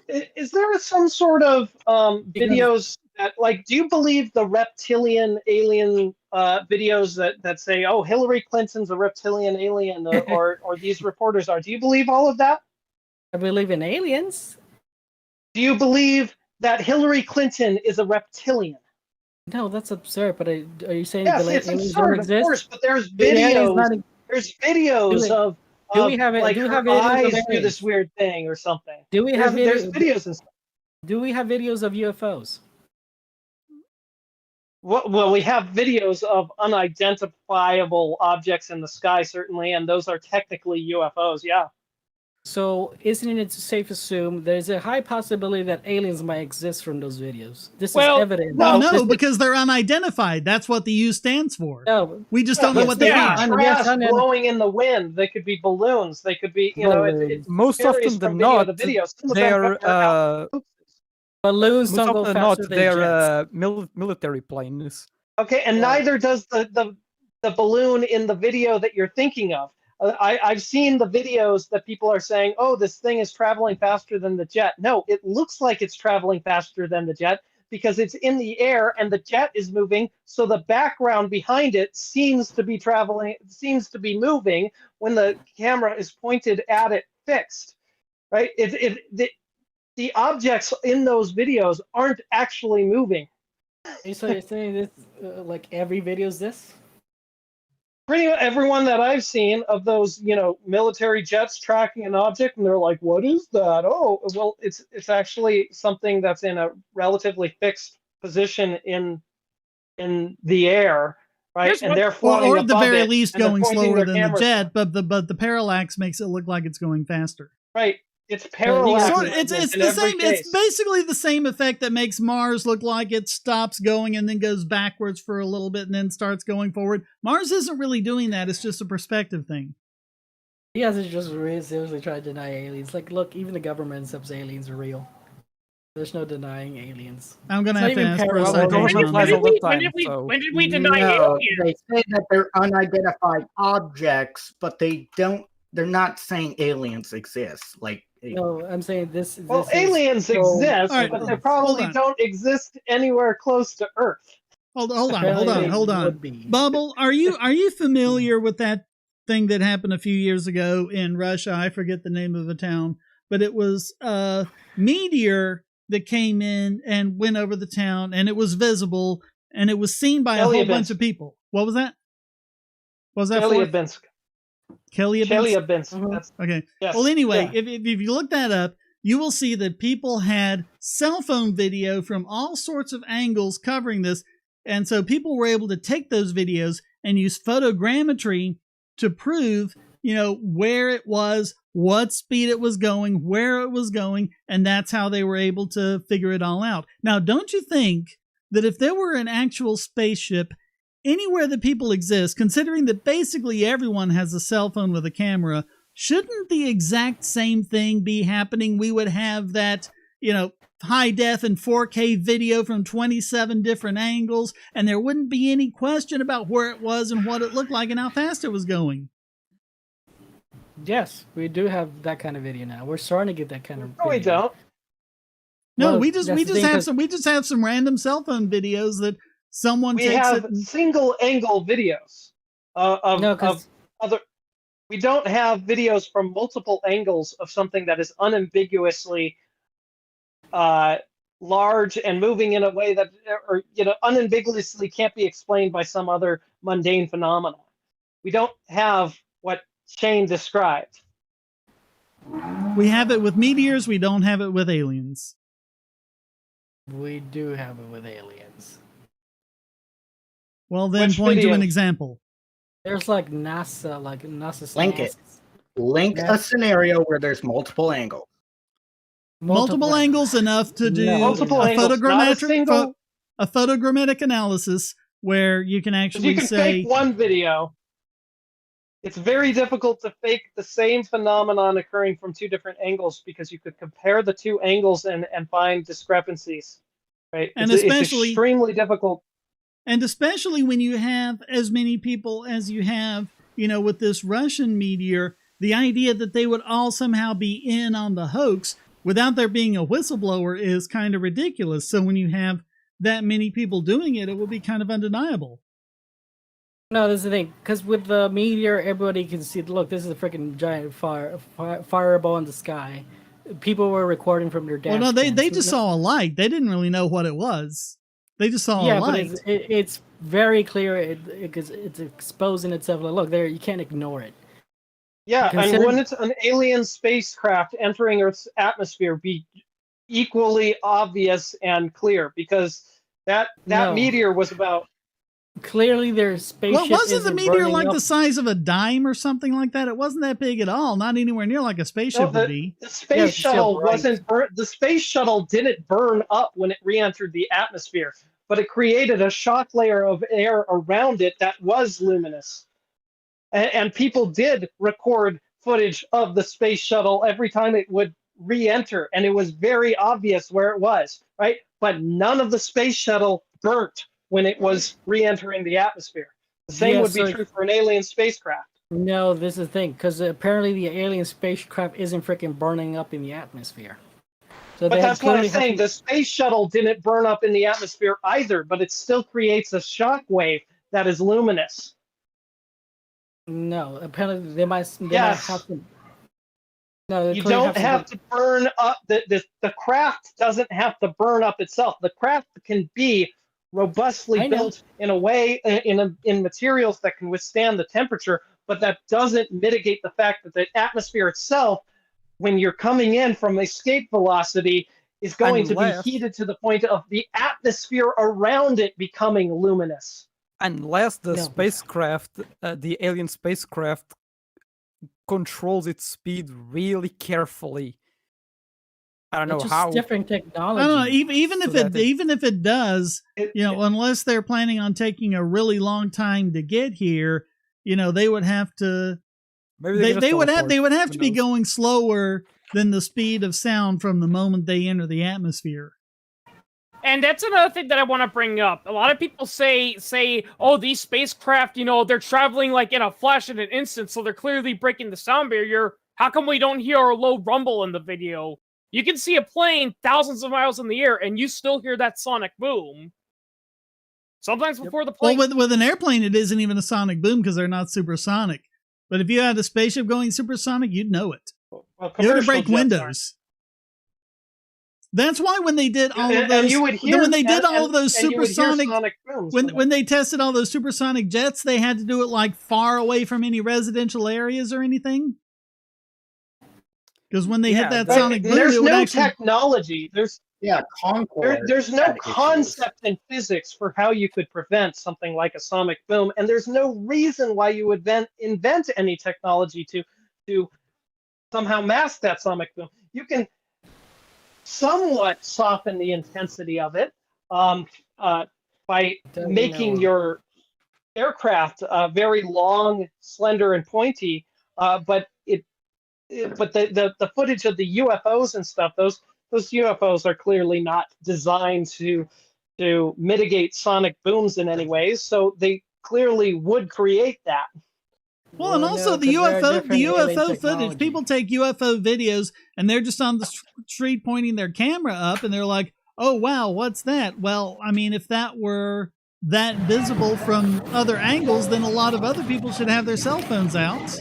Is there some sort of videos that, like, do you believe the reptilian alien videos that say, oh, Hillary Clinton's a reptilian alien, or these reporters are? Do you believe all of that? I believe in aliens. Do you believe that Hillary Clinton is a reptilian? No, that's absurd. But are you saying Yes, the it's aliens don't absurd, of exist? course, but there's Do the aliens videos. not- There's videos of do we have it- like do we her have videos of eyes do aliens? this weird thing or something. Do we have There's videos? videos and stuff. Do we have videos of UFOs? Well, we have videos of unidentifiable objects in the sky, certainly, and those are technically UFOs. Yeah. So isn't it safe to assume there's a high possibility that aliens might exist from those videos? This Well, is evident. Well, This no, is- because they're unidentified. That's what the U stands for. no, We just don't know yes, what they yeah, are. I- yes, Trash I know. blowing in the wind. They could be balloons. They could be, it's Most varies often than from video not, to video. Some of they them are are balloons most don't go often than not faster than they jets. are military planes. okay, and Yeah. neither does the balloon in the video that you're thinking of. I've seen the videos that people are saying, oh, this thing is traveling faster than the jet. No, it looks like it's traveling faster than the jet because it's in the air and the jet is moving. So the background behind it seems to be moving when the camera is pointed at it fixed, right? The objects in those videos aren't actually moving. So you're saying this, like every video is this? Pretty much everyone that I've seen of those, military jets tracking an object, and they're like, "What is that?" Oh, well, it's actually something that's in a relatively fixed position in the air, right? Here's And what- they're flying Or at the above very it, least and they're going pointing slower their than the cameras jet, but the parallax makes it look like it's going faster. right. It's parallax. Sort movement it's in the every same. case. It's basically the same effect that makes Mars look like it stops going and then goes backwards for a little bit and then starts going forward. Mars isn't really doing that. It's just a perspective thing. He hasn't just really seriously tried to deny aliens. Like, look, even the government accepts aliens are real. There's no denying aliens. I'm gonna It's have to not even ask for a parallel. Well, citation government on lies that. all the time, when did we deny No, aliens? they say that they're unidentified objects, but they don't. They're not saying aliens exist. Like, No, I'm saying this. Well, this aliens is exist, All right, but they hold probably on. don't exist anywhere close to Earth. Hold Apparently they on. would be. Bubble, are you familiar with that thing that happened a few years ago in Russia? I forget the name of the town, but it was a meteor that came in and went over the town, and it was visible, and it was seen by a whole bunch of people. What was that? What was that for? Chelyabinsk. Chelyabinsk? Chelyabinsk. Mhm. That's, Okay. yes. Well, anyway, yeah. if you look that up, you will see that people had cell phone video from all sorts of angles covering this. And so people were able to take those videos and use photogrammetry to prove, where it was, what speed it was going, where it was going. And that's how they were able to figure it all out. Now, don't you think that if there were an actual spaceship anywhere that people exist, considering that basically everyone has a cell phone with a camera, shouldn't the exact same thing be happening? We would have that, high def and 4K video from 27 different angles, and there wouldn't be any question about where it was and what it looked like and how fast it was going. Yes, we do have that kind of video now. We're starting to get that kind of. No, we video. don't. No, Well, we just that's the thing, 'cause- have some random cell phone videos that someone We takes have it. And, single angle videos of No, 'cause- other. We don't have videos from multiple angles of something that is unambiguously large and moving in a way that, or unambiguously can't be explained by some other mundane phenomenon. We don't have what Shane described. we have it with meteors. We don't have it with aliens. We do have it with aliens. Well, then Which point to an videos? example. There's like NASA. Link it. Link a scenario where there's multiple angles. Multiple angles enough to do No. Multiple a angles, not a single. a photogrammetric analysis where you can Because actually you can say, fake one video. It's very difficult to fake the same phenomenon occurring from two different angles because you could compare the two angles and find discrepancies. Right? And it's especially- extremely difficult. and especially when you have as many people as you have, with this Russian meteor, the idea that they would all somehow be in on the hoax without there being a whistleblower is kind of ridiculous. So when you have that many people doing it, it will be kind of undeniable. No, this is the thing. Because with the meteor, everybody can see. Look, this is a freaking giant fireball in the sky. People were recording from their dash Well, no, they cams. just saw a light. They didn't really know what it was. They just saw a Yeah, but light. it's very clear because it's exposing itself. Like, look, there, you can't ignore it. Yeah, Consider- and when it's an alien spacecraft entering Earth's atmosphere, be equally obvious and clear because that No. meteor was about. Clearly, their spaceship. Well, wasn't the isn't meteor burning like up. the size of a dime or something like that? It wasn't that big at all. Not anywhere near like a spaceship No, would be. the space Yeah, it's still shuttle bright. wasn't burnt. The space shuttle didn't burn up when it re-entered the atmosphere, but it created a shock layer of air around it that was luminous. And people did record footage of the space shuttle every time it would re-enter, and it was very obvious where it was, right? But none of the space shuttle burnt when it was re-entering the atmosphere. The same Yeah, would be so- true for an alien spacecraft. No, this is the thing. Because apparently, the alien spacecraft isn't freaking burning up in the atmosphere. So But they that's what I'm clearly have saying. to- The space shuttle didn't burn up in the atmosphere either, but it still creates a shock wave that is luminous. No, apparently they might Yes. have to. No, they You clearly don't have to burn up. The craft doesn't have to burn up itself. The craft can be robustly I know. built in a way in materials that can withstand the temperature, but that doesn't mitigate the fact that the atmosphere itself, when you're coming in from escape velocity, is going to Unless- be heated to the point of the atmosphere around it becoming luminous. unless the No. spacecraft, the alien spacecraft, controls its speed really carefully. I don't know It's just how. different technology. I don't know. Even So if that even if it does, It- unless they're planning on taking a really long time to get here, they would have to. Maybe They, can they just would have teleport, they would have who to be knows? going slower than the speed of sound from the moment they enter the atmosphere. And that's another thing that I want to bring up. A lot of people say, oh, these spacecraft, they're traveling like in a flash in an instant, so they're clearly breaking the sound barrier. How come we don't hear a low rumble in the video? You can see a plane thousands of miles in the air, and you still hear that sonic boom. Sometimes before the plane. Well, with an airplane, it isn't even a sonic boom because they're not supersonic. But if you had a spaceship going supersonic, you'd know it. Well, You would commercial break jets windows. That's why when they did all of and those, you would hear, when they did and- all of those and you would hear supersonic, sonic booms when they tested all those supersonic jets, they had to do it like far away from any residential areas or anything. Because when they hit that Right, sonic boom, there's it would no actually. technology. Concorde. There's no had issues. concept in physics for how you could prevent something like a sonic boom, and there's no reason why you would invent any technology to somehow mask that sonic boom. You can somewhat soften the intensity of it by making your aircraft very long, slender, and pointy. But the footage of the UFOs and stuff, those UFOs are clearly not designed to mitigate sonic booms in any ways. So they clearly would create that. Well, and also no, the 'cause they're UFO, different alien footage. technology. People take UFO videos and they're just on the street pointing their camera up, and they're like, "Oh wow, what's that?" Well, I mean, if that were that visible from other angles, then a lot of other people should have their cell phones out.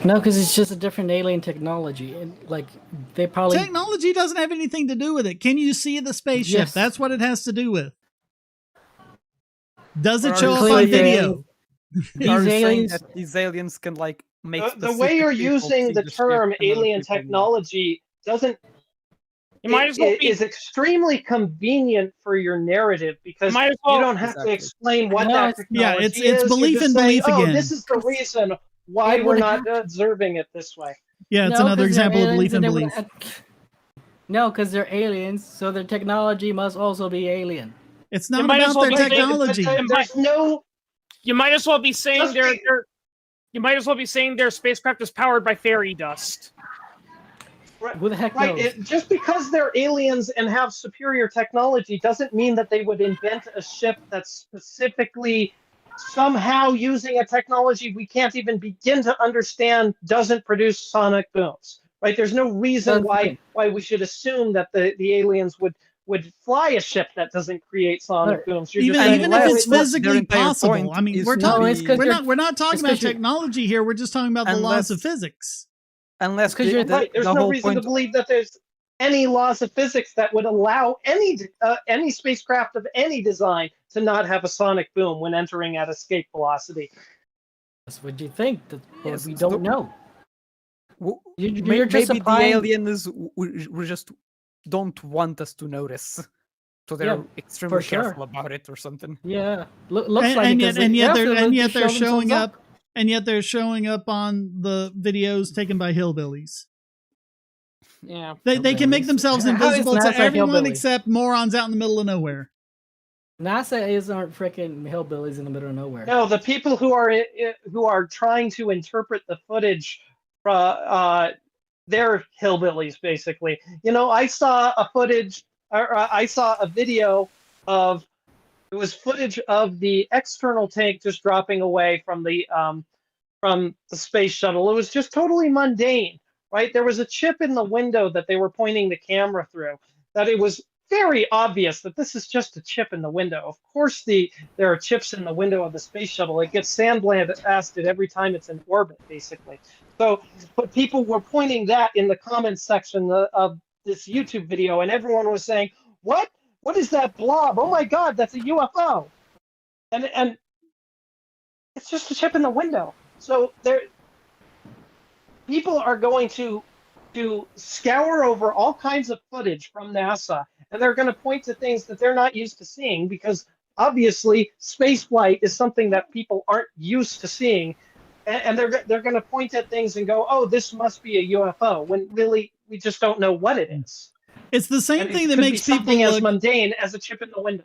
No, because it's just a different alien technology, and like they probably Technology doesn't have anything to do with it. Can you see the spaceship? Yes. That's what it has to do with. Does it Or show are up you on saying video? these Are you saying aliens. that these aliens can like make The way specific you're people using see the ship term and other alien people not? technology doesn't You might as well it be. is extremely convenient for your narrative because Might as well- you don't have Exactly. to explain what No, that it's- technology Yeah, it's is. You're belief just and saying, belief oh, again. this is the reason why It we're would not have- observing it this way. Yeah, it's No, another 'cause they're example of belief aliens and they belief. would- No, because they're aliens, so their technology must also be alien. It's You not might as about well their be saying- technology. But there's no You might as well be saying Just their be- you might as well be saying their spacecraft is powered by fairy dust. Who the heck right. knows? Just because they're aliens and have superior technology doesn't mean that they would invent a ship that's specifically somehow using a technology we can't even begin to understand doesn't produce sonic booms. Right? There's no reason That's why we should assume that the aliens would fly a ship that doesn't create sonic Right. booms. You're Even just saying, if "Oh, it's it looks-" physically their entire possible. point I mean, is we're to talking. No, it's 'cause We're not talking it's about 'cause you're- technology here. We're just talking about the laws of Unless- physics. Unless It's 'cause you're Right. There's no whole reason to point believe that there's any laws of physics that would allow any spacecraft of any design to not have a sonic boom when entering at escape velocity. That's what you think, but Yes, we so- don't know. w- You're just maybe the applying- aliens we just don't want us to notice, so they're Yeah, extremely for sure. careful about it or something. Yeah, looks And, like and it, yet, 'cause and they- yet, yeah, they're so and they yet they're show showing themselves up, and yet they're showing up on the videos taken by hillbillies. Yeah. They can make Hillbillies. themselves How is invisible to NASA everyone hillbilly? except morons out in the middle of nowhere. NASA aren't freaking hillbillies in the middle of nowhere. No, the people who are trying to interpret the footage, they're hillbillies basically. I saw I saw a video of it was footage of the external tank just dropping away from the space shuttle. It was just totally mundane, right? There was a chip in the window that they were pointing the camera through. That it was very obvious that this is just a chip in the window. Of course, there are chips in the window of the space shuttle. It gets sandblasted every time it's in orbit, basically. So, but people were pointing that in the comments section of this YouTube video, and everyone was saying, "What? What is that blob? Oh my God, that's a UFO!" And it's just a chip in the window. So people are going to scour over all kinds of footage from NASA, and they're going to point to things that they're not used to seeing because obviously space flight is something that people aren't used to seeing, and they're going to point at things and go, "Oh, this must be a UFO," when really we just don't know what it is. It's the same And thing it that could be makes people something as look. mundane as a chip in the window.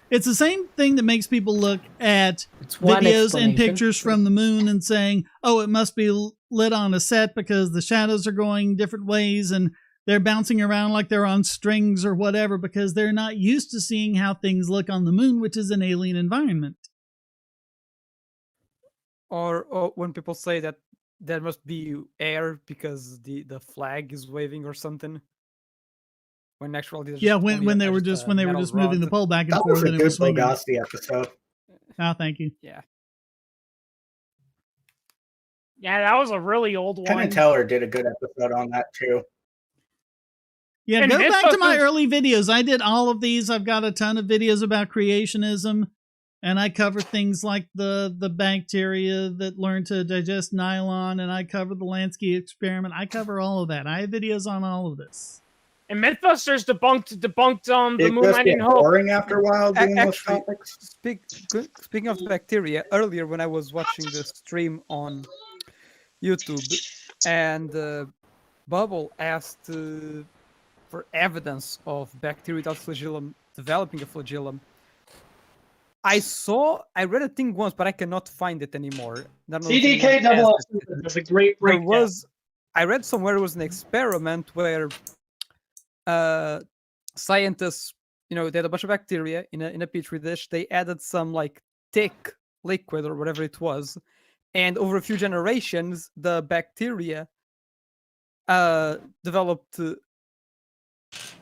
It's the same thing that makes people look at It's one videos and explanation. pictures from the moon and saying, "Oh, it must be lit on a set because the shadows are going different ways and they're bouncing around like they're on strings or whatever," because they're not used to seeing how things look on the moon, which is an alien environment. Or when people say that there must be air because the flag is waving or something. When actually there's Yeah, just when only they a- were just when they were metal just moving the rod. pole back and That forth was a and it good was swinging. Bogasti episode. Oh, thank you. Yeah. Yeah, that was a really old Penn one. and Teller did a good episode on that too. Yeah, And go back to my Mythbusters- early videos. I did all of these. I've got a ton of videos about creationism, and I cover things like the bacteria that learn to digest nylon, and I cover the Lansky experiment. I cover all of that. I have videos on all of this. And Mythbusters debunked the It moon just landing get hoax. boring after a while doing those Actually, topics. speaking of bacteria, earlier when I was watching the stream on YouTube, and Bubble asked for evidence of bacteria without flagellum developing a flagellum. I read a thing once, but I cannot find it anymore. Don't know if CDK anyone double has it. F. That's a great breakdown. I read somewhere it was an experiment where scientists, they had a bunch of bacteria in a petri dish. They added some like thick liquid or whatever it was, and over a few generations, the bacteria developed.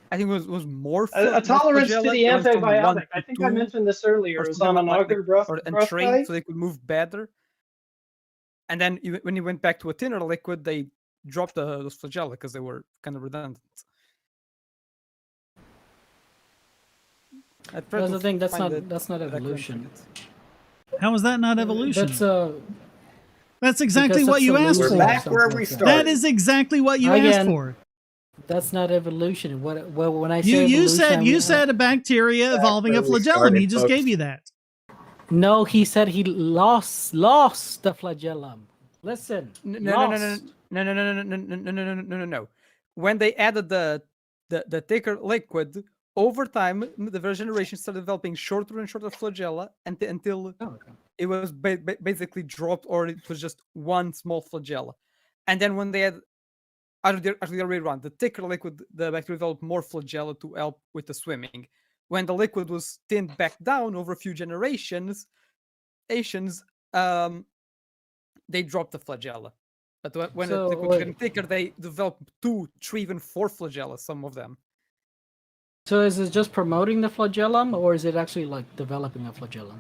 I think it was more A tolerance to the flagella. They went from 1 antibiotic. to I think I 2 mentioned this earlier. or It was something on an like auger that, broth and guy. trained so they could move better. And then when you went back to a thinner liquid, they dropped those flagella because they were kind of redundant. That's the thing. That's not evolution. How is that not evolution? That's That's exactly because what you asked We're for. back where we started. That is exactly what you asked Again, for. That's not evolution. When I say You evolution, you said a bacteria evolving a where we flagellum. started, He just folks. gave you that. no. He said he lost the flagellum. Listen, No. When they added the thicker liquid, over time, the first generation started developing shorter and shorter flagella until it was basically dropped, or it was just one small flagella. And then when they had actually the other way around, the thicker liquid, the bacteria developed more flagella to help with the swimming. When the liquid was thinned back down over a few generations, they dropped the flagella. But when the liquid was getting thicker, they developed 2, 3, even 4 flagella, some of them. So is it just promoting the flagellum, or is it actually like developing a flagellum?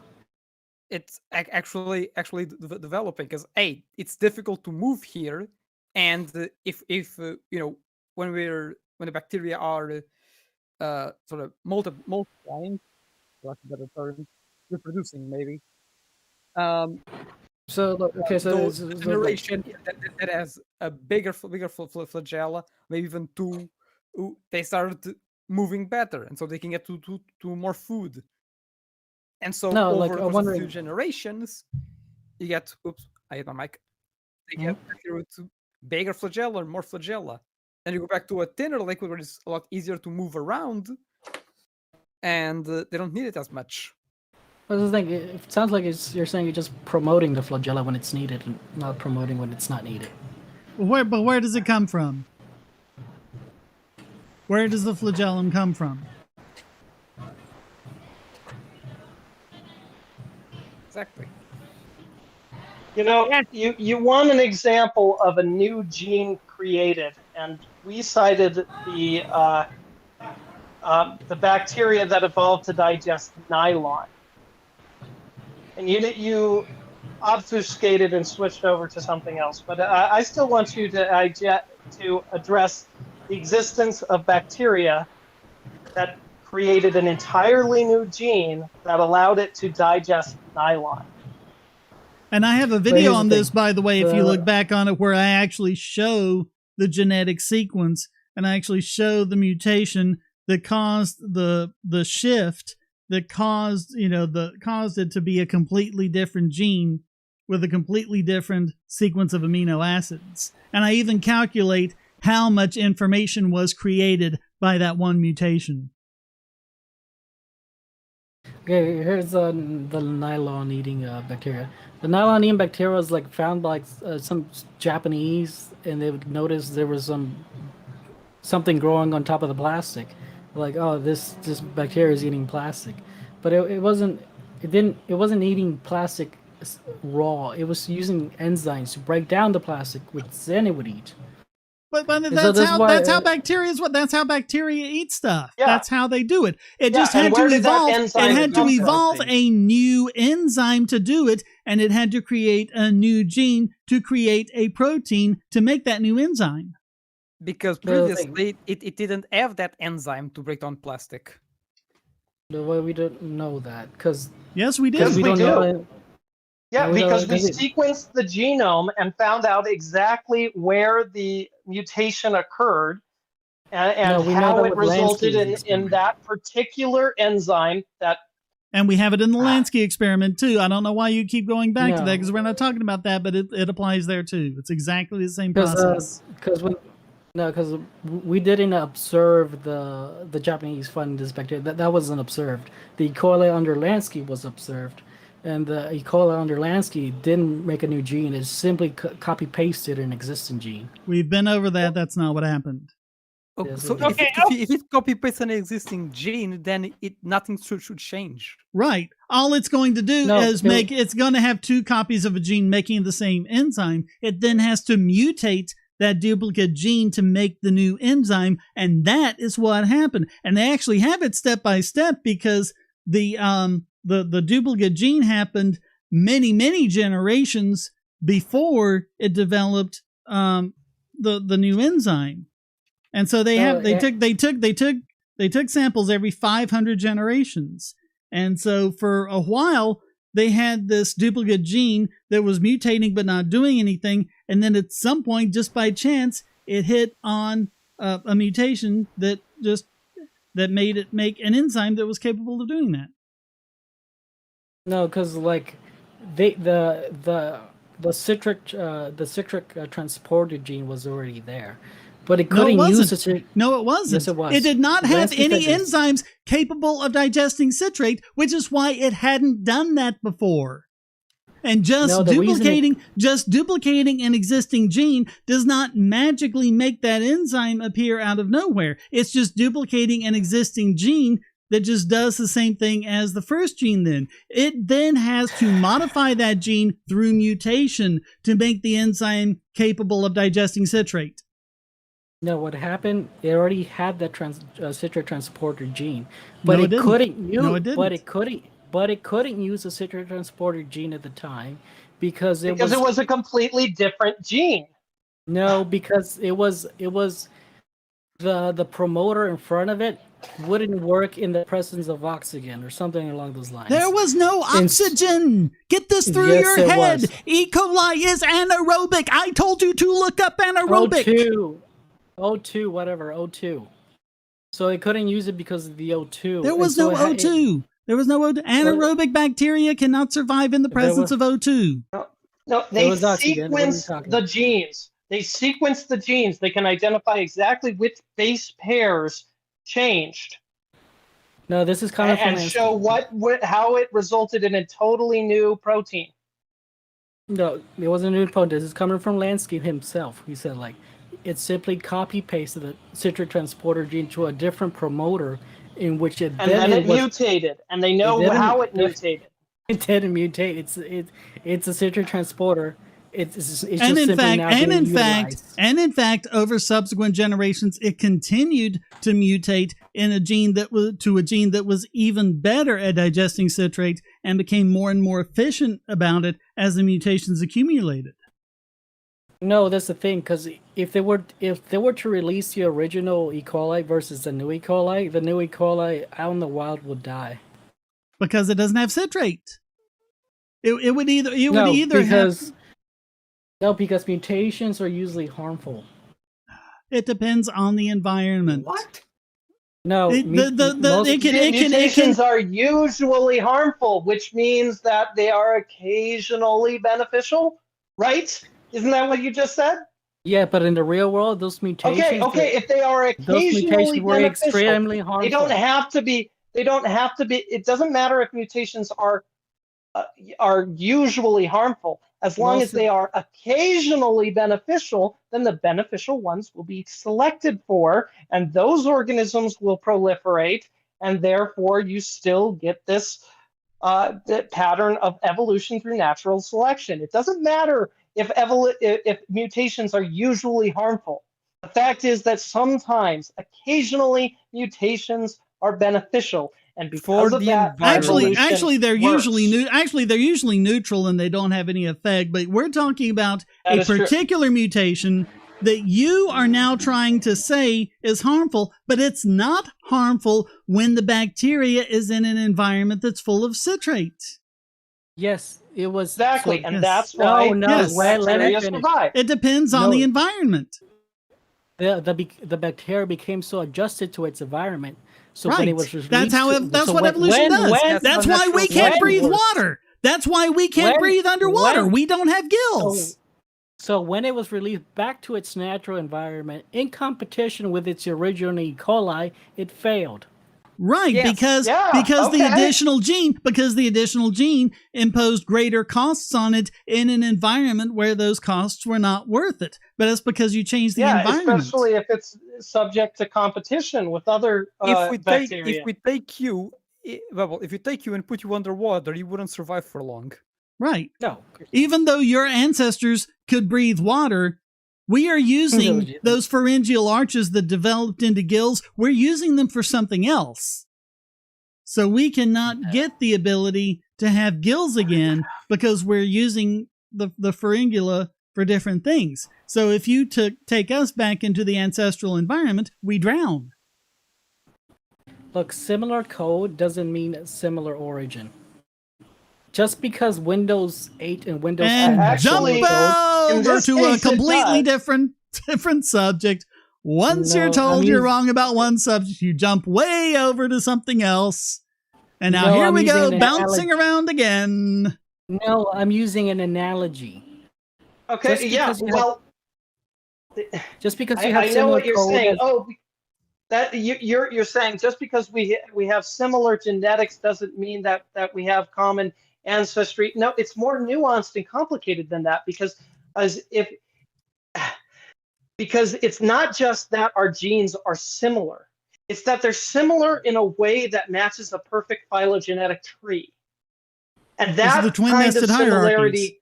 It's actually developing, because it's difficult to move here, and if when the bacteria are sort of multiplying, that's a better term, reproducing maybe. So Generation that has a bigger flagella, maybe even 2, they started moving better, and so they can get to more food. And so over a few generations, you get I hit my mic. They get to bigger flagella, more flagella. Then you go back to a thinner liquid where it's a lot easier to move around, and they don't need it as much. But the thing, it sounds like you're saying you're just promoting the flagella when it's needed, and not promoting when it's not needed. But where does it come from? Where does the flagellum come from? Exactly. You want an example of a new gene created, and we cited the bacteria that evolved to digest nylon. And you obfuscated and switched over to something else, but I still want you to address the existence of bacteria that created an entirely new gene that allowed it to digest nylon. And I have a video on this, by the way, if you look back on it, where I actually show the genetic sequence and I actually show the mutation that caused the shift that caused it to be a completely different gene with a completely different sequence of amino acids. And I even calculate how much information was created by that one mutation. Okay, here's the nylon-eating bacteria. The nylon-eating bacteria was like found by some Japanese, and they would notice there was something growing on top of the plastic. Like, oh, this bacteria is eating plastic, but it wasn't eating plastic raw. It was using enzymes to break down the plastic, which then it would eat. But that's how bacteria eat stuff. Yeah. That's how they do it. It just and had to where did that evolve. It enzyme had to come from? evolve a new enzyme to do it, and it had to create a new gene to create a protein to make that new enzyme. Because previously it didn't have that enzyme to break down plastic. Well, we don't know that because Yes, we did. Yes, we we don't do. know. Yeah, No, we don't- because we because sequenced the genome and found out exactly where the mutation occurred and No, we know how that it with resulted Lansky's in experiment. that particular enzyme that And we have it in the Lansky experiment too. I don't know why you keep going back to No. that because we're not talking about that, but it applies there too. It's exactly the same process. Because we didn't observe the Japanese finding this bacteria. That wasn't observed. The E. coli under Lansky was observed, and the E. coli under Lansky didn't make a new gene. It simply copy pasted an existing gene. We've been over that. That's not what happened. Okay, Yes, so it is. if it copy pastes an existing gene, then nothing should change. Right. All it's going to do No, is no. it's going to have two copies of a gene making the same enzyme. It then has to mutate that duplicate gene to make the new enzyme, and that is what happened. And they actually have it step by step because the duplicate gene happened many generations before it developed the new enzyme. And so they took samples every 500 generations. And so for a while they had this duplicate gene that was mutating but not doing anything, and then at some point, just by chance, it hit on a mutation that made it make an enzyme that was capable of doing that. No, because like the citric transporter gene was already there, but it couldn't use it. No, it wasn't. Yes, it was. It did not have Lansky any said this. enzymes capable of digesting citrate, which is why it hadn't done that before. And just No, the reason duplicating an existing gene does not magically make that enzyme appear out of nowhere. It's just duplicating an existing gene that just does the same thing as the first gene then. It then has to modify that gene through mutation to make the enzyme capable of digesting citrate. No, what happened? It already had that citric transporter gene, but No, it it couldn't use. No, it didn't. But it couldn't use a citric transporter gene at the time because it because it was a completely different gene. No, because it was the promoter in front of it wouldn't work in the presence of oxygen or something along those lines. There was no oxygen. Get this through Yes, your it head. was. E. coli is anaerobic. I told you to look up anaerobic. O2, whatever, O2. So it couldn't use it because of the O2. There was and no so O2. There was no O2. Anaerobic bacteria cannot survive in the presence of O2. No, they was oxygen. What are you sequence talking the about? genes. They sequence the genes. They can identify exactly which base pairs changed No, this is coming from and Lansky. show how it resulted in a totally new protein. No, it wasn't a new protein. This is coming from Lansky himself. He said, like, it simply copy-pasted the citric transporter gene to a different promoter in which it And then it mutated, and they know didn't- how it mutated. It didn't mutate. It's a citric transporter. It's just And simply in fact, now being utilized. over subsequent generations, it continued to mutate in a gene that was even better at digesting citrate and became more and more efficient about it as the mutations accumulated. No, that's the thing. Because if they were to release the original E. coli versus the new E. coli, the new E. coli out in the wild would die. Because it doesn't have citrate. It would either because mutations are usually harmful. It depends on the environment. What? No, Mutations are usually harmful, which means that they are occasionally beneficial, right? Isn't that what you just said? Yeah, but in the real world, those mutations. Okay. If they are Those occasionally mutations were beneficial, extremely harmful. they don't have to be. It doesn't matter if mutations are usually harmful. As long as they are occasionally beneficial, then the beneficial ones will be selected for, and those organisms will proliferate, and therefore you still get this the pattern of evolution through natural selection. It doesn't matter if mutations are usually harmful. The fact is that sometimes, occasionally, mutations are beneficial. And because of that, actually, they're works. usually neutral and they don't have any effect. But we're talking about a particular mutation that you are now trying to say is harmful, but it's not harmful when the bacteria is in an environment that's full of citrate. Yes, it was exactly, and that's why bacteria survive. It depends on the environment. The bacteria became so adjusted to its environment. So right. When it was released, that's what evolution does. That's why we can't breathe water. That's why we can't breathe underwater. We don't have gills. So when it was released back to its natural environment in competition with its original E. coli, it failed. Right, because the additional gene imposed greater costs on it in an environment where those costs were not worth it. But that's because you changed the environment. Especially if it's subject to competition with other bacteria. If you take you and put you underwater, you wouldn't survive for long. Right. No. Even though your ancestors could breathe water, we are using those pharyngeal arches that developed into gills. We're using them for something else. So we cannot get the ability to have gills again because we're using the pharyngula for different things. So if you take us back into the ancestral environment, we drown. Look, similar code doesn't mean similar origin. Just because Windows 8 and Windows 10 jump over to a completely different subject. Once you're told you're wrong about one subject, you jump way over to something else. And now here we go, bouncing around again. No, I'm using an analogy. Okay, just because you have I know what you're saying. That you're saying just because we have similar genetics doesn't mean that we have common ancestry. No, it's more nuanced and complicated than that because it's not just that our genes are similar. It's that they're similar in a way that matches a perfect phylogenetic tree. And that the twin kind nested of similarity,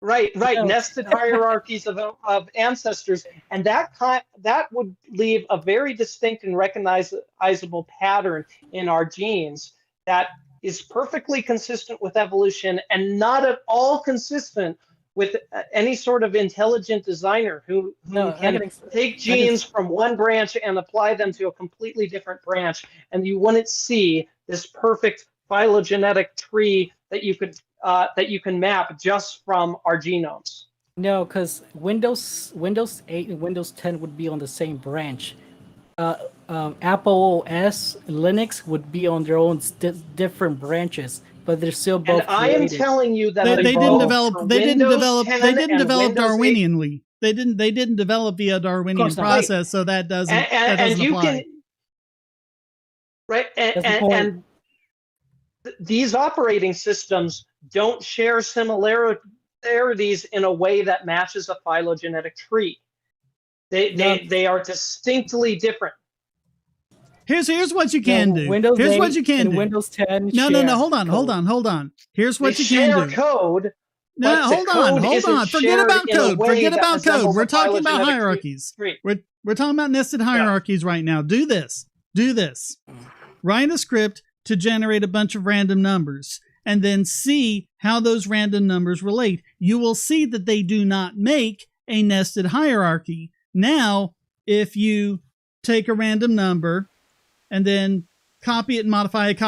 hierarchies. Right, nested hierarchies of ancestors, and that would leave a very distinct and recognizable pattern in our genes that is perfectly consistent with evolution and not at all consistent with any sort of intelligent designer who can take genes from one branch and apply them to a completely different branch, and you wouldn't see this perfect phylogenetic tree that you can map just from our genomes. No, because Windows 8 and Windows 10 would be on the same branch. Apple OS, Linux would be on their own different branches, but they're still both. And I am telling you that they didn't develop Darwinianly. They didn't develop via Darwinian process, so that doesn't apply. And these operating systems don't share similarities in a way that matches a phylogenetic tree. They are distinctly different. Here's what you can do. Here's what you can do. Windows 10. No. Hold on. Here's what you can do. Share code. No, hold on. Forget about code. We're talking about hierarchies. We're talking about nested hierarchies right now. Do this. Write a script to generate a bunch of random numbers and then see how those random numbers relate. You will see that they do not make a nested hierarchy. Now, if you take a random number and then copy it and modify it,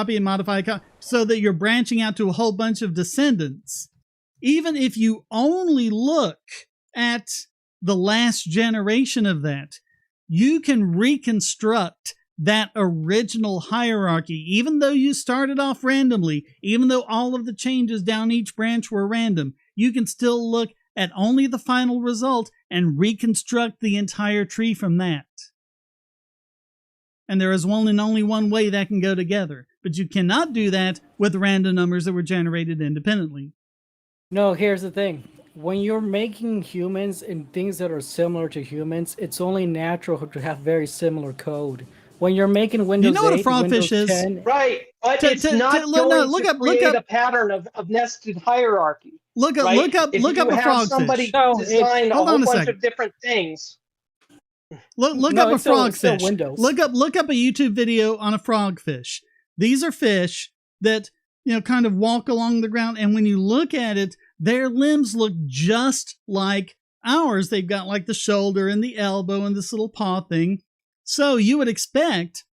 so that you're branching out to a whole bunch of descendants, even if you only look at the last generation of that, you can reconstruct that original hierarchy, even though you started off randomly, even though all of the changes down each branch were random, you can still look at only the final result and reconstruct the entire tree from that. And there is one and only one way that can go together. But you cannot do that with random numbers that were generated independently. No, here's the thing. When you're making humans and things that are similar to humans, it's only natural to have very similar code. When you're making Windows 8, You know what a frogfish Windows is? 10, Right, but it's not going to create a pattern of nested hierarchy. Look up, right? look up, If look you up a have frogfish. somebody No, design a hold whole on a bunch second. of different things. Look No, up a it's still frogfish. Windows. Look up a YouTube video on a frogfish. These are fish that, you know, kind of walk along the ground, and when you look at it, their limbs look just like ours. They've got like the shoulder and the elbow and this little paw thing. So you would expect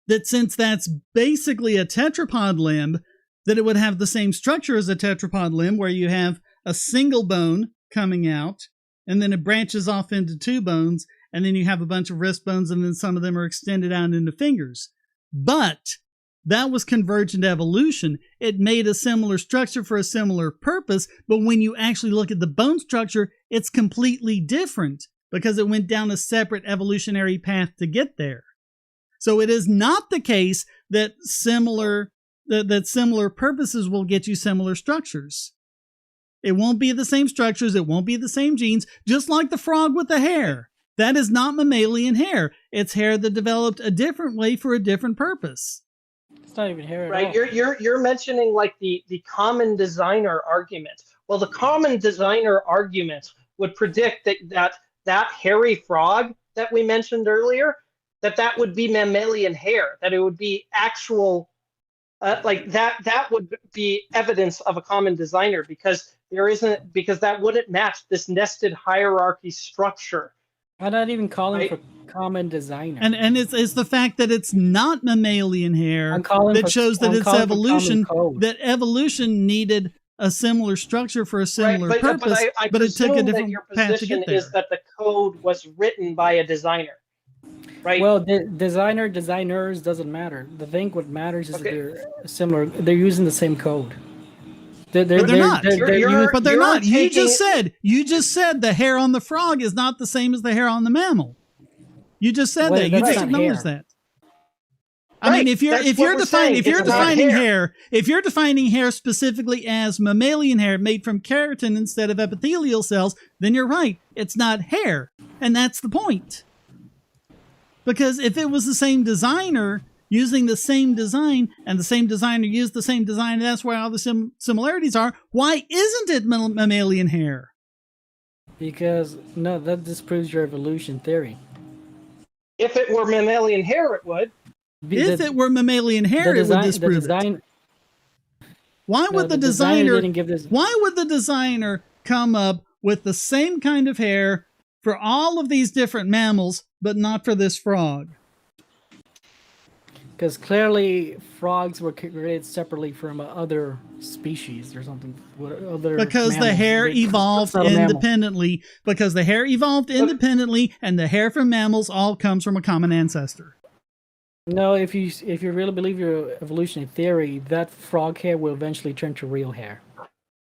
that since that's basically a tetrapod limb, that it would have the same structure as a tetrapod limb, where you have a single bone coming out, and then it branches off into two bones, and then you have a bunch of wrist bones, and then some of them are extended out into fingers. But that was convergent evolution. It made a similar structure for a similar purpose, but when you actually look at the bone structure, it's completely different because it went down a separate evolutionary path to get there. So it is not the case that similar purposes will get you similar structures. It won't be the same structures. It won't be the same genes, just like the frog with the hair. That is not mammalian hair. It's hair that developed a different way for a different purpose. it's not even hair at Right, all. you're mentioning like the common designer argument. Well, the common designer argument would predict that hairy frog that we mentioned earlier, that would be mammalian hair, that it would be actual, like that would be evidence of a common designer, because that wouldn't match this nested hierarchy structure. I'm not even calling Right. for common designer. And it's the fact that it's not mammalian hair I'm calling that for- shows that I'm it's calling for evolution, common code. that evolution needed a similar structure for a similar Right, purpose, I but it took a presume that different your path to position get there. is that the code was written by a designer, right? Well, the designers doesn't matter. The thing what matters is Okay. they're similar. They're using the same code. But they're not. But they're you're not. You just taking- said the hair on the frog is not the same as the hair on the mammal. You just said Well, that. You that's just not acknowledged hair. that. I mean, Right, if you're that's what we're saying. It's not defining hair. if you're defining hair specifically as mammalian hair made from keratin instead of epithelial cells, then you're right. It's not hair, and that's the point. Because if it was the same designer using the same design, and the same designer used the same design, and that's where all the similarities are, why isn't it mammalian hair? Because no, that disproves your evolution theory. If it were mammalian hair, it would. If it were mammalian hair, it would disprove it. Why No, would the designer designer? didn't give this. Why would the designer come up with the same kind of hair for all of these different mammals, but not for this frog? Because clearly frogs were created separately from other species or something. Other Because the mammals. hair It's evolved not a mammal. independently. Because the hair evolved independently, and the hair from mammals all comes from a common ancestor. No, if you really believe your evolutionary theory, that frog hair will eventually turn to real hair.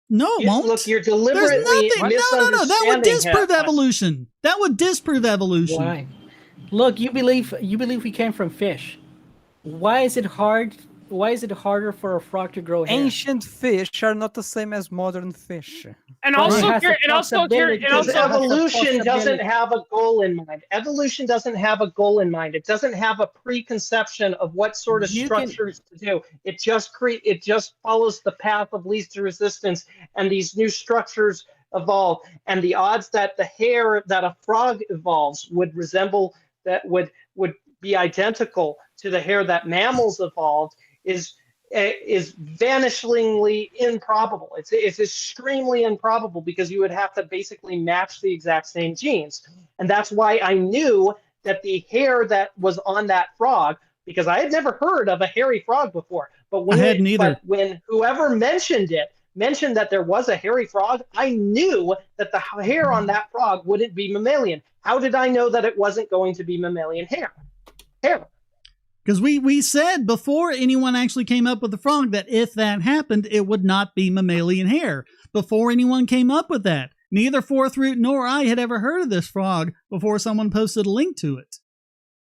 No, it won't. Look, you're There's deliberately nothing. No. That would disprove him. evolution. That would disprove evolution. Why? Look, you believe we came from fish. Why is it hard? Why is it harder for a frog to grow hair? Ancient fish are not the same as modern fish. And Well, also, it has here, the and also, here, possibility and to- Because also, has the evolution doesn't possibility- have a goal in mind. Evolution doesn't have a goal in mind. It doesn't have a preconception of what sort of You can- structures to do. It just follows the path of least resistance, and these new structures evolve. And the odds that the hair that a frog evolves would resemble, that would be identical to the hair that mammals evolved is vanishingly improbable. It's extremely improbable, because you would have to basically match the exact same genes. And that's why I knew that the hair that was on that frog, because I had never heard of a hairy frog before, but when whoever mentioned that there was a hairy frog, I knew that the hair on that frog wouldn't be mammalian. How did I know that it wasn't going to be mammalian hair? Because we said before anyone actually came up with the frog that if that happened, it would not be mammalian hair. Before anyone came up with that. Neither Fourth Root nor I had ever heard of this frog before someone posted a link to it.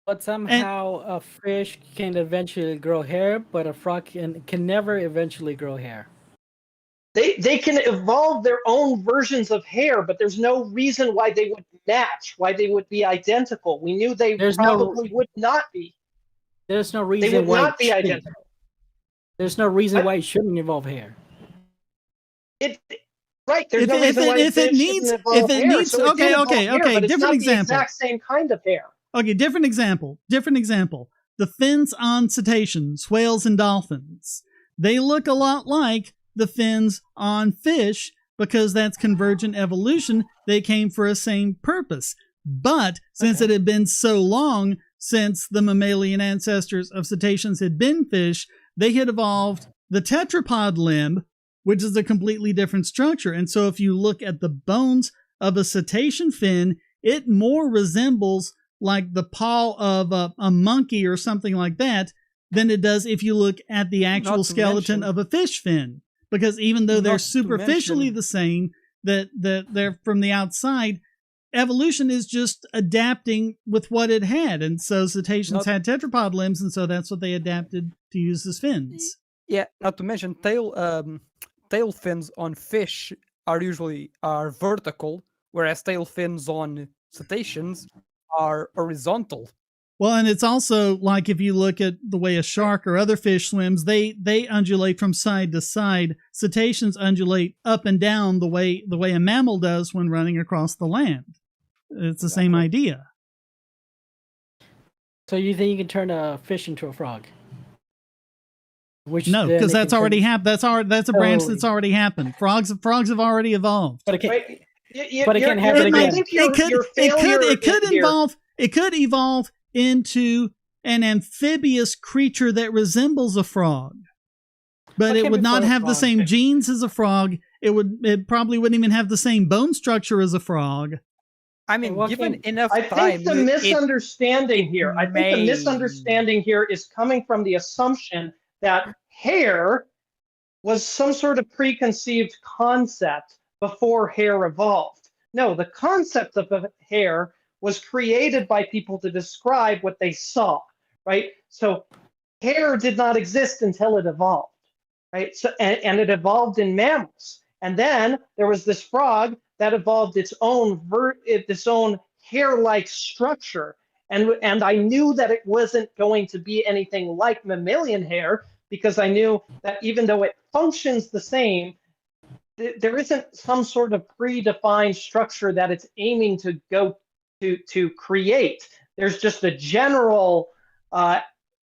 But somehow a fish can eventually grow hair, but a frog can never eventually grow hair. They can evolve their own versions of hair, but there's no reason why they would match, why they would be identical. We knew they probably would not be. There's no reason they would why not be identical. There's no reason why it shouldn't evolve hair. Right, there's no reason why it needs hair. Okay, different example. The exact same kind of hair. Okay, different example. The fins on cetaceans, whales, and dolphins. They look a lot like the fins on fish because that's convergent evolution. They came for a same purpose. But since it had been so long since the mammalian ancestors of cetaceans had been fish, they had evolved the tetrapod limb, which is a completely different structure. And so if you look at the bones of a cetacean fin, it more resembles like the paw of a monkey or something like that than it does if you look at the actual skeleton of a fish fin. Because even though they're superficially the same, that they're from the outside, evolution is just adapting with what it had. And so cetaceans had tetrapod limbs, and so that's what they adapted to use as fins. Yeah, not to mention tail fins on fish are vertical, whereas tail fins on cetaceans are horizontal. Well, and it's also like if you look at the way a shark or other fish swims, they undulate from side to side. Cetaceans undulate up and down the way a mammal does when running across the land. It's the same idea. So you think you can turn a fish into a frog? No, because that's already happened. That's a branch that's already happened. Frogs have already evolved. But it can't. Right. But it can't happen again. It could evolve into an amphibious creature that resembles a frog, but it would not have the same genes as a frog. It probably wouldn't even have the same bone structure as a frog. I mean, given enough time, I think the misunderstanding here is coming from the assumption that hair was some sort of preconceived concept before hair evolved. No, the concept of hair was created by people to describe what they saw, right? So hair did not exist until it evolved, right? So and it evolved in mammals. And then there was this frog that evolved its own hair-like structure. And I knew that it wasn't going to be anything like mammalian hair because I knew that even though it functions the same, there isn't some sort of predefined structure that it's aiming to go to create. There's just a general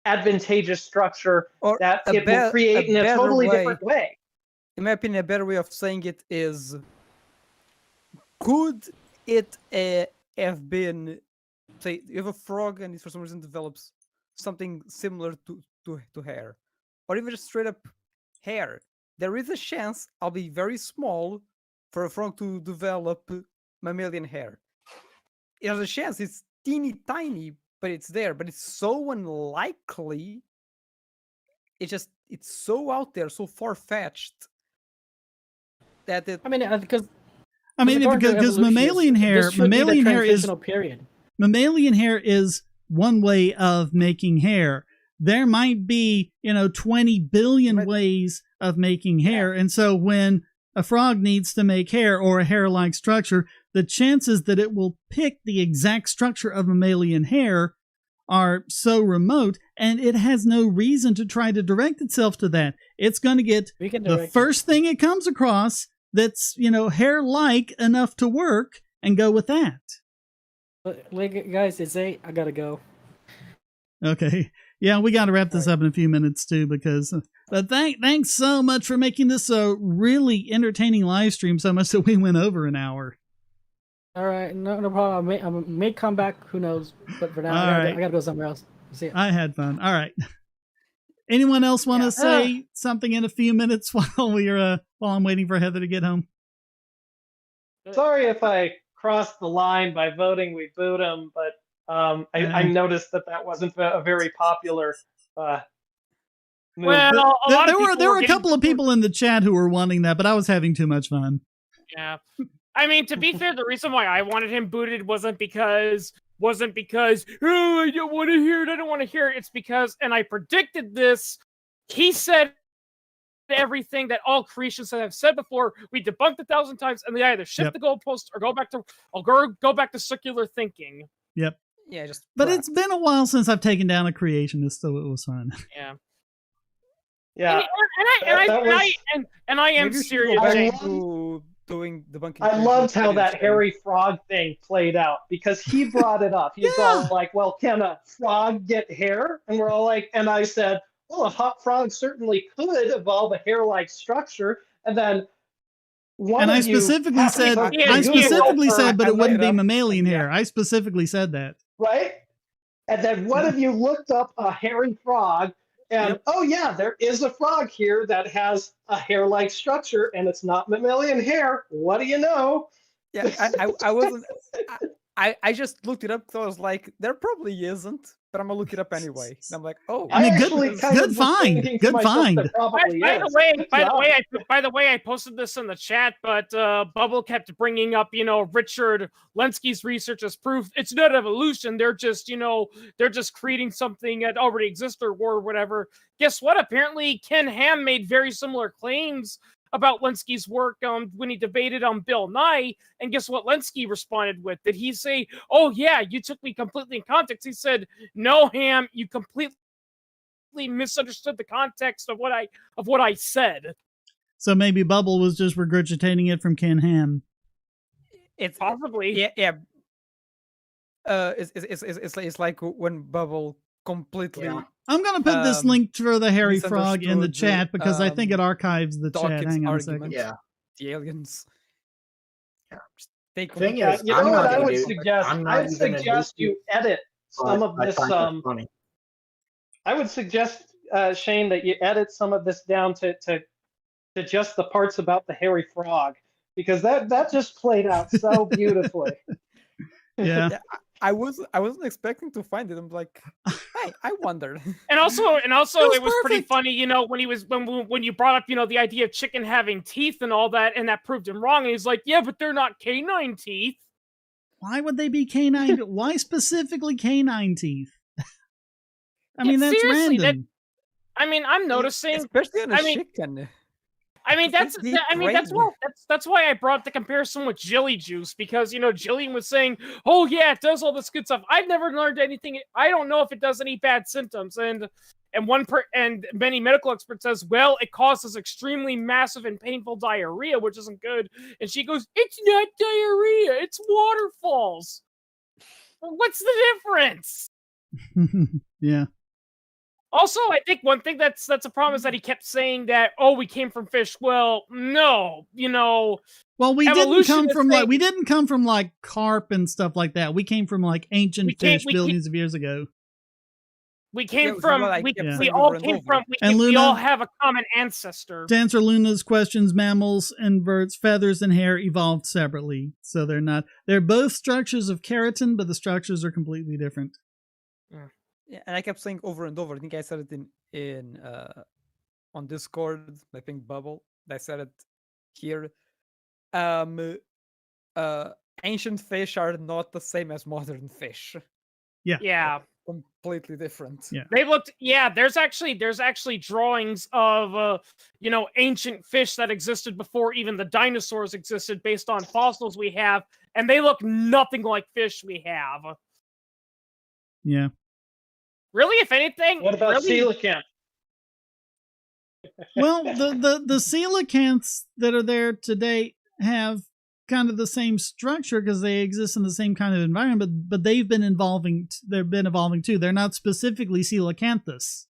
advantageous structure that it will create in a totally different way. In my opinion, a better way of saying it is, could it have been, say, you have a frog and it for some reason develops something similar to hair, or even just straight up hair. There is a chance, I'll be very small, for a frog to develop mammalian hair. There's a chance, it's teeny tiny, but it's there. But it's so unlikely. It's so out there, so far fetched that it. Because mammalian hair is one way of making hair. There might be 20 billion ways of making hair, and so when a frog needs to make hair or a hair-like structure, the chances that it will pick the exact structure of mammalian hair are so remote, and it has no reason to try to direct itself to that. It's going to get the first thing it comes across that's, hair-like enough to work and go with that. But, guys, it's 8. I gotta go. Okay. Yeah, we got to wrap this up in a few minutes, too, because... But thanks so much for making this a really entertaining live stream, so much that we went over an hour. All right, no problem. I may come back, who knows? But for now, I gotta go somewhere else. See ya. I had fun. All right. Anyone else want to say something in a few minutes while I'm waiting for Heather to get home? Sorry if I crossed the line by voting we boot him, but I noticed that wasn't a very popular move. Well, a lot of people there were a getting couple of people in the chat who were wanting that, but I was having too much fun. Yeah. I mean, to be fair, the reason why I wanted him booted wasn't because oh, I don't want to hear it, I don't want to hear it. It's because, and I predicted this, he said everything that all creationists have said before. We debunked 1,000 times, and they either shift the goalposts or go back to circular thinking. Yep. Yeah, just. But it's been a while since I've taken down a creationist, so it was fun. Yeah. Yeah. And I am serious. Doing debunking. I loved how that hairy frog thing played out because he brought it up. He's all like, "Well, can a frog get hair?" And we're all like, and I said, "Well, a hot frog certainly could evolve a hair-like structure." And then I specifically said, but it wouldn't be mammalian hair. I specifically said that. Right? And then one of you looked up a hairy frog. And oh yeah, there is a frog here that has a hair-like structure, and it's not mammalian hair. What do you know? Yeah, I wasn't. I just looked it up because I was like, there probably isn't, but I'm gonna look it up anyway. And I'm like, oh, I mean, good find. By the way, I posted this in the chat, but Bubble kept bringing up, Richard Lenski's research as proof it's not evolution. They're just, creating something that already exists or whatever. Guess what? Apparently, Ken Ham made very similar claims about Lenski's work when he debated on Bill Nye, and guess what Lenski responded with? Did he say, "Oh yeah, you took me completely in context"? He said, "No, Ham, you completely misunderstood the context of what I said." So maybe Bubble was just regurgitating it from Ken Ham. It's possibly, yeah. It's like when Bubble completely. Yeah. I'm going to put this link for the hairy frog in the chat because I think it archives the chat. Hang on a second. Yeah. The aliens. Yeah. You know what I would suggest? I'd suggest you edit some of this. I would suggest, Shane, that you edit some of this down to just the parts about the hairy frog, because that just played out so beautifully. Yeah. I wasn't expecting to find it. I'm like, I wondered. And also, it was pretty funny, when you brought up, the idea of chicken having teeth and all that, and that proved him wrong. And he's like, yeah, but they're not canine teeth. Why would they be canine? Why specifically canine teeth? I mean, that's random. I'm noticing, especially on a chicken. That's why I brought the comparison with Jilly Juice, because Jillian was saying, "Oh yeah, it does all this good stuff." I've never learned anything. I don't know if it does any bad symptoms, and many medical experts says, "Well, it causes extremely massive and painful diarrhea, which isn't good." And she goes, "It's not diarrhea; it's waterfalls. What's the difference?" Yeah. Also, I think one thing that's a problem is that he kept saying that, "Oh, we came from fish." Well, no, Well, we didn't come from like carp and stuff like that. We came from like ancient fish billions of years ago. We came from. We all came from. We all have a common ancestor. To answer Luna's questions, mammals, inverts, feathers, and hair evolved separately, so they're not. They're both structures of keratin, but the structures are completely different. Yeah. Yeah, and I kept saying over and over. I think I said it in on Discord. I think Bubble. I said it here. Ancient fish are not the same as modern fish. Yeah. Yeah. Completely different. Yeah. They looked. Yeah. There's actually drawings of ancient fish that existed before even the dinosaurs existed, based on fossils we have, and they look nothing like fish we have. Yeah. Really, if anything. What about coelacanth? Well, the coelacanths that are there today have kind of the same structure because they exist in the same kind of environment, but they've been evolving. They've been evolving too. They're not specifically coelacanthus.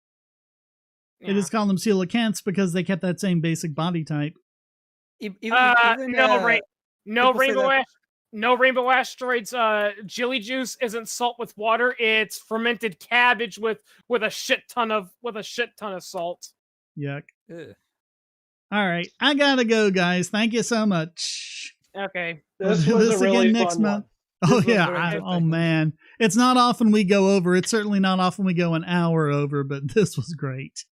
Yeah. It is called them coelacanths because they kept that same basic body type. No rainbow asteroids. Jilly Juice isn't salt with water. It's fermented cabbage with a shit ton of salt. Yuck. Ugh. All right, I gotta go, guys. Thank you so much. Okay. This was a really fun month. Oh was yeah. very Oh interesting. man. It's not often we go over. It's certainly not often we go an hour over, but this was great.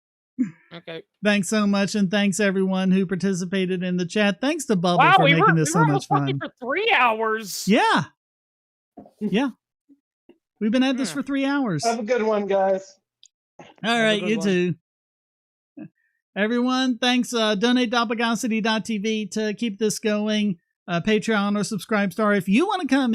Okay. Thanks so much, and thanks everyone who participated in the chat. Thanks to Bubble Wow, for we making were this so much almost talking fun. for 3 hours. Yeah. Yeah. We've been at this Yeah. for 3 hours. Have a good one, guys. All a right, good you one. too. Everyone, thanks. Donate Dopagosity.tv to keep this going. Patreon or Subscribestar. If you want to come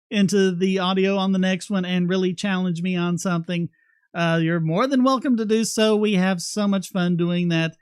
into the audio on the next one and really challenge me on something, you're more than welcome to do so. We have so much fun doing that.